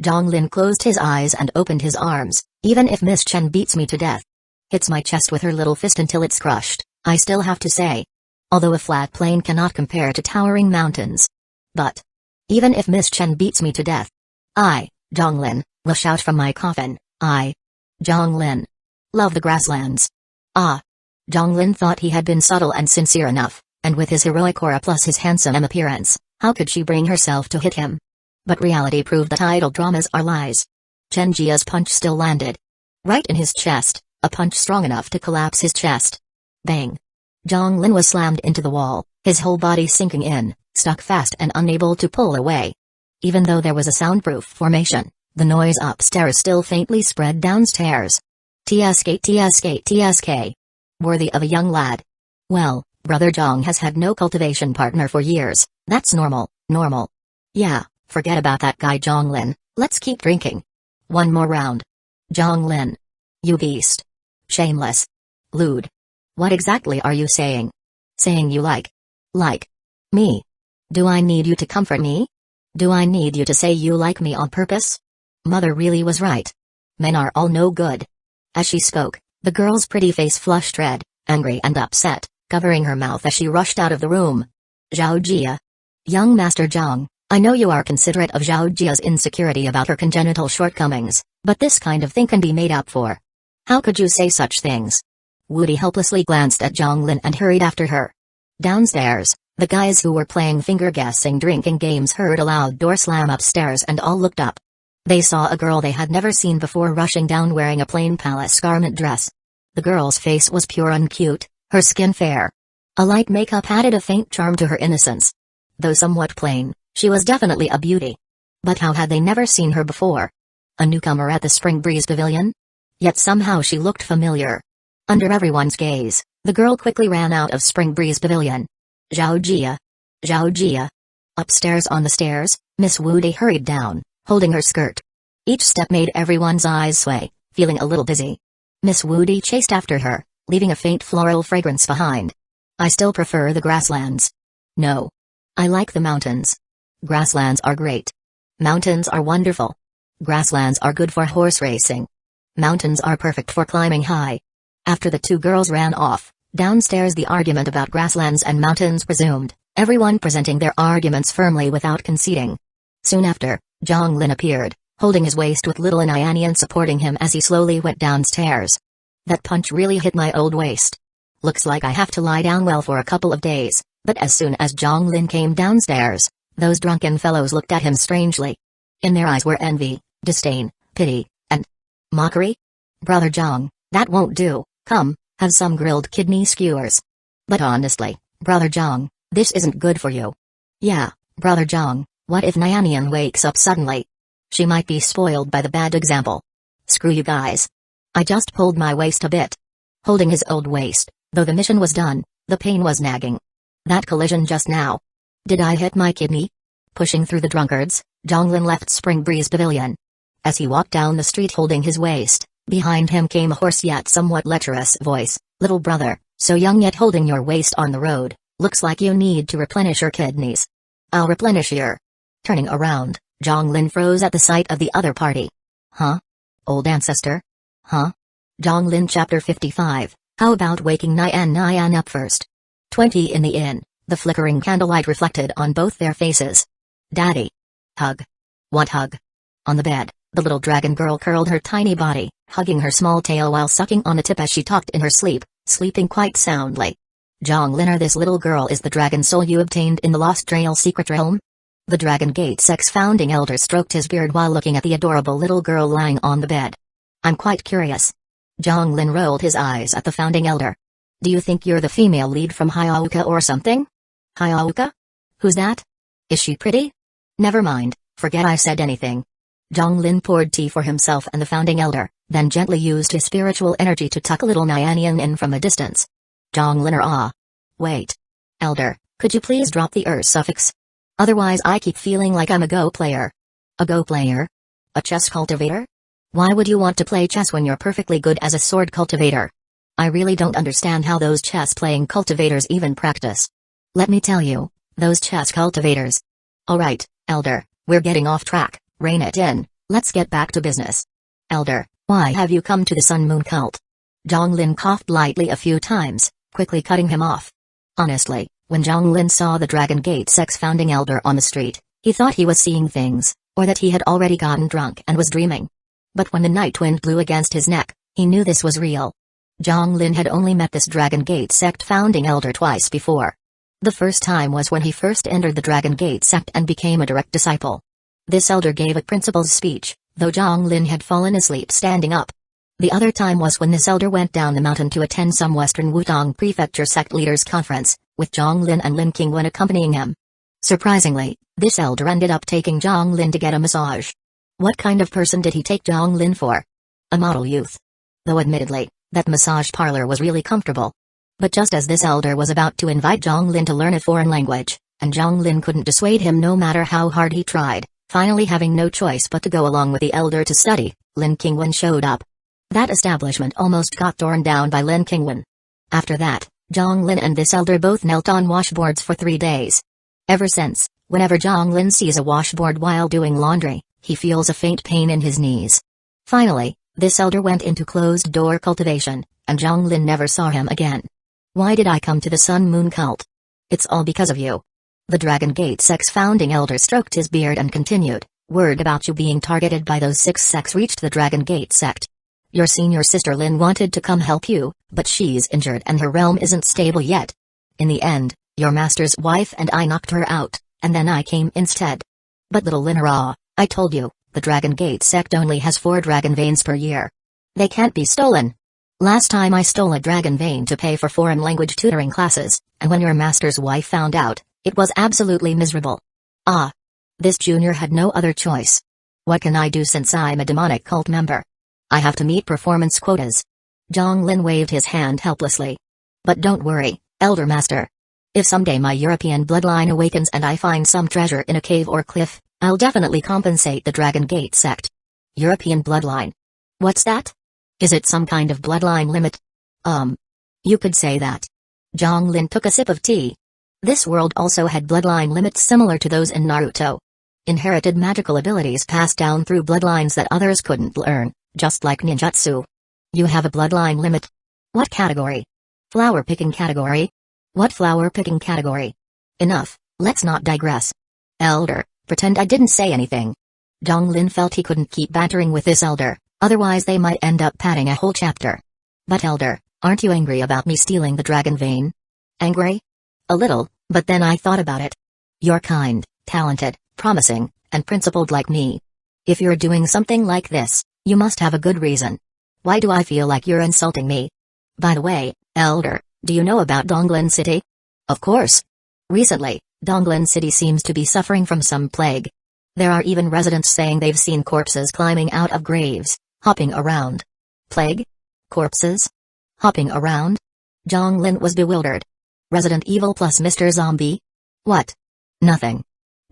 Zhonglin closed his eyes and opened his arms. "Even if Miss Chen beats me to death, hits my chest with her little fist until it's crushed, I still have to say. Although a flat plane cannot compare to towering mountains. But even if Miss Chen beats me to death, I, Zhonglin, will shout from my coffin, I, Zhonglin, love the grasslands." Ah! Zhonglin thought he had been subtle and sincere enough, and with his heroic aura plus his handsome appearance, how could she bring herself to hit him? But reality proved that idle dramas are lies. Chen Jia's punch still landed. Right in his chest, a punch strong enough to collapse his chest. Bang! Zhonglin was slammed into the wall, his whole body sinking in, stuck fast and unable to pull away. Even though there was a soundproof formation, the noise upstairs still faintly spread downstairs. "TSK TSK TSK. Worthy of a young lad. Well, Brother Zhong has had no cultivation partner for years, that's normal, normal. Yeah, forget about that guy Zhonglin, let's keep drinking. One more round. Zhonglin. You beast. Shameless. Lewd. What exactly are you saying? Saying you like me? Do I need you to comfort me? Do I need you to say you like me on purpose? Mother really was right. Men are all no good." As she spoke, the girl's pretty face flushed red, angry and upset, covering her mouth as she rushed out of the room. "Zhao Jia. Young Master Zhang, I know you are considerate of Zhao Jia's insecurity about her congenital shortcomings, but this kind of thing can be made up for. How could you say such things?" Woody helplessly glanced at Zhonglin and hurried after her. Downstairs, the guys who were playing finger-guessing drinking games heard a loud door slam upstairs and all looked up. They saw a girl they had never seen before rushing down wearing a plain palace garment dress. The girl's face was pure and cute, her skin fair. A light makeup added a faint charm to her innocence. Though somewhat plain, she was definitely a beauty. But how had they never seen her before? A newcomer at the Spring Breeze Pavilion? Yet somehow she looked familiar. Under everyone's gaze, the girl quickly ran out of Spring Breeze Pavilion. "Zhao Jia. Zhao Jia." Upstairs on the stairs, Miss Woody hurried down, holding her skirt. Each step made everyone's eyes sway, feeling a little dizzy. Miss Woody chased after her, leaving a faint floral fragrance behind. "I still prefer the grasslands. No. I like the mountains. Grasslands are great. Mountains are wonderful. Grasslands are good for horse racing. Mountains are perfect for climbing high." After the two girls ran off, downstairs the argument about grasslands and mountains resumed, everyone presenting their arguments firmly without conceding. Soon after, Zhonglin appeared, holding his waist with little Nyan supporting him as he slowly went downstairs. That punch really hit my old waist. Looks like I have to lie down well for a couple of days, but as soon as Zhonglin came downstairs, those drunken fellows looked at him strangely. In their eyes were envy, disdain, pity, and mockery. Brother Zhong, that won't do, come, have some grilled kidney skewers. But honestly, Brother Zhong, this isn't good for you. Yeah, Brother Zhong, what if Nyan wakes up suddenly? She might be spoiled by the bad example. Screw you guys. I just pulled my waist a bit. Holding his old waist, though the mission was done, the pain was nagging. That collision just now. Did I hit my kidney? Pushing through the drunkards, Zhonglin left Spring Breeze Pavilion. As he walked down the street holding his waist, behind him came a hoarse yet somewhat lecherous voice. Little brother, so young yet holding your waist on the road, looks like you need to replenish your kidneys. I'll replenish your. Turning around, Zhonglin froze at the sight of the other party. Huh? Old ancestor? Huh? Zhonglin Chapter 55, how about waking Nyan up first? 20 in the inn, the flickering candlelight reflected on both their faces. Daddy. Hug. What hug? On the bed, the little dragon girl curled her tiny body, hugging her small tail while sucking on a tip as she talked in her sleep, sleeping quite soundly. Zhonglin, this little girl is the dragon soul you obtained in the Lost Trail secret realm? The Dragon Gate Sex founding elder stroked his beard while looking at the adorable little girl lying on the bed. I'm quite curious. Zhonglin rolled his eyes at the founding elder. Do you think you're the female lead from Hyauka or something? Hyauka? Who's that? Is she pretty? Never mind, forget I said anything. Zhonglin poured tea for himself and the founding elder, then gently used his spiritual energy to tuck little Nyan in from a distance. Zhonglin Wait. Elder, could you please drop the suffix? Otherwise I keep feeling like I'm a Go player. A Go player? A chess cultivator? Why would you want to play chess when you're perfectly good as a sword cultivator? I really don't understand how those chess-playing cultivators even practice. Let me tell you, those chess cultivators. Alright, Elder, we're getting off track, rein it in, let's get back to business. Elder, why have you come to the Sun Moon cult? Zhonglin coughed lightly a few times, quickly cutting him off. Honestly, when Zhonglin saw the Dragon Gate Sex founding elder on the street, he thought he was seeing things, or that he had already gotten drunk and was dreaming. But when the night wind blew against his neck, he knew this was real. Zhonglin had only met this Dragon Gate Sect founding elder twice before. The first time was when he first entered the Dragon Gate Sect and became a direct disciple. This elder gave a principal's speech, though Zhonglin had fallen asleep standing up. The other time was when this elder went down the mountain to attend some Western Wutong Prefecture sect leaders conference, with Zhonglin and Lin Qingwen accompanying him. Surprisingly, this elder ended up taking Zhonglin to get a massage. What kind of person did he take Zhonglin for? A model youth. Though admittedly, that massage parlor was really comfortable. But just as this elder was about to invite Zhonglin to learn a foreign language, and Zhonglin couldn't dissuade him no matter how hard he tried, finally having no choice but to go along with the elder to study, Lin Qingwen showed up. That establishment almost got torn down by Lin Qingwen. After that, Zhonglin and this elder both knelt on washboards for 3 days. Ever since, whenever Zhonglin sees a washboard while doing laundry, he feels a faint pain in his knees. Finally, this elder went into closed-door cultivation, and Zhonglin never saw him again. Why did I come to the Sun Moon cult? It's all because of you. The Dragon Gate Sex founding elder stroked his beard and continued, word about you being targeted by those 6 sects reached the Dragon Gate sect. Your senior sister Lin wanted to come help you, but she's injured and her realm isn't stable yet. In the end, your master's wife and I knocked her out, and then I came instead. But little Lin, I told you, the Dragon Gate sect only has 4 dragon veins per year. They can't be stolen. Last time I stole a dragon vein to pay for foreign language tutoring classes, and when your master's wife found out, it was absolutely miserable. This junior had no other choice. What can I do since I'm a demonic cult member? I have to meet performance quotas. Zhonglin waved his hand helplessly. But don't worry, Elder Master. If someday my European bloodline awakens and I find some treasure in a cave or cliff, I'll definitely compensate the Dragon Gate sect. European bloodline. What's that? Is it some kind of bloodline limit? You could say that. Zhonglin took a sip of tea. This world also had bloodline limits similar to those in Naruto. Inherited magical abilities passed down through bloodlines that others couldn't learn, just like ninjutsu. You have a bloodline limit. What category? Flower picking category? What flower picking category? Enough, let's not digress. Elder, pretend I didn't say anything. Lin felt he couldn't keep bantering with this elder, otherwise they might end up padding a whole chapter. But elder, aren't you angry about me stealing the dragon vein? Angry? A little, but then I thought about it. You're kind, talented, promising, and principled like me. If you're doing something like this, you must have a good reason. Why do I feel like you're insulting me? By the way, elder, do you know about Donglin City? Of course. Recently, Donglin City seems to be suffering from some plague. There are even residents saying they've seen corpses climbing out of graves, hopping around. Plague? Corpses? Hopping around? Lin was bewildered. Resident Evil plus Mr. Zombie? What? Nothing.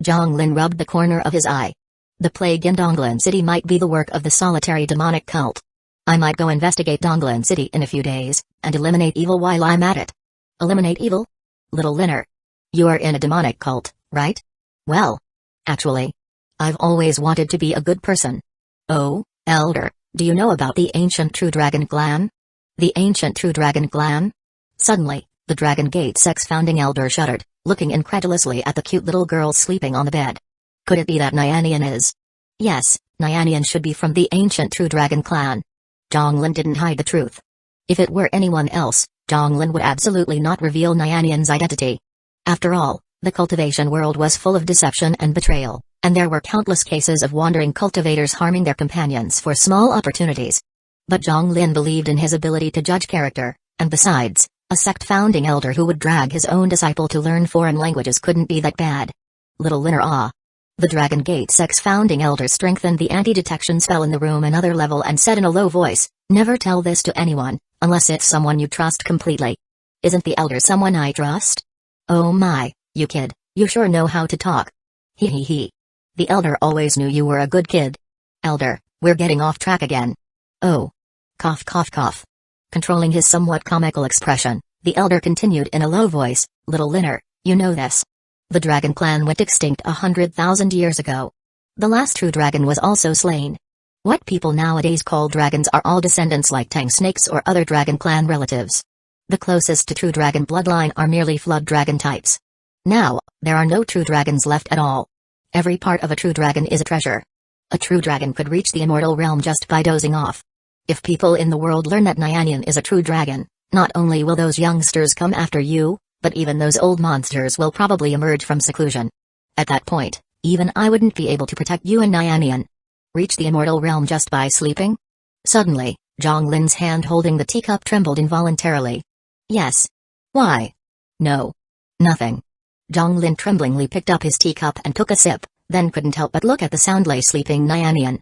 Lin rubbed the corner of his eye. The plague in Donglin City might be the work of the solitary demonic cult. I might go investigate Donglin City in a few days, and eliminate evil while I'm at it. Eliminate evil? Little Linner. You are in a demonic cult, right? Well. Actually. I've always wanted to be a good person. Oh, elder, do you know about the ancient True Dragon clan? The ancient True Dragon clan? Suddenly, the Dragon Gate Sex founding elder shuddered, looking incredulously at the cute little girl sleeping on the bed. Could it be that Nyanian is? Yes, Nyanian should be from the ancient True Dragon clan. Lin didn't hide the truth. If it were anyone else, Lin would absolutely not reveal Nyanian's identity. After all, the cultivation world was full of deception and betrayal, and there were countless cases of wandering cultivators harming their companions for small opportunities. But Lin believed in his ability to judge character, and besides, a sect founding elder who would drag his own disciple to learn foreign languages couldn't be that bad. Little Linner ah. The Dragon Gate Sex founding elder strengthened the anti-detection spell in the room another level and said in a low voice, never tell this to anyone, unless it's someone you trust completely. Isn't the elder someone I trust? Oh my, you kid, you sure know how to talk. Hee hee hee. The elder always knew you were a good kid. Elder, we're getting off track again. Oh. Cough cough cough. Controlling his somewhat comical expression, the elder continued in a low voice, Little Linner, you know this. The dragon clan went extinct 100,000 years ago. The last true dragon was also slain. What people nowadays call dragons are all descendants like tang snakes or other dragon clan relatives. The closest to true dragon bloodline are merely flood dragon types. Now, there are no true dragons left at all. Every part of a true dragon is a treasure. A true dragon could reach the immortal realm just by dozing off. If people in the world learn that Nyanian is a true dragon, not only will those youngsters come after you, but even those old monsters will probably emerge from seclusion. At that point, even I wouldn't be able to protect you and Nyanian. Reach the immortal realm just by sleeping? Suddenly, Lin's hand holding the teacup trembled involuntarily. Yes. Why? No. Nothing. Lin tremblingly picked up his teacup and took a sip, then couldn't help but look at the soundly sleeping Nyanian.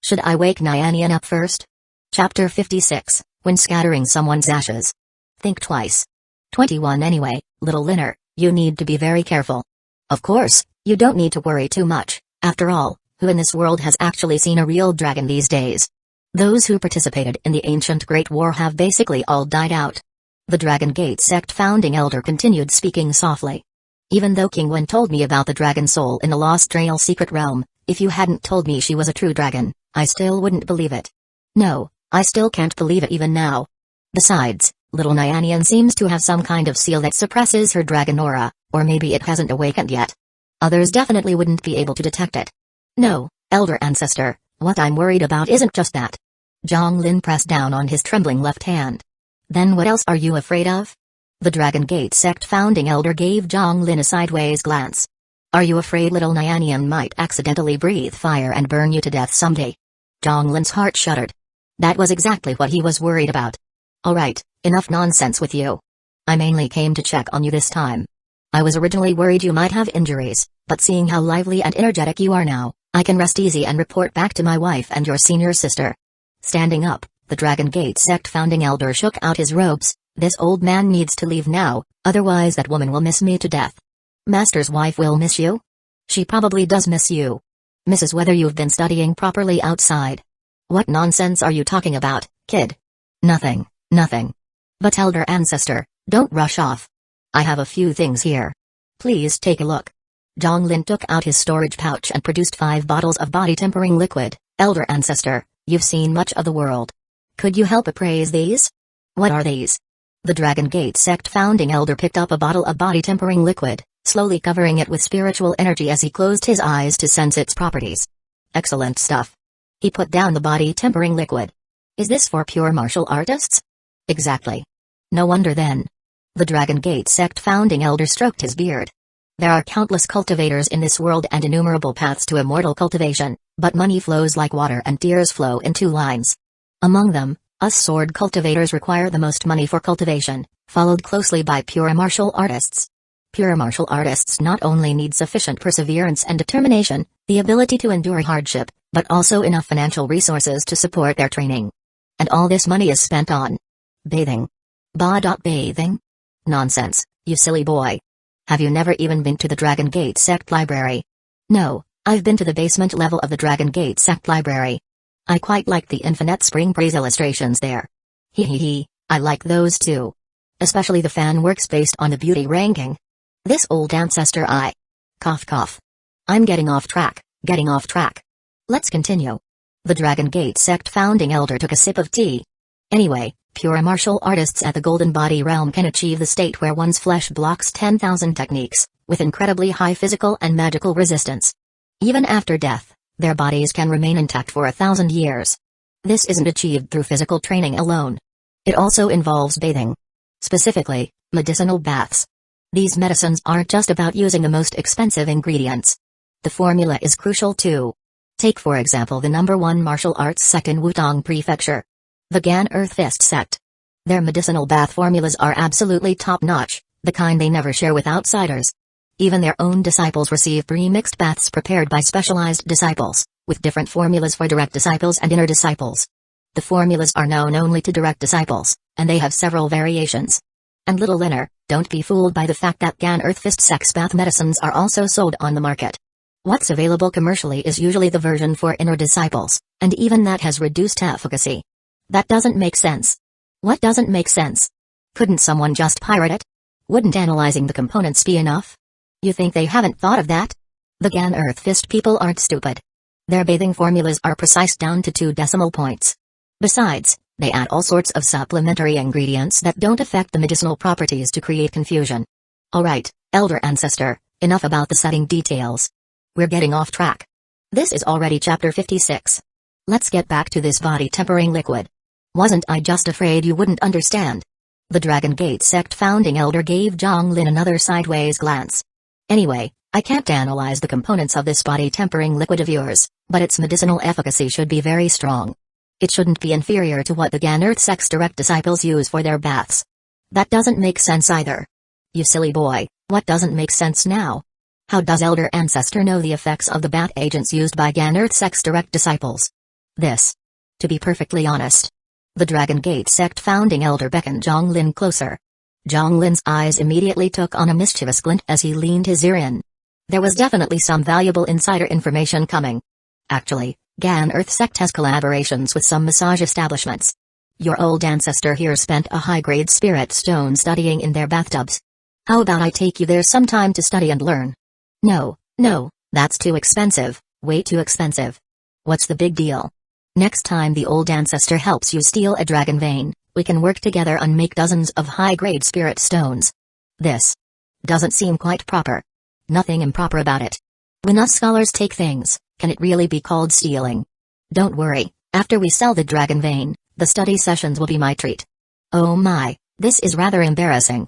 Should I wake Nyanian up first? Chapter 56, When Scattering Someone's Ashes. Think twice. 21 Anyway, Little Linner, you need to be very careful. Of course, you don't need to worry too much, after all, who in this world has actually seen a real dragon these days? Those who participated in the ancient Great War have basically all died out. The Dragon Gate sect founding elder continued speaking softly. Even though King Wen told me about the dragon soul in the Lost Trail secret realm, if you hadn't told me she was a true dragon, I still wouldn't believe it. No, I still can't believe it even now. Besides, little Nyanian seems to have some kind of seal that suppresses her dragon aura, or maybe it hasn't awakened yet. Others definitely wouldn't be able to detect it. No, elder ancestor, what I'm worried about isn't just that. Lin pressed down on his trembling left hand. Then what else are you afraid of? The Dragon Gate sect founding elder gave Lin a sideways glance. Are you afraid little Nyanian might accidentally breathe fire and burn you to death someday? Lin's heart shuddered. That was exactly what he was worried about. Alright, enough nonsense with you. I mainly came to check on you this time. I was originally worried you might have injuries, but seeing how lively and energetic you are now, I can rest easy and report back to my wife and your senior sister. Standing up, the Dragon Gate sect founding elder shook out his robes. This old man needs to leave now, otherwise that woman will miss me to death. Master's wife will miss you? She probably does miss you. Misses whether you've been studying properly outside. What nonsense are you talking about, kid? Nothing, nothing. But elder ancestor, don't rush off. I have a few things here. Please take a look. Lin took out his storage pouch and produced 5 bottles of body-tempering liquid. Elder ancestor, you've seen much of the world. Could you help appraise these? What are these? The Dragon Gate sect founding elder picked up a bottle of body-tempering liquid, slowly covering it with spiritual energy as he closed his eyes to sense its properties. Excellent stuff. He put down the body-tempering liquid. Is this for pure martial artists? Exactly. No wonder then. The Dragon Gate sect founding elder stroked his beard. There are countless cultivators in this world and innumerable paths to immortal cultivation, but money flows like water and tears flow in two lines. Among them, us sword cultivators require the most money for cultivation, followed closely by pure martial artists. Pure martial artists not only need sufficient perseverance and determination, the ability to endure hardship, but also enough financial resources to support their training. And all this money is spent on bathing. Bathing? Nonsense, you silly boy. Have you never even been to the Dragon Gate sect library? No, I've been to the basement level of the Dragon Gate sect library. I quite like the Infinite Spring Breeze illustrations there. Hee, I like those too. Especially the fan works based on the beauty ranking. This old ancestor Cough. I'm getting off track. Let's continue. The Dragon Gate sect founding elder took a sip of tea. Anyway, pure martial artists at the Golden Body realm can achieve the state where one's flesh blocks 10,000 techniques, with incredibly high physical and magical resistance. Even after death, their bodies can remain intact for 1,000 years. This isn't achieved through physical training alone. It also involves bathing. Specifically, medicinal baths. These medicines aren't just about using the most expensive ingredients. The formula is crucial too. Take for example the #1 martial arts sect in Wutong Prefecture. The Gan Earth Fist sect. Their medicinal bath formulas are absolutely top-notch, the kind they never share with outsiders. Even their own disciples receive pre-mixed baths prepared by specialized disciples, with different formulas for direct disciples and inner disciples. The formulas are known only to direct disciples, and they have several variations. And little Linner, don't be fooled by the fact that Gan Earth Fist sect's bath medicines are also sold on the market. What's available commercially is usually the version for inner disciples, and even that has reduced efficacy. That doesn't make sense. What doesn't make sense? Couldn't someone just pirate it? Wouldn't analyzing the components be enough? You think they haven't thought of that? The Gan Earth Fist people aren't stupid. Their bathing formulas are precise down to 2 decimal points. Besides, they add all sorts of supplementary ingredients that don't affect the medicinal properties to create confusion. Alright, Elder Ancestor, enough about the setting details. We're getting off track. This is already chapter 56. Let's get back to this body-tempering liquid. Wasn't I just afraid you wouldn't understand? The Dragon Gate sect founding elder gave Zhang Lin another sideways glance. Anyway, I can't analyze the components of this body-tempering liquid of yours, but its medicinal efficacy should be very strong. It shouldn't be inferior to what the Gan Earth sect's direct disciples use for their baths. That doesn't make sense either. You silly boy, what doesn't make sense now? How does Elder Ancestor know the effects of the bath agents used by Gan Earth sect's direct disciples? This. To be perfectly honest. The Dragon Gate sect founding elder beckoned Zhang Lin closer. Zhang Lin's eyes immediately took on a mischievous glint as he leaned his ear in. There was definitely some valuable insider information coming. Actually, Gan Earth sect has collaborations with some massage establishments. Your old ancestor here spent a high-grade spirit stone studying in their bathtubs. How about I take you there sometime to study and learn? No, that's too expensive, way too expensive. What's the big deal? Next time the old ancestor helps you steal a dragon vein, we can work together and make dozens of high-grade spirit stones. This doesn't seem quite proper. Nothing improper about it. When us scholars take things, can it really be called stealing? Don't worry, after we sell the dragon vein, the study sessions will be my treat. Oh my, this is rather embarrassing.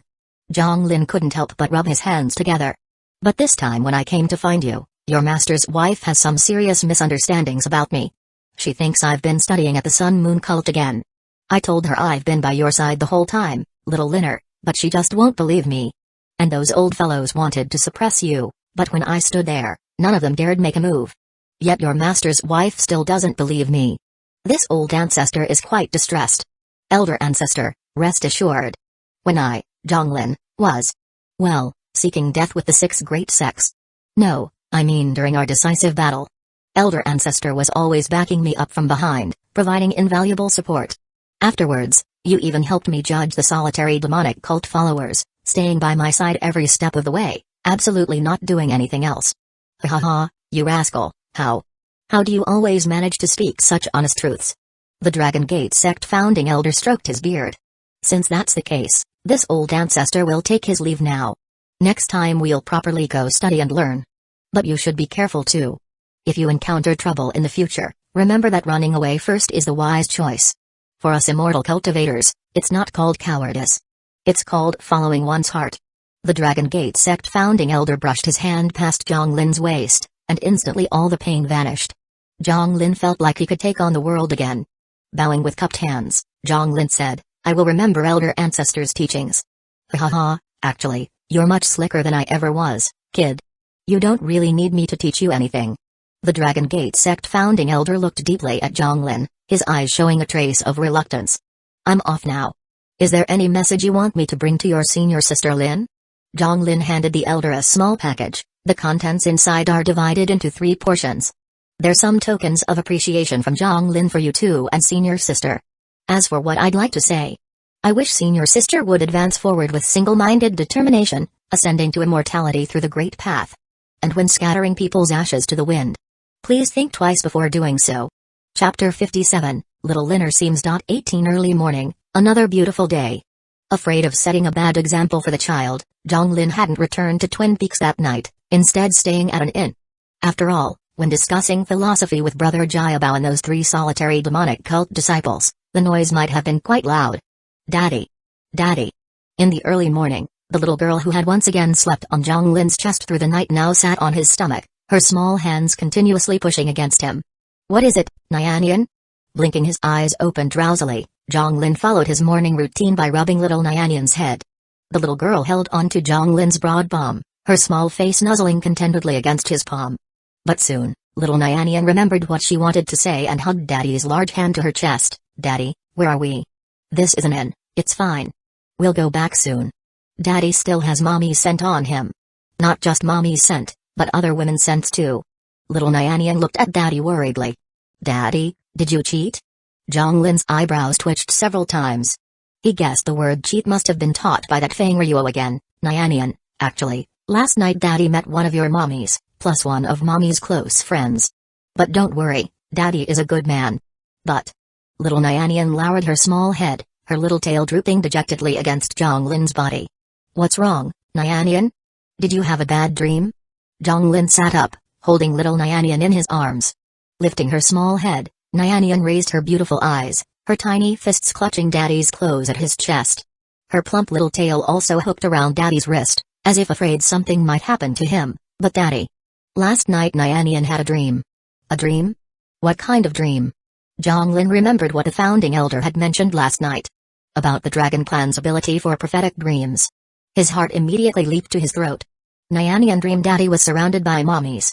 Zhang Lin couldn't help but rub his hands together. But this time when I came to find you, your master's wife has some serious misunderstandings about me. She thinks I've been studying at the Sun Moon cult again. I told her I've been by your side the whole time, little Linner, but she just won't believe me. And those old fellows wanted to suppress you, but when I stood there, none of them dared make a move. Yet your master's wife still doesn't believe me. This old ancestor is quite distressed. Elder Ancestor, rest assured. When I, Zhang Lin, was, well, seeking death with the 6 great sects. No, I mean during our decisive battle. Elder Ancestor was always backing me up from behind, providing invaluable support. Afterwards, you even helped me judge the solitary demonic cult followers, staying by my side every step of the way, absolutely not doing anything else. Ha, you rascal, how do you always manage to speak such honest truths? The Dragon Gate sect founding elder stroked his beard. Since that's the case, this old ancestor will take his leave now. Next time we'll properly go study and learn. But you should be careful too. If you encounter trouble in the future, remember that running away first is the wise choice. For us immortal cultivators, it's not called cowardice. It's called following one's heart. The Dragon Gate sect founding elder brushed his hand past Zhang Lin's waist, and instantly all the pain vanished. Zhang Lin felt like he could take on the world again. Bowing with cupped hands, Zhang Lin said, "I will remember elder ancestors' teachings." "Ha, actually, you're much slicker than I ever was, kid. You don't really need me to teach you anything." The Dragon Gate sect founding elder looked deeply at Zhang Lin, his eyes showing a trace of reluctance. "I'm off now. Is there any message you want me to bring to your senior sister Lin?" Zhang Lin handed the elder a small package. The contents inside are divided into 3 portions. There's some tokens of appreciation from Zhang Lin for you too and senior sister. As for what I'd like to say, I wish senior sister would advance forward with single-minded determination, ascending to immortality through the great path. And when scattering people's ashes to the wind, please think twice before doing so. Chapter 57, Little Linner Seems. 18 Early morning, another beautiful day. Afraid of setting a bad example for the child, Zhang Lin hadn't returned to Twin Peaks that night, instead staying at an inn. After all, when discussing philosophy with Brother Jiabao and those 3 solitary demonic cult disciples, the noise might have been quite loud. "Daddy! Daddy!" In the early morning, the little girl who had once again slept on Zhang Lin's chest through the night now sat on his stomach, her small hands continuously pushing against him. "What is it, Nyanyan?" Blinking his eyes open drowsily, Zhang Lin followed his morning routine by rubbing little Nyanyan's head. The little girl held onto Zhang Lin's broad palm, her small face nuzzling contentedly against his palm. But soon, little Nyanyan remembered what she wanted to say and hugged Daddy's large hand to her chest. "Daddy, where are we?" "This is an inn, it's fine. We'll go back soon. Daddy still has Mommy's scent on him. Not just Mommy's scent, but other women's scents too." Little Nyanyan looked at Daddy worriedly. "Daddy, did you cheat?" Zhang Lin's eyebrows twitched several times. He guessed the word cheat must have been taught by that Feng Ryuo again. "Nyanyan, actually, last night Daddy met one of your mommies, plus one of Mommy's close friends. But don't worry, Daddy is a good man." "But..." Little Nyanyan lowered her small head, her little tail drooping dejectedly against Zhang Lin's body. "What's wrong, Nyanyan? Did you have a bad dream?" Zhang Lin sat up, holding little Nyanyan in his arms. Lifting her small head, Nyanyan raised her beautiful eyes, her tiny fists clutching Daddy's clothes at his chest. Her plump little tail also hooked around Daddy's wrist, as if afraid something might happen to him. "But Daddy, last night Nyanyan had a dream." "A dream? What kind of dream?" Zhang Lin remembered what the founding elder had mentioned last night. About the Dragon Clan's ability for prophetic dreams. His heart immediately leaped to his throat. Nyanyan dreamed Daddy was surrounded by mommies.